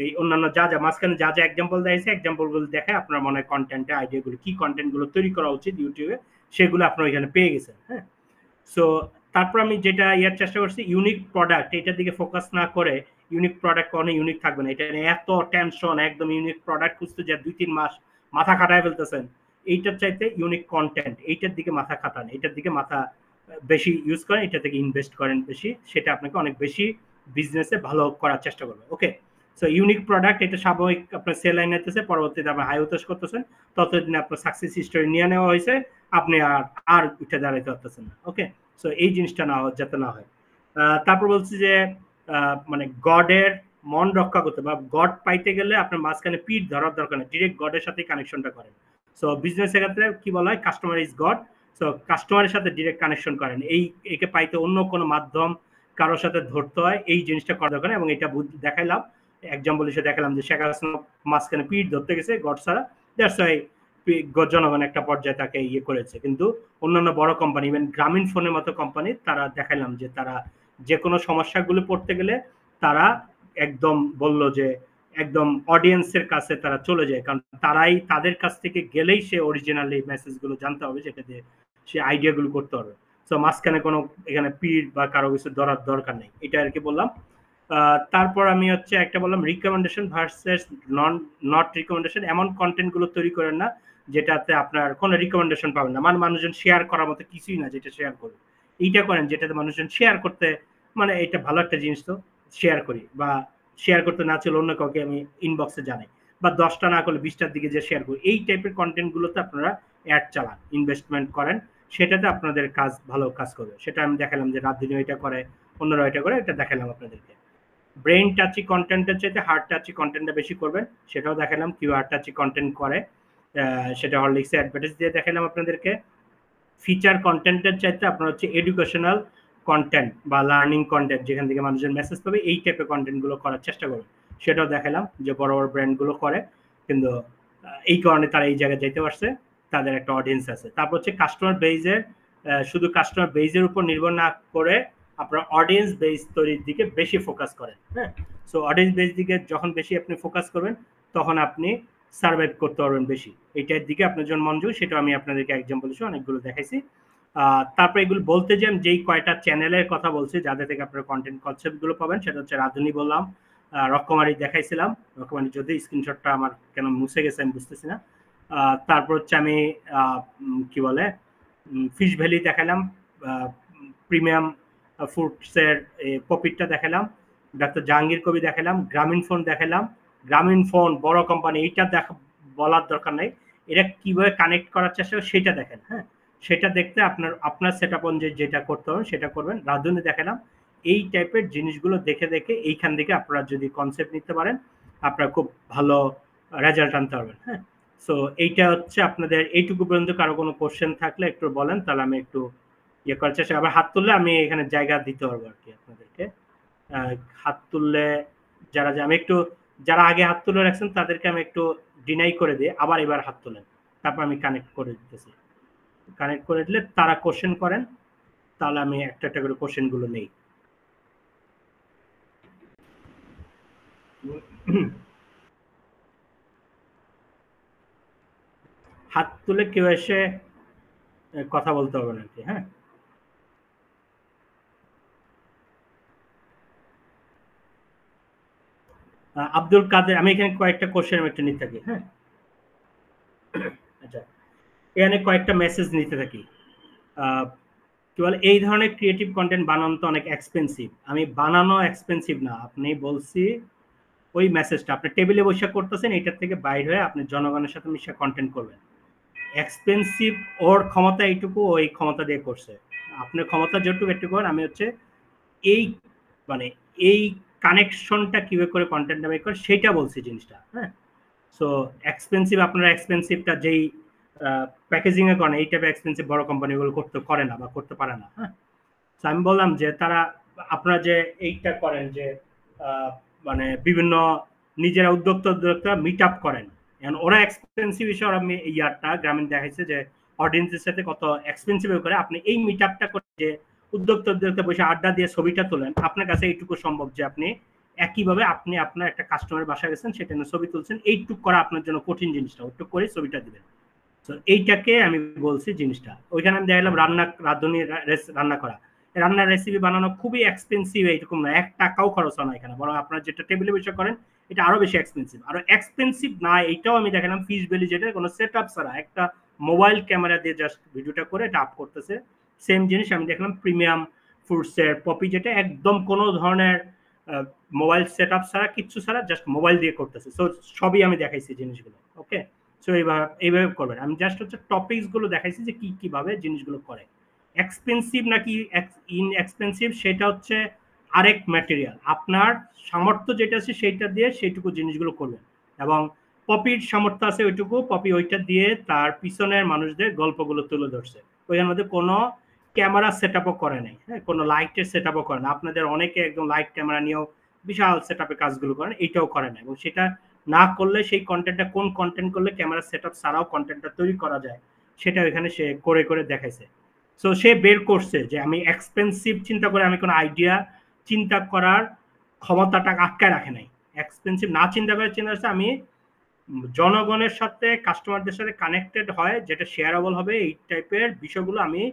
এই অন্যান্য যা যা মাঝখানে যা যা এক্সাম্পল দিয়েছে, এক্সাম্পলগুলো দেখে আপনার মনে হয় কন্টেন্টের আইডিয়াগুলো, কি কন্টেন্টগুলো তৈরি করা উচিত ইউটিউবে, সেগুলো আপনারা এখানে পেয়ে গেছেন। হ্যাঁ, সো তারপর আমি যেটা ইয়ার চেষ্টা করছি, ইউনিক প্রোডাক্ট, এটার দিকে ফোকাস না করে, ইউনিক প্রোডাক্ট কোনো ইউনিক থাকবে না, এটা এত টেনশন একদম ইউনিক প্রোডাক্ট খুঁজতে যা 2-3 মাস মাথা খাটায় ফেলতেছেন, এইটার চাইতে ইউনিক কন্টেন্ট এইটার দিকে মাথা খাটান, এটার দিকে মাথা বেশি ইউজ করেন, এটা থেকে ইনভেস্ট করেন বেশি, সেটা আপনাকে অনেক বেশি বিজনেসে ভালো করার চেষ্টা করবে। ওকে, সো ইউনিক প্রোডাক্ট এটা স্বাভাবিক আপনার সেল লাইন নিতেছে, পরবর্তীতে আপনি হাই উতাস করতেছেন, ততদিন আপনার সাকসেস হিস্টোরি নিয়ে নেওয়া হয়েছে, আপনি আর উঠে দাঁড়াইতে পারতেছেন না। ওকে, সো এই জিনিসটা না যাতে না হয়। তারপর বলছি যে মানে গডের মন রক্ষা করতে বা গড পাইতে গেলে আপনার মাঝখানে পিঠ ধরার দরকার নেই, ডিরেক্ট গডের সাথে কানেকশনটা করেন। সো বিজনেসের ক্ষেত্রে কি বলা হয়, কাস্টমার ইজ গড। সো কাস্টমারের সাথে ডিরেক্ট কানেকশন করেন, একে পাইতে অন্য কোনো মাধ্যম কারোর সাথে ধরতে হয়, এই জিনিসটা করা দরকার। এবং এটা দেখাইলাম এক্সাম্পল হিসেবে, দেখালাম যে শেখ হাসিনা মাঝখানে পিঠ ধরতে গেছে গড ছাড়া, দ্যাটস ওয়াই জনগণ একটা পর্যায়ে তাকে ইয়ে করেছে। কিন্তু অন্যান্য বড় কোম্পানি, ইভেন গ্রামীণ ফোনের মতো কোম্পানি, তারা দেখাইলাম যে তারা যে কোনো সমস্যাগুলো পড়তে গেলে তারা একদম বলল যে একদম অডিয়েন্সের কাছে তারা চলে যায়, কারণ তারাই তাদের কাছ থেকে গেলেই সে অরিজিনালি মেসেজগুলো জানতে হবে, যেটা দিয়ে সে আইডিয়াগুলো করতে পারবে। সো মাঝখানে কোনো এখানে পিড বা কারো কিছু ধরার দরকার নেই, এটা আর কি বললাম। তারপর আমি হচ্ছে একটা বললাম রিকমেন্ডেশন ভার্সেস নট রিকমেন্ডেশন। এমন কন্টেন্ট গুলো তৈরি করেন না যেটাতে আপনার কোনো রিকমেন্ডেশন পাবেন না, মানে মানুষজন শেয়ার করার মতো কিছুই না যেটা শেয়ার করবে। এইটা করেন যেটাতে মানুষজন শেয়ার করতে, মানে এটা ভালো একটা জিনিস, তো শেয়ার করি, বা শেয়ার করতে না চলে অন্য কাউকে আমি ইনবক্সে জানাই, বা 10টা না করলে 20টার দিকে যে শেয়ার করি। এই টাইপের কন্টেন্ট গুলোতে আপনারা অ্যাড চালান, ইনভেস্টমেন্ট করেন, সেটাতে আপনাদের কাজ ভালো কাজ করবে। সেটা আমি দেখালাম যে রাত দিনে এটা করে, অন্যরা এটা করে, এটা দেখালাম আপনাদেরকে। ব্রেইন টাচি কন্টেন্টের চাইতে হার্ট টাচি কন্টেন্টটা বেশি করবেন, সেটাও দেখালাম। কিউ হার্ট টাচি কন্টেন্ট করে, সেটা হরলিক্সে অ্যাডভার্টাইজ দিয়ে দেখালাম আপনাদেরকে। ফিচার কন্টেন্টের চাইতে আপনার হচ্ছে এডুকেশনাল কন্টেন্ট বা লার্নিং কন্টেন্ট, যেখান থেকে মানুষের মেসেজ পাবে, এই টাইপের কন্টেন্টগুলো করার চেষ্টা করবেন। সেটাও দেখালাম যে বড় বড় ব্র্যান্ডগুলো করে, কিন্তু এই কারণে তারা এই জায়গায় যেতে পারছে, তাদের একটা অডিয়েন্স আছে। তারপর হচ্ছে কাস্টমার বেজের, শুধু কাস্টমার বেজের উপর নির্ভর না করে আপনার অডিয়েন্স বেস তৈরির দিকে বেশি ফোকাস করেন। হ্যাঁ, সো অডিয়েন্স বেস দিকে যখন বেশি আপনি ফোকাস করবেন, তখন আপনি সার্ভাইভ করতে পারবেন বেশি। এইটার দিকে আপনার জন্য মনোযোগ, সেটা আমি আপনাদেরকে এক্সাম্পল হিসেবে অনেকগুলো দেখাইছি। তারপরে এগুলো বলতে যে যেই কয়টা চ্যানেলের কথা বলছি যাদের থেকে আপনারা কন্টেন্ট কনসেপ্টগুলো পাবেন, সেটা হচ্ছে রাধুনী বললাম, রকমারি দেখাইছিলাম, রকমারি যদি স্ক্রিনশটটা আমার কেন মুছে গেছে আমি বুঝতেছি না। তারপর হচ্ছে আমি কি বলে ফিশ ভ্যালি দেখালাম, প্রিমিয়াম ফুডসের প্রফিটটা দেখালাম, ডাক্তার জাহাঙ্গীর কবি দেখালাম, গ্রামীণ ফোন দেখালাম। গ্রামীণ ফোন বড় কোম্পানি, এইটা বলার দরকার নাই, এটা কিভাবে কানেক্ট করার চেষ্টা করে সেটা দেখেন। হ্যাঁ, সেটা দেখতে আপনার সেট আপ অনুযায়ী যেটা করতে হবে সেটা করবেন। রাধুনী দেখালাম। এই টাইপের জিনিসগুলো দেখে দেখে এইখান থেকে আপনারা যদি কনসেপ্ট নিতে পারেন, আপনারা খুব ভালো রেজাল্ট আনতে পারবেন। হ্যাঁ, সো এইটা হচ্ছে আপনাদের এইটুকু পর্যন্ত। কারো কোনো কোশ্চেন থাকলে একটু বলেন, তাহলে আমি একটু ইয়ে করার চেষ্টা। আবার হাত তুললে আমি এখানে জায়গা দিতে পারবো আর কি আপনাদেরকে। হাত তুললে আমি একটু, যারা আগে হাত তুলে রাখছেন তাদেরকে আমি একটু ডিনাই করে দিই, আবার এবার হাত তোলেন, তারপর আমি কানেক্ট করে দিতেছি। কানেক্ট করে দিলে তারা কোশ্চেন করেন, তাহলে আমি একটা একটা করে কোশ্চেন গুলো নেই। হাত তুলে কেউ এসে কথা বলতে হবে নাকি? হ্যাঁ, আব্দুল কাদের, আমি এখানে কয়েকটা কোশ্চেন একটু নিতে থাকি। হ্যাঁ, আচ্ছা, এখানে কয়েকটা মেসেজ নিতে থাকি। কি বলে, এই ধরনের ক্রিয়েটিভ কন্টেন্ট বানানো তো অনেক এক্সপেন্সিভ। আমি বানানো এক্সপেন্সিভ না, আপনি বলছি ওই মেসেজটা আপনি টেবিলে বসে করতেছেন, এটার থেকে বাইরে হয়ে আপনি জনগণের সাথে মিশে কন্টেন্ট করবেন। এক্সপেন্সিভ ওর ক্ষমতা এইটুকু, ওই ক্ষমতা দিয়ে করছে। আপনার ক্ষমতা যেটুকু একটু করেন, আমি হচ্ছে এই মানে এই কানেকশনটা কিভাবে করে কন্টেন্টটা মেক করে সেটা বলছি জিনিসটা। হ্যাঁ, সো এক্সপেন্সিভ, আপনারা এক্সপেন্সিভটা যেই প্যাকেজিং এ করেন, এই টাইপের এক্সপেন্সিভ বড় কোম্পানিগুলো করতে করে না বা করতে পারে না। হ্যাঁ, আমি বললাম যে তারা, আপনারা যে এইটা করেন যে মানে বিভিন্ন নিজেরা উদ্যোক্তা মিট আপ করেন, ওরা এক্সপেন্সিভ হিসেবে ওরা ইয়ারটা গ্রামীণ দেখাইছে যে অডিয়েন্সের সাথে কত এক্সপেন্সিভ করে। আপনি এই মিট আপটা করে যে উদ্যোক্তা বসে আড্ডা দিয়ে ছবিটা তোলেন, আপনার কাছে এইটুকু সম্ভব যে আপনি একইভাবে আপনি আপনার একটা কাস্টমারের বাসায় গেছেন, সেটা নিয়ে ছবি তুলছেন, এইটুকু করা আপনার জন্য কঠিন জিনিসটা, ওইটুকু করে ছবিটা দিবেন। তো এইটাকে আমি বলছি জিনিসটা। ওইখানে আমি দেখালাম রাঁধুনি রান্না করা, রান্নার রেসিপি বানানো খুবই এক্সপেন্সিভ, এইরকম না, 1 টাকাও খরচ হয় না এখানে, বরং আপনার যেটা টেবিলে বসে করেন এটা আরো বেশি এক্সপেন্সিভ। আরো এক্সপেন্সিভ না, এইটাও আমি দেখালাম ফিশ ভ্যালি, যেটা কোনো সেট আপ ছাড়া একটা মোবাইল ক্যামেরা দিয়ে জাস্ট ভিডিওটা করে এটা আপ করতেছে। সেম জিনিস আমি দেখলাম প্রিমিয়াম ফুডসের পপি, যেটা একদম কোনো ধরনের মোবাইল সেট আপ ছাড়া, কিচ্ছু ছাড়া, জাস্ট মোবাইল দিয়ে করতেছে। সো সবই আমি দেখাইছি জিনিসগুলো। ওকে, সো এইভাবে করবেন। আমি জাস্ট হচ্ছে টপিকস গুলো দেখাইছি যে কি কিভাবে জিনিসগুলো করে। এক্সপেন্সিভ নাকি ইনএক্সপেন্সিভ সেটা হচ্ছে আরেক ম্যাটেরিয়াল, আপনার সামর্থ্য যেটা আছে সেইটা দিয়ে সেইটুকু জিনিসগুলো করবেন। এবং পপির সামর্থ্য আছে ওইটুকু, পপি ওইটা দিয়ে তার পিছনের মানুষদের গল্পগুলো তুলে ধরছে। ওইখানে মধ্যে কোনো ক্যামেরা সেট আপও করে নাই, হ্যাঁ, কোনো লাইটের সেট আপও করে না। আপনাদের অনেকে একদম লাইট ক্যামেরা নিয়েও বিশাল সেট আপে কাজগুলো করেন, এইটাও করে না। এবং সেটা না করলে সেই কন্টেন্টটা কোন কন্টেন্ট করলে ক্যামেরা সেট আপ ছাড়াও কন্টেন্টটা তৈরি করা যায়, সেটা ওইখানে সে করে করে দেখাইছে। সো সে বের করছে যে আমি এক্সপেন্সিভ চিন্তা করে আমি কোনো আইডিয়া চিন্তা করার ক্ষমতাটা আটকায় রাখে নাই। এক্সপেন্সিভ না চিন্তা করে চিন্তা করছে আমি জনগণের সাথে কাস্টমারদের সাথে কানেক্টেড হয়, যেটা শেয়ারেবল হবে, এই টাইপের বিষয়গুলো আমি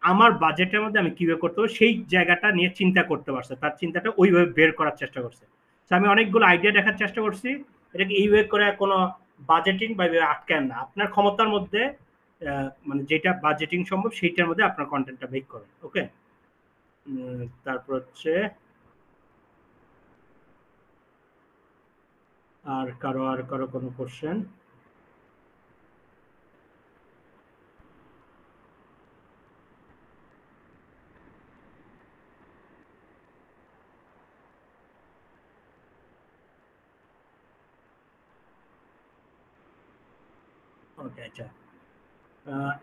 আমার বাজেটের মধ্যে আমি কিভাবে করতে পারবো সেই জায়গাটা নিয়ে চিন্তা করতে পারছে, তার চিন্তাটা ওইভাবে বের করার চেষ্টা করছে। আমি অনেকগুলো আইডিয়া দেখার চেষ্টা করছি, এটাকে এইভাবে করে কোনো বাজেটিং বা আটকান না, আপনার ক্ষমতার মধ্যে মানে যেটা বাজেটিং সম্ভব সেইটার মধ্যে আপনার কন্টেন্টটা মেক করেন। ওকে, তারপর হচ্ছে আর কারো কোনো কোশ্চেন? ওকে, আচ্ছা,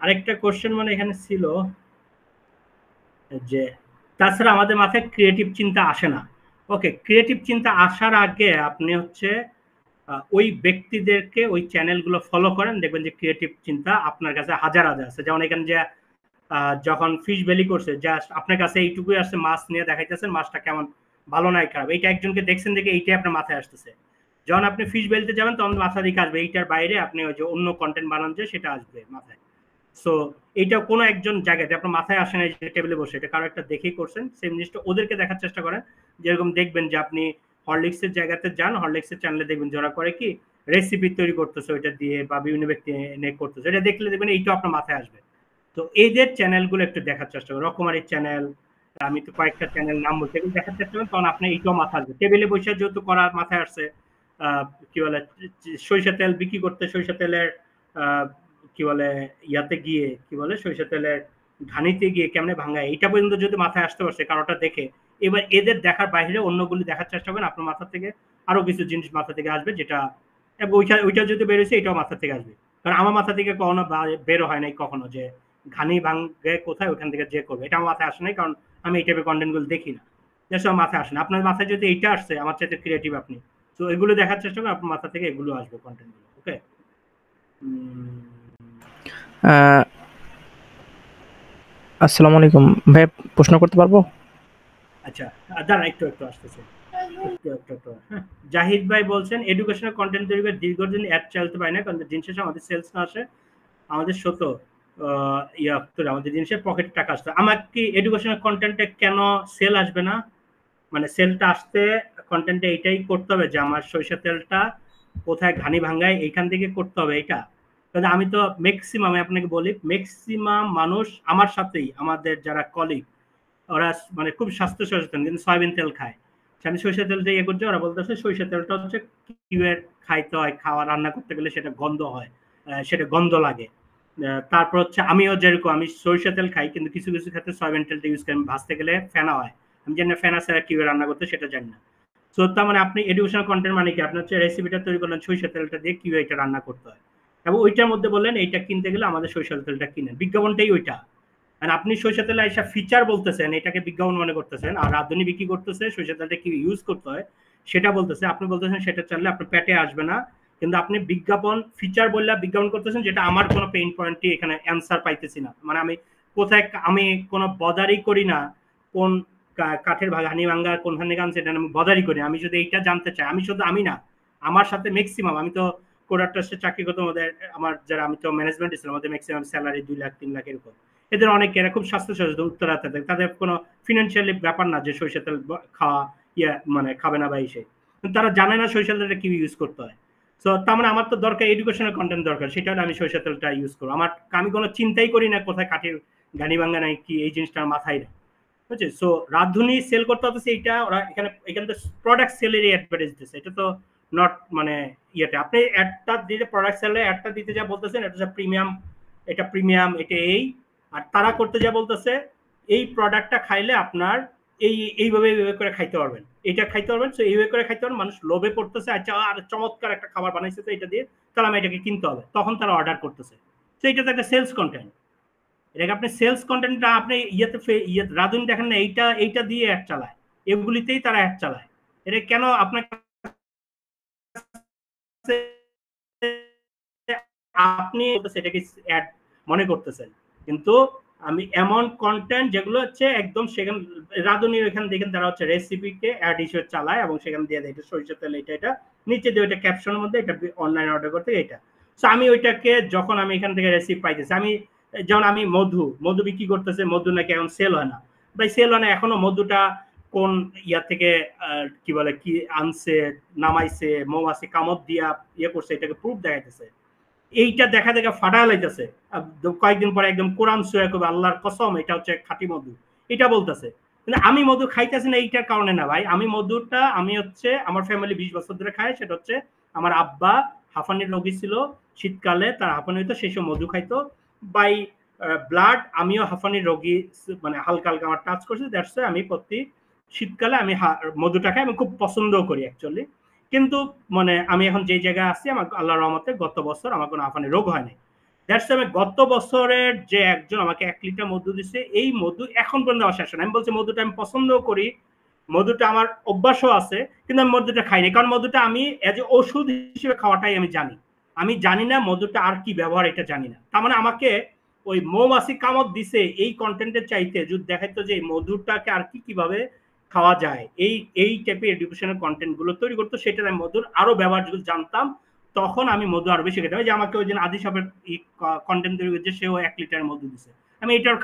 আরেকটা কোশ্চেন মানে এখানে ছিল যে তাছাড়া আমাদের মাথায় ক্রিয়েটিভ চিন্তা আসে না। ওকে, ক্রিয়েটিভ চিন্তা আসার আগে আপনি হচ্ছে ওই ব্যক্তিদেরকে ওই চ্যানেলগুলো ফলো করেন, দেখবেন যে ক্রিয়েটিভ চিন্তা আপনার কাছে হাজার হাজার আছে। যেমন এখানে যে যখন ফিশ ভ্যালি করছে, জাস্ট আপনার কাছে এইটুকুই আসছে, মাছ নিয়ে দেখাইতেছেন মাছটা কেমন ভালো নাই খারাপ, এইটা একজনকে দেখছেন দেখে এইটাই আপনার মাথায় আসতেছে। যখন আপনি ফিশ ভ্যালিতে যাবেন তখন মাথা দিকে আসবে এইটার বাইরে আপনি ওই যে অন্য কন্টেন্ট বানান যে সেটা আসবে মাথায়। সো এইটা কোনো একজন জায়গাতে আপনার মাথায় আসে না যে টেবিলে বসে, এটা কারো একটা দেখেই করছেন, সেম জিনিসটা ওদেরকে দেখার চেষ্টা করেন। যেরকম দেখবেন যে আপনি হরলিক্সের জায়গাতে যান, হরলিক্সের চ্যানেলে দেখবেন যারা করে কি রেসিপি তৈরি করতেছে ওইটা দিয়ে, বা বিভিন্ন ব্যক্তি এনে করতেছে, এটা দেখলে দেখবেন এইটা আপনার মাথায় আসবে। তো এদের চ্যানেলগুলো একটু দেখার চেষ্টা করুন, রকমারির চ্যানেল, আমি তো কয়েকটা চ্যানেল নাম বলছি, এগুলো দেখার চেষ্টা করুন, তখন আপনার এইটাও মাথা আসবে। টেবিলে বসে যেহেতু করার মাথায় আসছে, কি বলে সরিষা তেল বিক্রি করতে, সরিষা তেলের কি বলে ইয়াতে গিয়ে, কি বলে সরিষা তেলের ঘানিতে গিয়ে কেমনে ভাঙায়, এইটা পর্যন্ত যদি মাথায় আসতে পারছে কারোটা দেখে, এবার এদের দেখার বাইরে অন্যগুলি দেখার চেষ্টা করেন, আপনার মাথা থেকে আরো কিছু জিনিস মাথা থেকে আসবে, যেটা ওইটা যদি বেরোছে এটাও মাথা থেকে আসবে। কারণ আমার মাথা থেকে কখনো বেরো হয় নাই কখনো যে ঘানি ভাঙে কোথায় ওখান থেকে যে করবে, এটা আমার মাথায় আসে নাই, কারণ আমি এই টাইপের কন্টেন্ট গুলো দেখি না, যেসব মাথায় আসে না। আপনার মাথায় যদি এইটা আসছে, আমার চাইতে ক্রিয়েটিভ আপনি, তো এগুলো দেখার চেষ্টা করেন, আপনার মাথা থেকে এগুলো আসবে কন্টেন্ট গুলো। ওকে, আসসালামু আলাইকুম ভাই, প্রশ্ন করতে পারবো? আচ্ছা, দাঁড়া একটু আসতেছে, হ্যাঁ। জাহিদ ভাই বলছেন এডুকেশনাল কন্টেন্ট তৈরি করে দীর্ঘদিন অ্যাড চালাতে পারি না, কারণ দিন শেষে আমাদের সেলস না আসে, আমাদের শত আমাদের জিনিসের পকেটে টাকা আসতে। আমার কি এডুকেশনাল কন্টেন্টে কেন সেল আসবে না? মানে সেলটা আসতে কন্টেন্টে এইটাই করতে হবে যে আমার সরিষা তেলটা কোথায় ঘানি ভাঙ্গায় এইখান থেকে করতে হবে এটা। কারণ আমি তো ম্যাক্সিমাম, আপনাকে বলি ম্যাক্সিমাম মানুষ আমার সাথেই, আমাদের যারা কলিগ, ওরা মানে খুব স্বাস্থ্য সচেতন কিন্তু সয়াবিন তেল খায়। আমি সরিষা তেলটা ইয়ে করছি, ওরা বলতেছে সরিষা তেলটা হচ্ছে কিউয়ের খাইতে হয়, খাওয়া রান্না করতে গেলে সেটা গন্ধ হয়, সেটা গন্ধ লাগে। তারপর হচ্ছে আমিও যেরকম আমি সরিষা তেল খাই, কিন্তু কিছু কিছু ক্ষেত্রে সয়াবিন তেলটা ইউজ করি, ভাজতে গেলে ফেনা হয়, আমি জানি না ফেনা ছাড়া কিভাবে রান্না করতে সেটা জানি না। সো তার মানে আপনি এডুকেশনাল কন্টেন্ট মানে কি, আপনার হচ্ছে রেসিপিটা তৈরি করলেন সরিষা তেলটা দিয়ে কিভাবে এটা রান্না করতে হয়, এবং ওইটার মধ্যে বললেন এইটা কিনতে গেলে আমাদের সরিষা তেলটা কিনেন, বিজ্ঞাপনটাই ওইটা। আর আপনি সরিষা তেলে এসব ফিচার বলতেছেন, এটাকে বিজ্ঞাপন মনে করতেছেন, আর রাঁধুনি বিক্রি করতেছে সরিষা তেলটা কি ইউজ করতে হয় সেটা বলতেছে, আপনি বলতেছেন সেটা চাইলে আপনার পেটে আসবে না, কিন্তু আপনি বিজ্ঞাপন ফিচার বললে বিজ্ঞাপন করতেছেন, যেটা আমার কোনো পেইন পয়েন্টই এখানে অ্যান্সার পাইতেছি না। মানে আমি কোথায়, আমি কোনো বদারই করি না কোন কাঠের ঘানি ভাঙ্গা কোনখানে গান, সেটা আমি বদারই করি। আমি যদি এইটা জানতে চাই, আমি শুধু আমি না, আমার সাথে ম্যাক্সিমাম, আমি তো কোডারটাসে চাকরি করতে, আমাদের আমার যারা, আমি তো ম্যানেজমেন্ট ছিলাম, আমাদের ম্যাক্সিমাম স্যালারি 2 লাখ 3 লাখ এরকম। এদের অনেকে এরা খুব স্বাস্থ্য সচেতন, উত্তরাতে থাকে, তাদের কোনো ফিনান্সিয়ালি ব্যাপার না যে সরিষা তেল খাওয়া মানে খাবে না বা এসে, তারা জানে না সরিষা তেলটা কি ইউজ করতে হয়। সো তার মানে আমার তো দরকার এডুকেশনাল কন্টেন্ট দরকার, সেটা হলে আমি সরিষা তেলটা ইউজ করবো। আমি কোনো চিন্তাই করি না কোথায় কাঠের গানি ভাঙ্গা নাই কি, এই জিনিসটার মাথায় না, বুঝছি। সো রাঁধুনি সেল করতে হচ্ছে এইটা, ওরা এখানে তো প্রোডাক্ট সেলেরই অ্যাডভার্টাইজ দিচ্ছে, এটা তো নট মানে ইয়েতে আপনি অ্যাডটা দিতে, প্রোডাক্ট সেলে অ্যাডটা দিতে যা বলতেছেন এটা হচ্ছে প্রিমিয়াম, এটা প্রিমিয়াম, এটা এই, আর তারা করতে যা বলতেছে এই প্রোডাক্টটা খাইলে আপনার এইভাবে করে খাইতে পারবেন, এটা খাইতে পারবেন। সো এইভাবে করে খাইতে পারবেন, মানুষ লোভে পড়তেছে, আচ্ছা আর চমৎকার একটা খাবার বানাইছে তো এটা দিয়ে, তাহলে আমি এটাকে কিনতে হবে, তখন তারা অর্ডার করতেছে। তো এটা তো একটা সেলস কন্টেন্ট, এটাকে আপনি সেলস কন্টেন্টটা আপনি রাঁধুনি দেখেন না, এইটা দিয়ে অ্যাড চালায়, এগুলিতেই তারা অ্যাড চালায়। এটা কেন আপনার আপনি সেটাকে অ্যাড মনে করতেছেন, কিন্তু আমি এমন কন্টেন্ট যেগুলো হচ্ছে একদম সেখানে রাঁধুনির এখানে দেখেন তারা হচ্ছে রেসিপিকে অ্যাড হিসেবে চালায় এবং সেখানে দিয়ে দেয় এটা সরিষার তেল এটা নিচে দিয়ে ওইটা ক্যাপশনের মধ্যে এটা অনলাইন অর্ডার করতে এটা। সো আমি ওইটাকে যখন আমি এখান থেকে রেসিপি পাইতেছি, আমি যেমন আমি মধু বিক্রি করতেছে, মধু নাকি এখন সেল হয় না, ভাই সেল হয় না এখনো। মধুটা কোন ইয়া থেকে কি বলে কি আনছে, নামাইছে, মৌমাছি কামড় দিয়া ইয়ে করছে, এটাকে প্রুফ দেখাইতেছে। এইটা দেখা দেখা ফাটায় লাইতেছে, কয়েকদিন পরে একদম কোরআন সূরা করবে আল্লাহর কসম এটা হচ্ছে খাঁটি মধু, এটা বলতেছে। কিন্তু আমি মধু খাইতেছি না এইটার কারণে না ভাই, আমি মধুটা আমি হচ্ছে আমার ফ্যামিলি 20 বছর ধরে খায়। সেটা হচ্ছে আমার আব্বা হাঁফানির রোগী ছিল, শীতকালে তার হাঁফানি হইতো, সেই সব মধু খাইতো। বাই ব্লাড আমিও হাঁফানির রোগী, মানে হালকা হালকা আমার টাচ করছে, দ্যাটস আমি প্রতি শীতকালে আমি মধুটা খাই, আমি খুব পছন্দ করি অ্যাকচুয়ালি। কিন্তু মানে আমি এখন যে জায়গায় আছি আমার আল্লাহর রহমতে গত বছর আমার কোনো হাঁফানি রোগ হয়নি। দ্যাটস আমি গত বছরের যে একজন আমাকে 1 লিটার মধু দিছে, এই মধু এখন পর্যন্ত আমার শেষ হয় না। আমি বলছি মধুটা আমি পছন্দ করি, মধুটা আমার অভ্যাসও আছে, কিন্তু আমি মধুটা খাইনি, কারণ মধুটা আমি এজ এ ওষুধ হিসেবে খাওয়াটাই আমি জানি। আমি জানি না মধুটা আর কি ব্যবহার, এটা জানি না। তার মানে আমাকে ওই মৌমাছি কামড় দিছে এই কন্টেন্টের চাইতে যদি দেখাইতো যে এই মধুটাকে আর কি কিভাবে খাওয়া যায়, এই টাইপের এডুকেশনাল কন্টেন্ট গুলো তৈরি করতো, সেটা আমি মধুর আরো ব্যবহার যদি জানতাম তখন আমি মধু আরো বেশি খেতাম। যে আমাকে ওই দিন আদি সাহেবের কন্টেন্ট তৈরি করছে, সেও 1 লিটার মধু দিছে, আমি এটার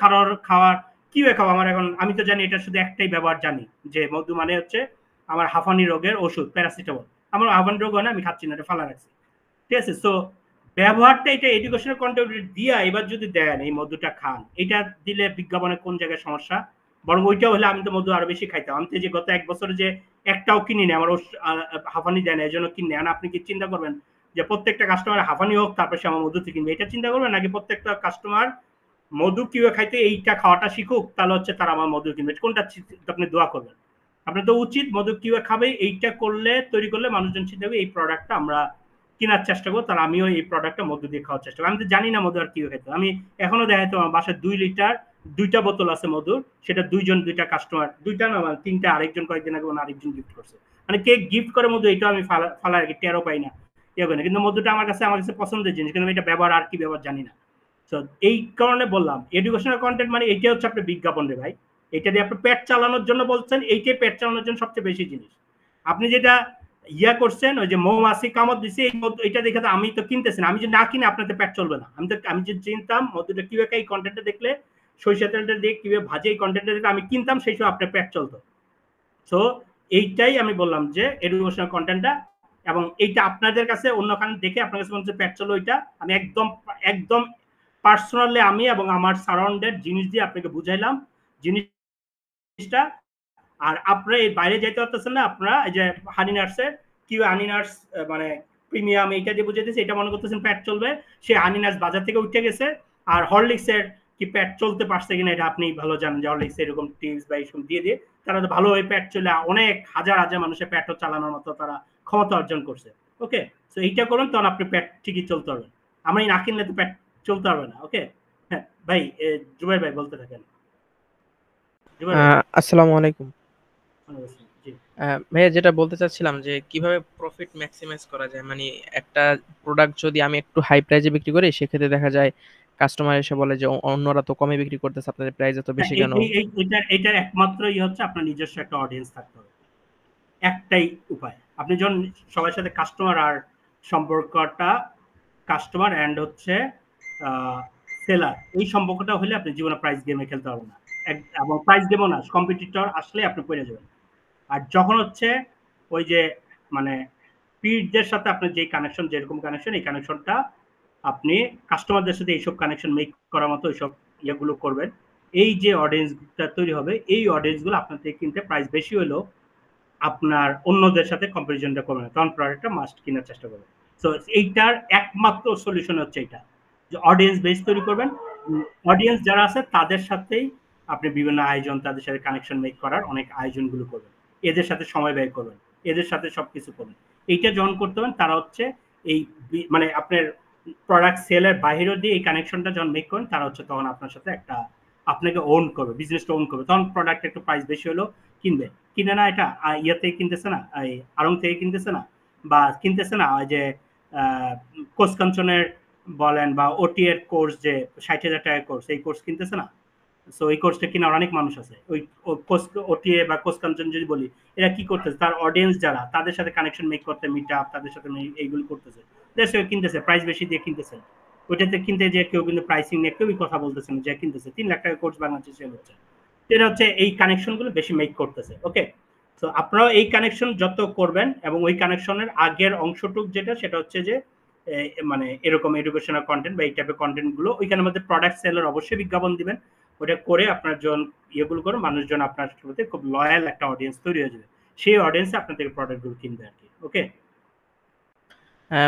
খাওয়ার কি খাওয়া আমার এখন, আমি তো জানি এটা শুধু একটাই ব্যবহার জানি যে মধু মানে হচ্ছে আমার হাঁফানি রোগের ওষুধ প্যারাসিটামল। আমার হাঁফানি রোগ হয় না, আমি খাচ্ছি না, এটা ফালা রাখছি, ঠিক আছে। সো ব্যবহারটা এটা এডুকেশনাল কন্টেন্ট দিয়া এবার যদি দেন এই মধুটা খান, এটা দিলে বিজ্ঞাপনে কোন জায়গায় সমস্যা? বরং ওইটা হলে আমি তো মধু আরো বেশি খাইতাম। আমি তো যে গত 1 বছরে যে একটাও কিনি না, আমার হাঁফানি দেয় না এই জন্য কিনে। আপনি কি চিন্তা করবেন যে প্রত্যেকটা কাস্টমার হাঁফানি হোক তারপর সে আমার মধুতে কিনবে, এটা চিন্তা করবেন? নাকি প্রত্যেকটা কাস্টমার মধু কিভাবে খাইতে এইটা খাওয়াটা শিখুক, তাহলে হচ্ছে তারা আমার মধু কিনবে? কোনটা আপনি দোয়া করবেন? আপনার তো উচিত মধু কিভাবে খাবে এইটা করলে, তৈরি করলে মানুষজন চিন্তা করবে এই প্রোডাক্টটা আমরা কেনার চেষ্টা করবো, তাহলে আমিও এই প্রোডাক্টটা মধু দিয়ে খাওয়ার চেষ্টা করি। আমি তো জানি না মধু আর কিভাবে খাইতে। আমি এখনো দেখাইতো আমার বাসায় 2 লিটার 2টা বোতল আছে মধুর, সেটা 2টা কাস্টমার, 2টা না 3টা, আরেকজন কয়েকদিন আগে আরেকজন গিফট করছে। মানে কে গিফট করে মধু এটা আমি ফালা রাখি, টেরও পাই না, ইয়ে করি না। কিন্তু মধুটা আমার কাছে পছন্দের জিনিস, কিন্তু এটা ব্যবহার আর কি ব্যবহার জানি না। তো এই কারণে বললাম এডুকেশনাল কন্টেন্ট মানে এইটা হচ্ছে আপনার বিজ্ঞাপন রে ভাই, এটা দিয়ে আপনি পেট চালানোর জন্য বলছেন, এইটাই পেট চালানোর জন্য সবচেয়ে বেশি জিনিস। আপনি যেটা ইয়া করছেন ওই যে মৌমাছি কামড় দিছে এটা দেখে তো আমি তো কিনতেছি না, আমি যে না কিনে আপনাদের পেট চলবে না। আমি যে চিনতাম মধুটা কিভাবে এই কন্টেন্টটা দেখলে, সরিষা তেলটা দিয়ে কিভাবে ভাজে এই কন্টেন্টটা দেখলে আমি কিনতাম, সেই সময় আপনার পেট চলতো। সো এইটাই আমি বললাম যে এডুকেশনাল কন্টেন্টটা, এবং এইটা আপনাদের কাছে অন্য কারণ দেখে আপনার কাছে মনে হচ্ছে পেট চলো, ওইটা আমি একদম পার্সোনালি আমি এবং আমার সারাউন্ডেড জিনিস দিয়ে আপনাকে বুঝাইলাম জিনিসটা। আর আপনারা এই বাইরে যাইতে পারতেছেন না, আপনারা এই যে হানি নার্সের হানি নার্স মানে প্রিমিয়াম এইটা দিয়ে বুঝে দিয়েছে, এটা মনে করতেছেন পেট চলবে, সে হানি নার্স বাজার থেকে উঠে গেছে। আর হরলিক্সের কি পেট চলতে পারছে কিনা এটা আপনি ভালো জানেন, যে হরলিক্স এরকম টিপস বা এরকম দিয়ে তারা তো ভালো পেট চলে অনেক হাজার হাজার মানুষের পেটও চালানোর মতো তারা ক্ষমতা অর্জন করছে। ওকে, তো এইটা করুন, তখন আপনি পেট ঠিকই চলতে পারবেন। আমরা না কিনলে তো পেট চলতে পারবে না। ওকে, হ্যাঁ ভাই, জুবাইর ভাই বলতে থাকেন। আসসালামু আলাইকুম ভাইয়া, যেটা বলতে চাচ্ছিলাম যে কিভাবে প্রফিট ম্যাক্সিমাইজ করা যায়। মানে একটা প্রোডাক্ট যদি আমি একটু হাই প্রাইসে বিক্রি করি, সেক্ষেত্রে দেখা যায় কাস্টমার এসে বলে যে অন্যরা তো কমে বিক্রি করতেছে, আপনাদের প্রাইস এত বেশি কেন? এটার একমাত্র হচ্ছে আপনার নিজস্ব একটা অডিয়েন্স থাকতে হবে, একটাই উপায়। আপনি যখন সবার সাথে কাস্টমার আর সম্পর্কটা কাস্টমার এন্ড হচ্ছে সেলার, এই সম্পর্কটা হলে আপনি জীবনে প্রাইস গেমে খেলতে পারবেন না, এবং প্রাইস গেমও না, কম্পিটিটর আসলে আপনি পড়ে যাবেন। আর যখন হচ্ছে ওই যে মানে পিডদের সাথে আপনার যে কানেকশন, যেরকম কানেকশন, এই কানেকশনটা আপনি কাস্টমারদের সাথে এইসব কানেকশন মেক করার মতো এইসব ইয়েগুলো করবেন, এই যে অডিয়েন্সটা তৈরি হবে, এই অডিয়েন্সগুলো আপনার থেকে কিনতে প্রাইস বেশি হলেও আপনার অন্যদের সাথে কম্পারিজনটা করবে না, তখন প্রোডাক্টটা মাস্ট কেনার চেষ্টা করবেন। সো এইটার একমাত্র সলিউশন হচ্ছে এটা, যে অডিয়েন্স বেস তৈরি করবেন। অডিয়েন্স যারা আছে তাদের সাথেই আপনি বিভিন্ন আয়োজন, তাদের সাথে কানেকশন মেক করার অনেক আয়োজনগুলো করবেন, এদের সাথে সময় ব্যয় করবেন, এদের সাথে সবকিছু করবেন। এইটা যখন করতে হবেন, তারা হচ্ছে এই মানে আপনার প্রোডাক্ট সেলের বাইরেও দিয়ে এই কানেকশনটা যখন মেক করেন, তারা হচ্ছে তখন আপনার সাথে একটা আপনাকে ওন করবে, বিজনেসটা ওন করবে, তখন প্রোডাক্ট একটু প্রাইস বেশি হলেও কিনবে। কিনে না এটা ইয়ে থেকে কিনতেছে না, এই আড়ং থেকে কিনতেছে না, বা কিনতেছে না ওই যে কোর্স কাঞ্চনের বলেন বা ওটি এর কোর্স, যে 60,000 টাকার কোর্স, এই কোর্স কিনতেছে না, সো এই কোর্সটা কেনার অনেক মানুষ আছে। ওই ওটিএ বা কোর্স কাঞ্চন যদি বলি, এরা কি করতেছে, তার অডিয়েন্স যারা তাদের সাথে কানেকশন মেক করতে, মিট আপ তাদের সাথে এইগুলো করতেছে, কিনতেছে, প্রাইস বেশি দিয়ে কিনতেছে। ওইটাতে কিনতে যে কেউ কিন্তু প্রাইসিং নিয়ে কেউই কথা বলতেছে না, যে কিনতেছে 3 লাখ টাকা কোর্স বাংলাদেশে সেল হচ্ছে। এটা হচ্ছে এই কানেকশনগুলো বেশি মেক করতেছে। ওকে, তো আপনারাও এই কানেকশন যত করবেন, এবং ওই কানেকশনের আগের অংশটুক যেটা, সেটা হচ্ছে যে মানে এরকম এডুকেশনাল কন্টেন্ট বা এই টাইপের কন্টেন্ট গুলো, ওইখানের মধ্যে প্রোডাক্ট সেলের অবশ্যই বিজ্ঞাপন দিবেন। ওটা করে আপনার জন ইয়েগুলো করে মানুষজন আপনার সাথে খুব লয়াল একটা অডিয়েন্স তৈরি হয়ে যাবে, সেই অডিয়েন্সে আপনার থেকে প্রোডাক্টগুলো কিনবে আর কি। ওকে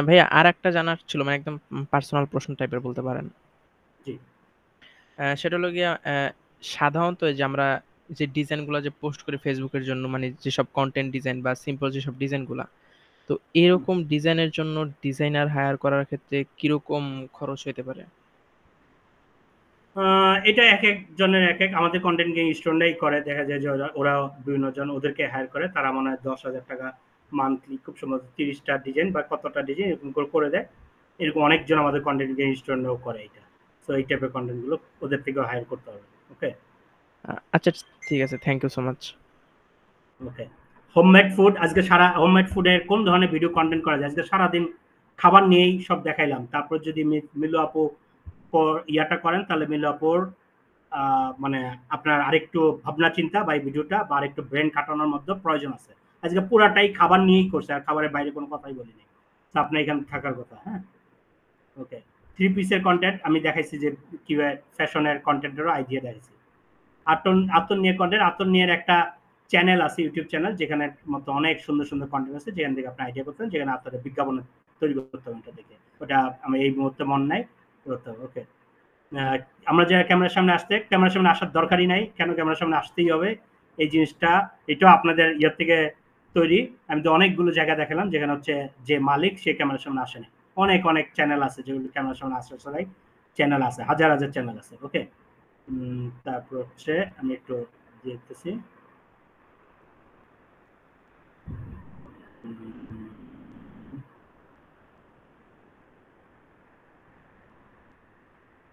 ভাইয়া আর একটা জানার ছিল, মানে একদম পার্সোনাল প্রশ্ন টাইপের বলতে পারেন। জি। সেটা হলো গিয়া সাধারণত যে আমরা যে ডিজাইনগুলো যে পোস্ট করি ফেসবুকের জন্য, মানে যেসব কন্টেন্ট ডিজাইন বা সিম্পল যেসব ডিজাইনগুলা, তো এরকম ডিজাইনের জন্য ডিজাইনার হায়ার করার ক্ষেত্রে কিরকম খরচ হতে পারে? এটা এক একজনের এক এক, আমাদের কন্টেন্ট স্টুডেন্টরাই করে, দেখা যায় যে ওরা বিভিন্ন জন ওদেরকে হায়ার করে, তারা মনে হয় 10,000 টাকা মান্থলি খুব সম্ভবত 30টা ডিজাইন বা কতটা ডিজাইন এরকম করে দেয়। এরকম অনেকজন আমাদের কন্টেন্ট স্টুডেন্টরাও করে এটা। সো এই টাইপের কন্টেন্ট গুলো ওদের থেকেও হায়ার করতে হবে। ওকে আচ্ছা ঠিক আছে, thank you so much. Okay, homemade food, আজকে সারা হোমমেড ফুডের কোন ধরনের ভিডিও কন্টেন্ট করা যায়, আজকে সারাদিন খাবার নিয়েই সব দেখাইলাম। তারপর যদি মিলু আপু ইয়াটা করেন, তাহলে মিলু আপুর মানে আপনার আরেকটু ভাবনা চিন্তা বা এই ভিডিওটা বা আরেকটু ব্রেন কাটানোর মধ্যে প্রয়োজন আছে। আজকে পুরাটাই খাবার নিয়েই করছে, আর খাবারের বাইরে কোনো কথাই বলিনি। তো আপনার এখানে থাকার কথা। হ্যাঁ ওকে, 3 পিসের কন্টেন্ট আমি দেখাইছি, যে কিভাবে ফ্যাশনের কন্টেন্টেরও আইডিয়া দেখাইছি। আতর নিয়ে কন্টেন্ট, আতর নিয়ে একটা চ্যানেল আছে, ইউটিউব চ্যানেল, যেখানে মতো অনেক সুন্দর সুন্দর কন্টেন্ট আছে, যেখান থেকে আপনি আইডিয়া করতেন, যেখানে আপনাদের বিজ্ঞাপন তৈরি করতে হবে। এটা দেখে, ওটা আমি এই মুহূর্তে মন নাই করতে হবে। ওকে, আমরা যে ক্যামেরার সামনে ক্যামেরার সামনে আসার দরকারই নাই, কেন ক্যামেরার সামনে আসতেই হবে এই জিনিসটা, এটাও আপনাদের ইয়ের থেকে তৈরি। আমি তো অনেকগুলো জায়গা দেখালাম যেখানে হচ্ছে যে মালিক সে ক্যামেরার সামনে আসেনি। অনেক অনেক চ্যানেল আছে যেগুলো ক্যামেরার সামনে আসে, সবাই চ্যানেল আছে, হাজার হাজার চ্যানেল আছে। ওকে, তারপর হচ্ছে আমি একটু দেখতেছি।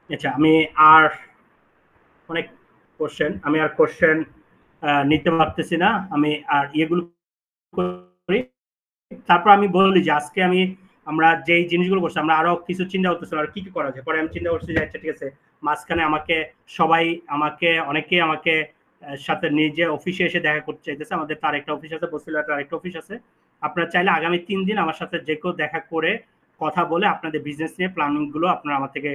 আচ্ছা, আমি আর অনেক কোশ্চেন, আমি আর কোশ্চেন নিতে পারতেছি না, আমি আর ইয়েগুলো করি। তারপর আমি বলি যে আজকে আমরা যেই জিনিসগুলো করছি, আমরা আরো কিছু চিন্তা করতেছি আর কি কি করা যায়। পরে আমি চিন্তা করছি যে আচ্ছা ঠিক আছে, মাঝখানে অনেকে আমাকে সাথে নিজে অফিসে এসে দেখা করতে চাইতেছে। আমাদের তার একটা অফিস আছে, বসিলাতে আরেকটা অফিস আছে। আপনারা চাইলে আগামী 3 দিন আমার সাথে যে কেউ দেখা করে কথা বলে আপনাদের বিজনেস নিয়ে প্ল্যানিং গুলো আপনারা আমার থেকে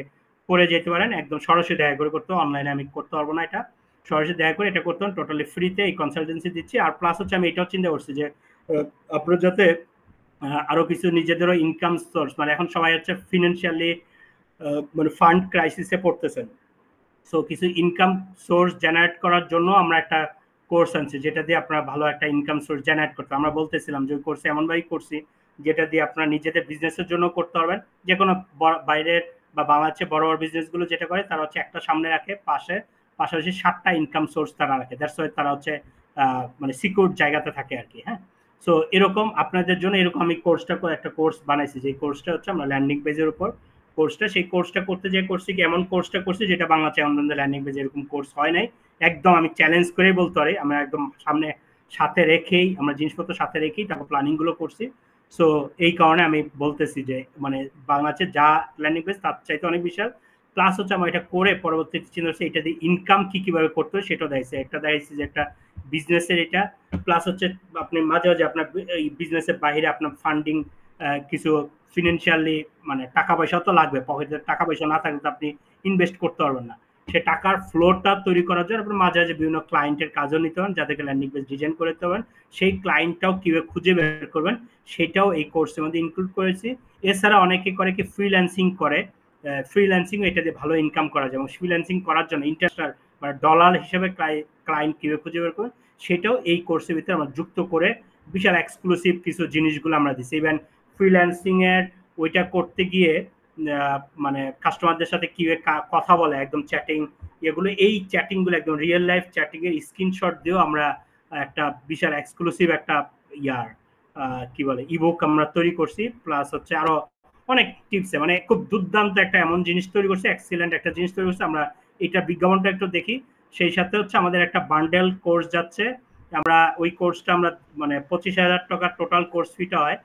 করে যেতে পারেন। একদম সরাসরি দেখা করে করতে, অনলাইনে আমি করতে পারবো না, এটা সরাসরি দেখা করে এটা করতে হবে, টোটালি ফ্রিতে এই কনসালটেন্সি দিচ্ছি। আর প্লাস হচ্ছে আমি এটাও চিন্তা করছি যে আপনারা যাতে আরো কিছু নিজেদেরও ইনকাম সোর্স, মানে এখন সবাই হচ্ছে ফিনান্সিয়ালি মানে ফান্ড ক্রাইসিসে পড়তেছেন। সো কিছু ইনকাম সোর্স জেনারেট করার জন্য আমরা একটা কোর্স আনছি, যেটা দিয়ে আপনারা ভালো একটা ইনকাম সোর্স জেনারেট করতে। আমরা বলতেছিলাম যে ওই কোর্সে এমনভাবেই করছি যেটা দিয়ে আপনারা নিজেদের বিজনেসের জন্য করতে পারবেন। যে কোনো বাইরের বা বাংলাদেশে বড় বড় বিজনেসগুলো যেটা করে, তারা হচ্ছে একটা সামনে রাখে, পাশাপাশি 7টা ইনকাম সোর্স তারা রাখে। দ্যাটস ওয়াই তারা হচ্ছে মানে সিকিউর জায়গাতে থাকে আর কি। হ্যাঁ, সো এরকম আপনাদের জন্য এরকম আমি একটা কোর্স বানাইছি, যে কোর্সটা হচ্ছে আমরা ল্যান্ডিং পেজের উপর সেই কোর্সটা করতে যে করছি কি, এমন কোর্সটা করছি যেটা বাংলাদেশে অনলাইন ল্যান্ডিং পেজে এরকম কোর্স হয় নাই। একদম আমি চ্যালেঞ্জ করে বলতে পারি, আমরা একদম সাথে রেখেই আমরা জিনিসপত্র সাথে রেখেই তারপর প্ল্যানিং গুলো করছি। সো এই কারণে আমি বলতেছি যে মানে বাংলাদেশে যা ল্যান্ডিং পেজ তার চাইতে অনেক বিশাল। প্লাস হচ্ছে আমরা এটা করে পরবর্তীতে চিন্তা করছি এটা দিয়ে ইনকাম কিভাবে করতে হয় সেটাও দেখাইছে। একটা দেখাইছি যে একটা বিজনেসের এটা, প্লাস হচ্ছে আপনি মাঝে মাঝে আপনার এই বিজনেসের বাইরে আপনার ফান্ডিং কিছু ফিনান্সিয়ালি মানে টাকা পয়সা তো লাগবে, পকেটে টাকা পয়সা না থাকলে তো আপনি ইনভেস্ট করতে পারবেন না। সে টাকার ফ্লোটা তৈরি করার জন্য আপনি মাঝে মাঝে বিভিন্ন ক্লায়েন্টের কাজও নিতে হবেন, যাদেরকে ল্যান্ডিং পেজ ডিজাইন করে দিতে হবেন। সেই ক্লায়েন্টটাও কিভাবে খুঁজে বের করবেন সেটাও এই কোর্সের মধ্যে ইনক্লুড করেছি। এছাড়া অনেকে করে কি ফ্রিল্যান্সিং করে, ফ্রিল্যান্সিং এটা দিয়ে ভালো ইনকাম করা যায়, এবং ফ্রিল্যান্সিং করার জন্য ইন্টারেস্ট মানে ডলার হিসেবে ক্লায়েন্ট কিভাবে খুঁজে বের করবেন সেটাও এই কোর্সের ভিতরে আমরা যুক্ত করে বিশাল এক্সক্লুসিভ কিছু জিনিসগুলো আমরা দিচ্ছি। ইভেন ফ্রিল্যান্সিং এর ওইটা করতে গিয়ে মানে কাস্টমারদের সাথে কিভাবে কথা বলে, একদম চ্যাটিং, এগুলো এই চ্যাটিং গুলো একদম রিয়েল লাইফ চ্যাটিং এর স্ক্রিনশট দিয়েও আমরা একটা বিশাল এক্সক্লুসিভ একটা কি বলে ইবুক আমরা তৈরি করছি। প্লাস হচ্ছে আরো অনেক টিপসে মানে খুব দুর্দান্ত একটা এমন জিনিস তৈরি করছে, এক্সিলেন্ট একটা জিনিস তৈরি করছে। আমরা এটা বিজ্ঞাপনটা একটু দেখি, সেই সাথে হচ্ছে আমাদের একটা বান্ডেল কোর্স যাচ্ছে। আমরা ওই কোর্সটা আমরা মানে 25,000 টাকা টোটাল কোর্স ফিটা হয়,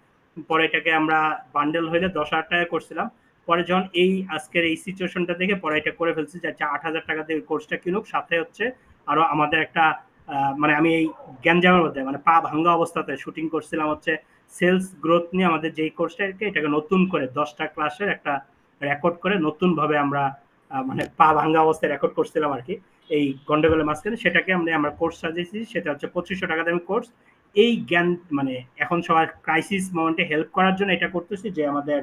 পরে এটাকে আমরা বান্ডেল হইলে 10,000 টাকা করছিলাম। পরে যখন এই আজকের এই সিচুয়েশনটা দেখে পরে এটা করে ফেলছি যে 8,000 টাকা দিয়ে কোর্সটা কিনুক, সাথে হচ্ছে আরো আমাদের একটা মানে আমি এই গ্যাঞ্জামের মধ্যে মানে পা ভাঙ্গা অবস্থাতে শুটিং করছিলাম হচ্ছে সেলস গ্রোথ নিয়ে আমাদের যেই কোর্সটাকে এটাকে নতুন করে 10টা ক্লাসের একটা রেকর্ড করে নতুন ভাবে আমরা মানে পা ভাঙ্গা অবস্থায় রেকর্ড করছিলাম আর কি এই গন্ডগোলের মাঝখানে। সেটাকে আমরা কোর্স সাজিয়েছি, সেটা হচ্ছে 2500 টাকা দামি কোর্স। এই জ্ঞান মানে এখন সবার ক্রাইসিস মোমেন্টে হেল্প করার জন্য এটা করতেছি যে আমাদের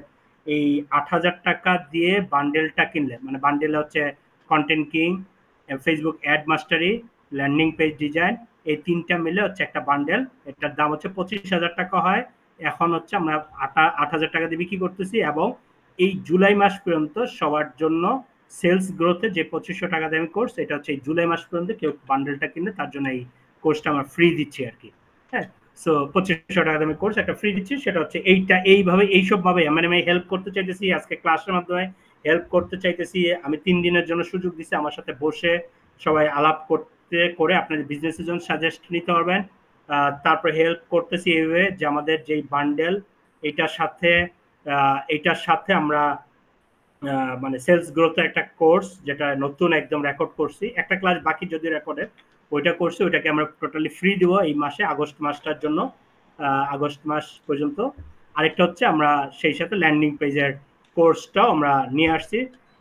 এই 8,000 টাকা দিয়ে বান্ডেলটা কিনলে, মানে বান্ডেল হচ্ছে content king, Facebook ad mastery, landing page design, এই তিনটা মিলে হচ্ছে একটা বান্ডেল। এটার দাম হচ্ছে 25,000 টাকা হয়। এখন হচ্ছে আমরা 8,000 টাকা দিয়ে বিক্রি করতেছি, এবং এই জুলাই মাস পর্যন্ত সবার জন্য সেলস গ্রোথে যে 2500 টাকা দামি কোর্স, এটা হচ্ছে এই জুলাই মাস পর্যন্ত কেউ বান্ডেলটা কিনলে তার জন্য এই কোর্সটা আমরা ফ্রি দিচ্ছি আর কি। হ্যাঁ, সো 2500 টাকা দামি কোর্স একটা ফ্রি দিচ্ছি, সেটা হচ্ছে এইটা এইভাবে এইসব ভাবে মানে আমি হেল্প করতে চাইতেছি। আজকে ক্লাসের মাধ্যমে হেল্প করতে চাইতেছি। আমি 3 দিনের জন্য সুযোগ দিচ্ছি আমার সাথে বসে সবাই আলাপ করতে করে আপনাদের বিজনেসের জন্য সাজেস্ট নিতে পারবেন। তারপর হেল্প করতেছি এইভাবে যে আমাদের যেই বান্ডেল এইটার সাথে আমরা মানে সেলস গ্রোথ একটা কোর্স যেটা নতুন একদম রেকর্ড করছি, একটা ক্লাস বাকি যদি রেকর্ডের ওইটা করছি, ওইটাকে আমরা টোটালি ফ্রি দিব এই মাসে, আগস্ট মাসটার জন্য, আগস্ট মাস পর্যন্ত। আরেকটা হচ্ছে আমরা সেই সাথে ল্যান্ডিং পেজের কোর্সটাও আমরা নিয়ে আসছি,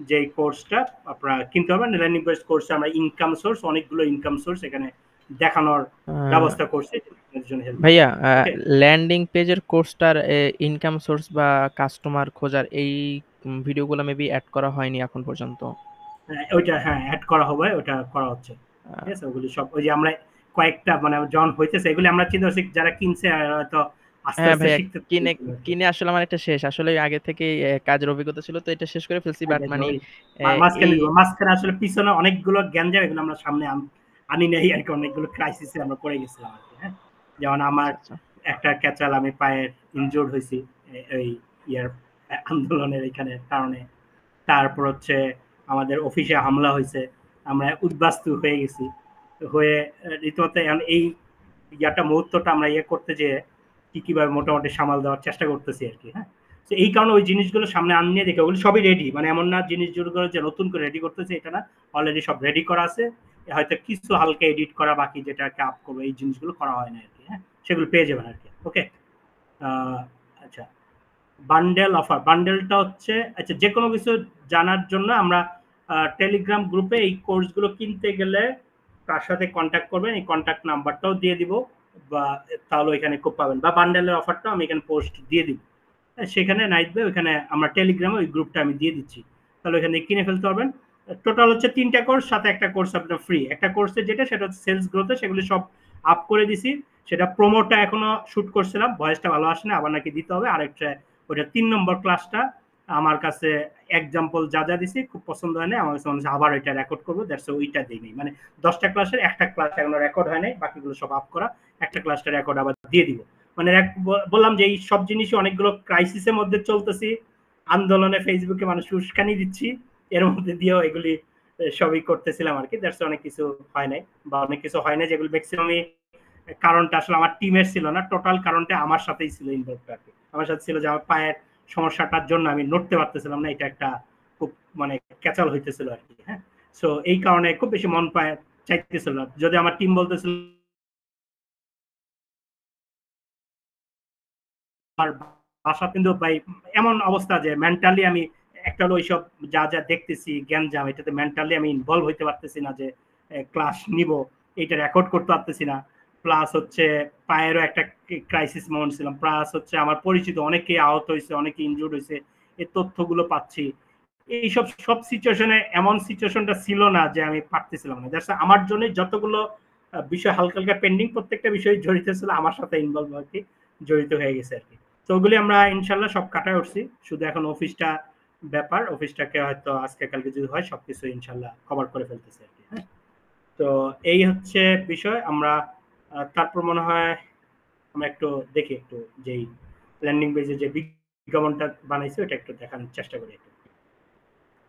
যে কোর্সটা আপনারা কিনতে পারবেন। ল্যান্ডিং পেজ কোর্সে আমরা ইনকাম সোর্স, অনেকগুলো ইনকাম সোর্স এখানে দেখানোর ব্যবস্থা করছি। ভাইয়া ল্যান্ডিং পেজের কোর্সটার ইনকাম সোর্স বা কাস্টমার খোঁজার এই ভিডিওগুলো মেবি অ্যাড করা হয়নি এখন পর্যন্ত। ওইটা হ্যাঁ অ্যাড করা হবে, ওটা করা হচ্ছে। ঠিক আছে, ওগুলি সব ওই যে আমরা কয়েকটা মানে যখন হইতেছে এগুলি আমরা চিন্তা করছি যারা কিনছে হয়তো আস্তে আস্তে শিখতে কিনে আসলে আমার একটা শেষ আসলে আগে থেকে কাজের অভিজ্ঞতা ছিল তো এটা শেষ করে ফেলছি, বাট মানে মাঝখানে আসলে পিছনে অনেকগুলো জ্ঞানজাম এগুলো আমরা সামনে আনি নাই আর কি, অনেকগুলো ক্রাইসিসে আমরা পড়ে গেছিলাম আর কি। হ্যাঁ, যেমন আমার একটা ক্যাচাল আমি পায়ের ইনজুর্ড হয়েছি এই ইয়ার আন্দোলনের এখানে কারণে। তারপর হচ্ছে আমাদের অফিসে হামলা হয়েছে, আমরা উদ্বাস্তু হয়ে গেছি, হয়ে রীতিমতো এই ইয়াটা মুহূর্তটা আমরা করতে যেয়ে কিভাবে মোটামুটি সামাল দেওয়ার চেষ্টা করতেছি আর কি। হ্যাঁ, তো এই কারণে ওই জিনিসগুলো সামনে আনিয়ে দেখে ওগুলো সবই রেডি, মানে এমন না জিনিসগুলো যে নতুন করে রেডি করতেছে এটা না, অলরেডি সব রেডি করা আছে, হয়তো কিছু হালকা এডিট করা বাকি যেটাকে আপ করবো, এই জিনিসগুলো করা হয় না আর কি। হ্যাঁ, সেগুলো পেয়ে যাবেন আর কি। ওকে, আচ্ছা, বান্ডেল অফার, বান্ডেলটা হচ্ছে আচ্ছা যে কোনো কিছু জানার জন্য আমরা টেলিগ্রাম গ্রুপে এই কোর্সগুলো কিনতে গেলে তার সাথে কন্ট্যাক্ট করবেন, এই কন্ট্যাক্ট নাম্বারটাও দিয়ে দিব, বা তাহলে এখানে খুব পাবেন, বা বান্ডেলের অফারটাও আমি এখানে পোস্ট দিয়ে দিব। সেখানে নাইট ভাই ওইখানে আমরা টেলিগ্রামে ওই গ্রুপটা আমি দিয়ে দিচ্ছি, তাহলে ওইখানে কিনে ফেলতে পারবেন। টোটাল হচ্ছে 3টা কোর্স, সাথে একটা কোর্স আপনার ফ্রি। একটা কোর্সে যেটা সেটা হচ্ছে সেলস গ্রোথে, সেগুলি সব আপ করে দিছি। সেটা প্রোমোটা এখনো শুট করছিলাম, ভয়েসটা ভালো আসে না, আবার নাকি দিতে হবে। আরেকটা ওইটা 3 নম্বর ক্লাসটা আমার কাছে এক্সাম্পল যা দিছি খুব পছন্দ হয় না, আমার কাছে মনে হচ্ছে আবার ওইটা রেকর্ড করবো, দ্যাটস ওইটা দিই নাই। মানে 10টা ক্লাসের একটা ক্লাস এখনো রেকর্ড হয় নাই, বাকিগুলো সব আপ করা, একটা ক্লাসটা রেকর্ড আবার দিয়ে দিব। মানে বললাম যে এই সব জিনিসই অনেকগুলো ক্রাইসিসের মধ্যে চলতেছি, আন্দোলনে ফেসবুকে মানুষ উস্কানি দিচ্ছি, এর মধ্যে দিয়েও এগুলি সবই করতেছিলাম আর কি। দ্যাটস অনেক কিছু হয় নাই, বা অনেক কিছু হয় না যেগুলো ম্যাক্সিমামই কারণটা আসলে আমার টিমের ছিল না, টোটাল কারণটা আমার সাথেই ছিল ইনভলভ আর কি। আমার সাথে ছিল যে আমার পায়ের সমস্যাটার জন্য আমি নড়তে পারতেছিলাম না, এটা একটা খুব মানে ক্যাচাল হইতেছিল আর কি। হ্যাঁ, সো এই কারণে খুব বেশি মন পায় চাইতেছিল না, যদি আমার টিম বলতেছিল আর বাসা কিন্তু ভাই এমন অবস্থা যে মেন্টালি আমি একটা হলো ওইসব যা দেখতেছি জ্ঞানজাম, এটাতে মেন্টালি আমি ইনভলভ হইতে পারতেছি না, যে ক্লাস নিব এটা রেকর্ড করতে পারতেছি না। প্লাস হচ্ছে পায়েরও একটা ক্রাইসিস মোমেন্ট ছিলাম, প্লাস হচ্ছে আমার পরিচিত অনেকেই আহত হয়েছে, অনেকে ইনজুর্ড হয়েছে, এই তথ্যগুলো পাচ্ছি। এইসব সব সিচুয়েশনে এমন সিচুয়েশনটা ছিল না যে আমি পারতেছিলাম না। দ্যাটস আমার জন্য যতগুলো বিষয় হালকা হালকা পেন্ডিং, প্রত্যেকটা বিষয় জড়িত ছিল আমার সাথে ইনভলভ আর কি, জড়িত হয়ে গেছে আর কি। তো ওগুলি আমরা ইনশাল্লাহ সব কাটায় উঠছি, শুধু এখন অফিসটা ব্যাপার, অফিসটাকে হয়তো আজকে কালকে যদি হয় সবকিছু ইনশাল্লাহ কভার করে ফেলতেছে আর কি। হ্যাঁ, তো এই হচ্ছে বিষয়। আমরা তারপর মনে হয় আমরা একটু দেখি একটু যেই ল্যান্ডিং পেজে যে বিজ্ঞাপনটা বানাইছে ওটা একটু দেখানোর চেষ্টা করি।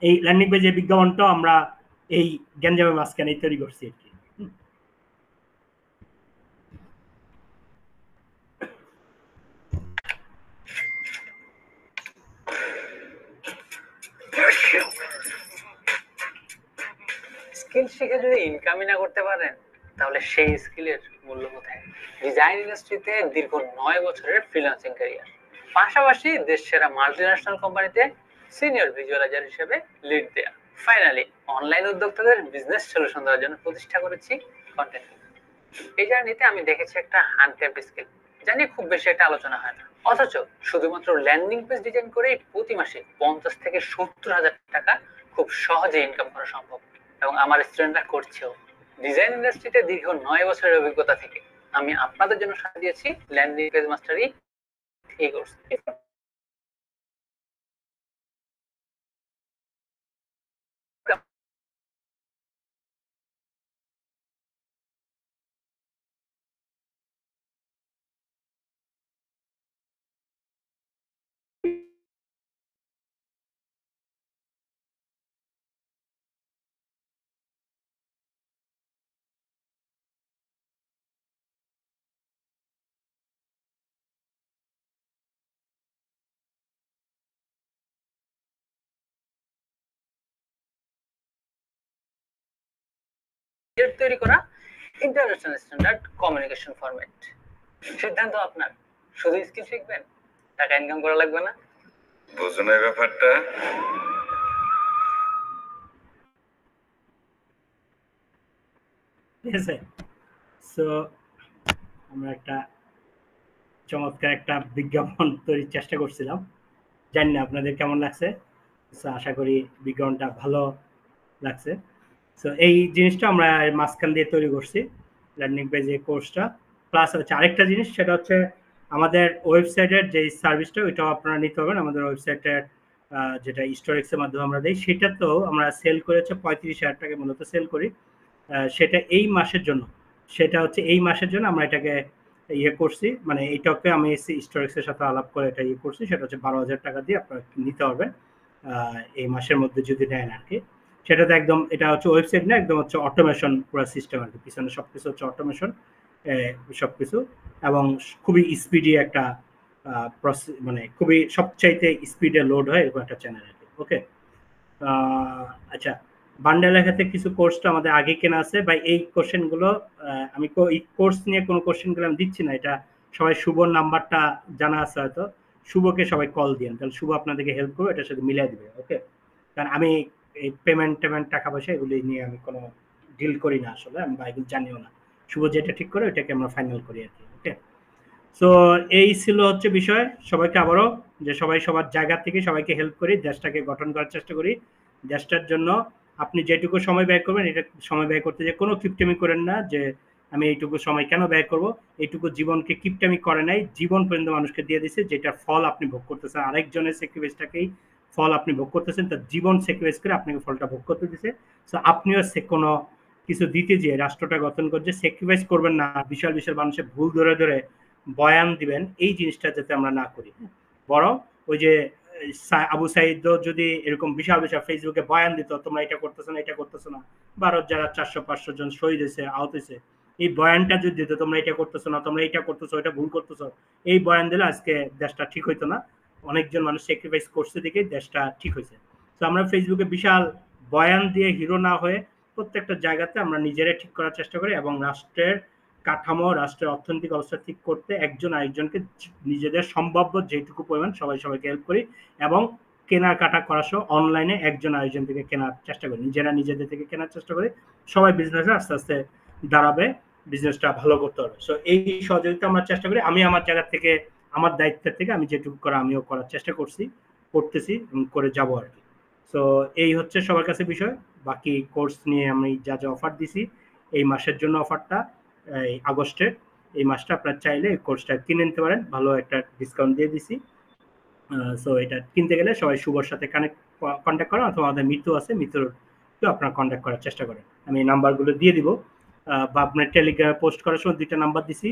এই ল্যান্ডিং পেজে বিজ্ঞাপনটাও আমরা এই গ্যাঞ্জামের মাঝখানেই তৈরি করছি আর কি। স্কিল শিখে যদি ইনকামই না করতে পারেন তাহলে সেই স্কিলের মূল্য কোথায়? ডিজাইন ইন্ডাস্ট্রিতে দীর্ঘ 9 বছরের ফ্রিল্যান্সিং ক্যারিয়ার, পাশাপাশি দেশ সেরা মাল্টিন্যাশনাল কোম্পানিতে সিনিয়র ভিজুয়ালাইজার হিসেবে লিড দেয়া, ফাইনালি অনলাইন উদ্যোক্তাদের বিজনেস সলিউশন দেওয়ার জন্য প্রতিষ্ঠা করেছি কন্টেন্ট। এই জার্নিতে আমি দেখেছি একটা আনট্যাপড স্কিল, জানি খুব বেশি একটা আলোচনা হয় না, অথচ শুধুমাত্র ল্যান্ডিং পেজ ডিজাইন করেই প্রতি মাসে 50 থেকে 70,000 টাকা খুব সহজে ইনকাম করা সম্ভব, এবং আমার স্টুডেন্টরা করছেও। ডিজাইন ইন্ডাস্ট্রিতে দীর্ঘ 9 বছরের অভিজ্ঞতা থেকে আমি আপনাদের জন্য সাজিয়েছি ল্যান্ডিং পেজ মাস্টারি এই কোর্স। তৈরি করা ইন্টারন্যাশনাল স্ট্যান্ডার্ড কমিউনিকেশন ফরম্যাট। সিদ্ধান্ত আপনার, শুধু স্কিল শিখবেন, টাকা ইনকাম করা লাগবে না। বুঝুন এই ব্যাপারটা। ঠিক আছে, সো আমরা একটা চমৎকার একটা বিজ্ঞাপন তৈরির চেষ্টা করছিলাম, জানি না আপনাদের কেমন লাগছে, আশা করি বিজ্ঞাপনটা ভালো লাগছে। সো এই জিনিসটা আমরা মাঝখান দিয়ে তৈরি করছি ল্যান্ডিং পেজে কোর্সটা, প্লাস হচ্ছে আরেকটা জিনিস, সেটা হচ্ছে আমাদের ওয়েবসাইটের যে সার্ভিসটা ওইটাও আপনারা নিতে পারবেন। আমাদের ওয়েবসাইটের যেটা স্টোরেক্সের মাধ্যমে আমরা দিই, সেটা তো আমরা সেল করেছে 35,000 টাকা মূলত সেল করি। সেটা এই মাসের জন্য, সেটা হচ্ছে এই মাসের জন্য আমরা এটাকে ইয়ে করছি, মানে এইটাকে আমি স্টোরেক্সের সাথে আলাপ করে এটা ইয়ে করছি, সেটা হচ্ছে 12,000 টাকা দিয়ে আপনারা নিতে পারবেন এই মাসের মধ্যে যদি নেন আর কি। সেটাতে একদম এটা হচ্ছে ওয়েবসাইট না, একদম হচ্ছে অটোমেশন পুরো সিস্টেম আর কি, পিছনে সবকিছু হচ্ছে অটোমেশন সবকিছু, এবং খুবই স্পিডি একটা প্রসেস, মানে খুবই সবচাইতে স্পিডে লোড হয় এরকম একটা চ্যানেল আর কি। ওকে, আচ্ছা, বান্ডেল ক্ষেত্রে কিছু কোর্সটা আমাদের আগে কেনা আছে বা এই কোশ্চেনগুলো আমি এই কোর্স নিয়ে কোনো কোশ্চেনগুলো আমি দিচ্ছি না, এটা সবাই শুভর নাম্বারটা জানা আছে হয়তো, শুভকে সবাই কল দিন, তাহলে শুভ আপনাদেরকে হেল্প করবে, এটার সাথে মিলাই দিবে। ওকে, কারণ আমি এই পেমেন্ট টাকা পয়সা এগুলি নিয়ে আমি কোনো ডিল করি না আসলে, আমি বা এগুলো জানিও না, শুভ যেটা ঠিক করে ওইটাকে আমরা ফাইনাল করি আর কি। ওকে, সো এই ছিল হচ্ছে বিষয়। সবাইকে আবারও যে সবাই সবার জায়গা থেকে সবাইকে হেল্প করি, দেশটাকে গঠন করার চেষ্টা করি। দেশটার জন্য আপনি যেটুকু সময় ব্যয় করবেন, এটা সময় ব্যয় করতে যে কোনো কিপটেমি করেন না যে আমি এইটুকু সময় কেন ব্যয় করব, এইটুকু জীবনকে কিপটেমি করে নাই, জীবন পর্যন্ত মানুষকে দিয়ে দিছে, যেটার ফল আপনি ভোগ করতেছেন, আরেকজনের স্যাক্রিফাইসটাকেই ফল আপনি ভোগ করতেছেন, তার জীবন স্যাক্রিফাইস করে আপনাকে ফলটা ভোগ করতে দিছে। সো আপনিও কোনো কিছু দিতে যেয়ে রাষ্ট্রটা গঠন করছে স্যাক্রিফাইস করবেন না, বিশাল বিশাল মানুষের ভুল ধরে ধরে বয়ান দিবেন, এই জিনিসটা যাতে আমরা না করি। বরং ওই যে আবু সাইদ যদি এরকম বিশাল বিশাল ফেসবুকে বয়ান দিত, তোমরা এটা করতেছো না, এটা করতেছো না, ভারত যারা 400-500 জন শহীদ হয়েছে, আহত হয়েছে, এই বয়ানটা যদি দিত, তোমরা এটা করতেছো না, তোমরা এটা করতেছো, এটা ভুল করতেছো, এই বয়ান দিলে আজকে দেশটা ঠিক হইতো না। অনেকজন মানুষ স্যাক্রিফাইস করছে দেখে দেশটা ঠিক হয়েছে। তো আমরা ফেসবুকে বিশাল বয়ান দিয়ে হিরো না হয়ে প্রত্যেকটা জায়গাতে আমরা নিজেরাই ঠিক করার চেষ্টা করি, এবং রাষ্ট্রের কাঠামো, রাষ্ট্রের অর্থনৈতিক অবস্থা ঠিক করতে একজন আরেকজনকে নিজেদের সম্ভাব্য যেটুকু পরিমাণ সবাইকে হেল্প করি, এবং কেনাকাটা করা সহ অনলাইনে একজন আরেকজন থেকে কেনার চেষ্টা করি, নিজেরা নিজেদের থেকে কেনার চেষ্টা করি, সবাই বিজনেসে আস্তে আস্তে দাঁড়াবে, বিজনেসটা ভালো করতে হবে। সো এই সহযোগিতা আমরা চেষ্টা করি, আমি আমার জায়গা থেকে, আমার দায়িত্বের থেকে আমি যেটুকু করা আমিও করার চেষ্টা করতেছি এবং করে যাব আর কি। সো এই হচ্ছে সবার কাছে বিষয়। বাকি কোর্স নিয়ে আমি যা যা অফার দিছি, এই মাসের জন্য অফারটা এই আগস্টের, এই মাসটা আপনারা চাইলে এই কোর্সটা কিনে নিতে পারেন, ভালো একটা ডিসকাউন্ট দিয়ে দিছি। সো এটা কিনতে গেলে সবাই শুভর সাথে কন্ট্যাক্ট করেন, অথবা আমাদের মিতু আছে, মিতুরকেও আপনারা কন্ট্যাক্ট করার চেষ্টা করেন, আমি নাম্বারগুলো দিয়ে দিব, বা আপনার টেলিগ্রামে পোস্ট করার সময় 2টা নাম্বার দিছি,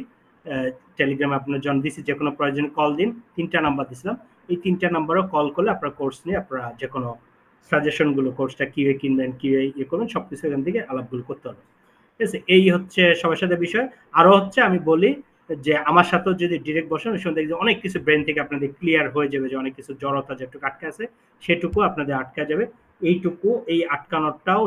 টেলিগ্রামে আপনার যখন দিছি যে কোনো প্রয়োজনে কল দিন, 3টা নাম্বার দিছিলাম, এই 3টা নাম্বারও কল করলে আপনার কোর্স নিয়ে আপনারা যে কোনো সাজেশনগুলো, কোর্সটা কিভাবে কিনবেন, কিভাবে ইয়ে করবেন, সবকিছু এখান থেকে আলাপগুলো করতে হবে। ঠিক আছে, এই হচ্ছে সবার সাথে বিষয়। আরো হচ্ছে আমি বলি যে আমার সাথেও যদি ডিরেক্ট বসেন ওই সময় দেখবেন অনেক কিছু ব্রেন থেকে আপনাদের ক্লিয়ার হয়ে যাবে, যে অনেক কিছু জড়তা যেটুকু আটকে আছে সেটুকু আপনাদের আটকা যাবে। এইটুকু, এই আটকানোটাও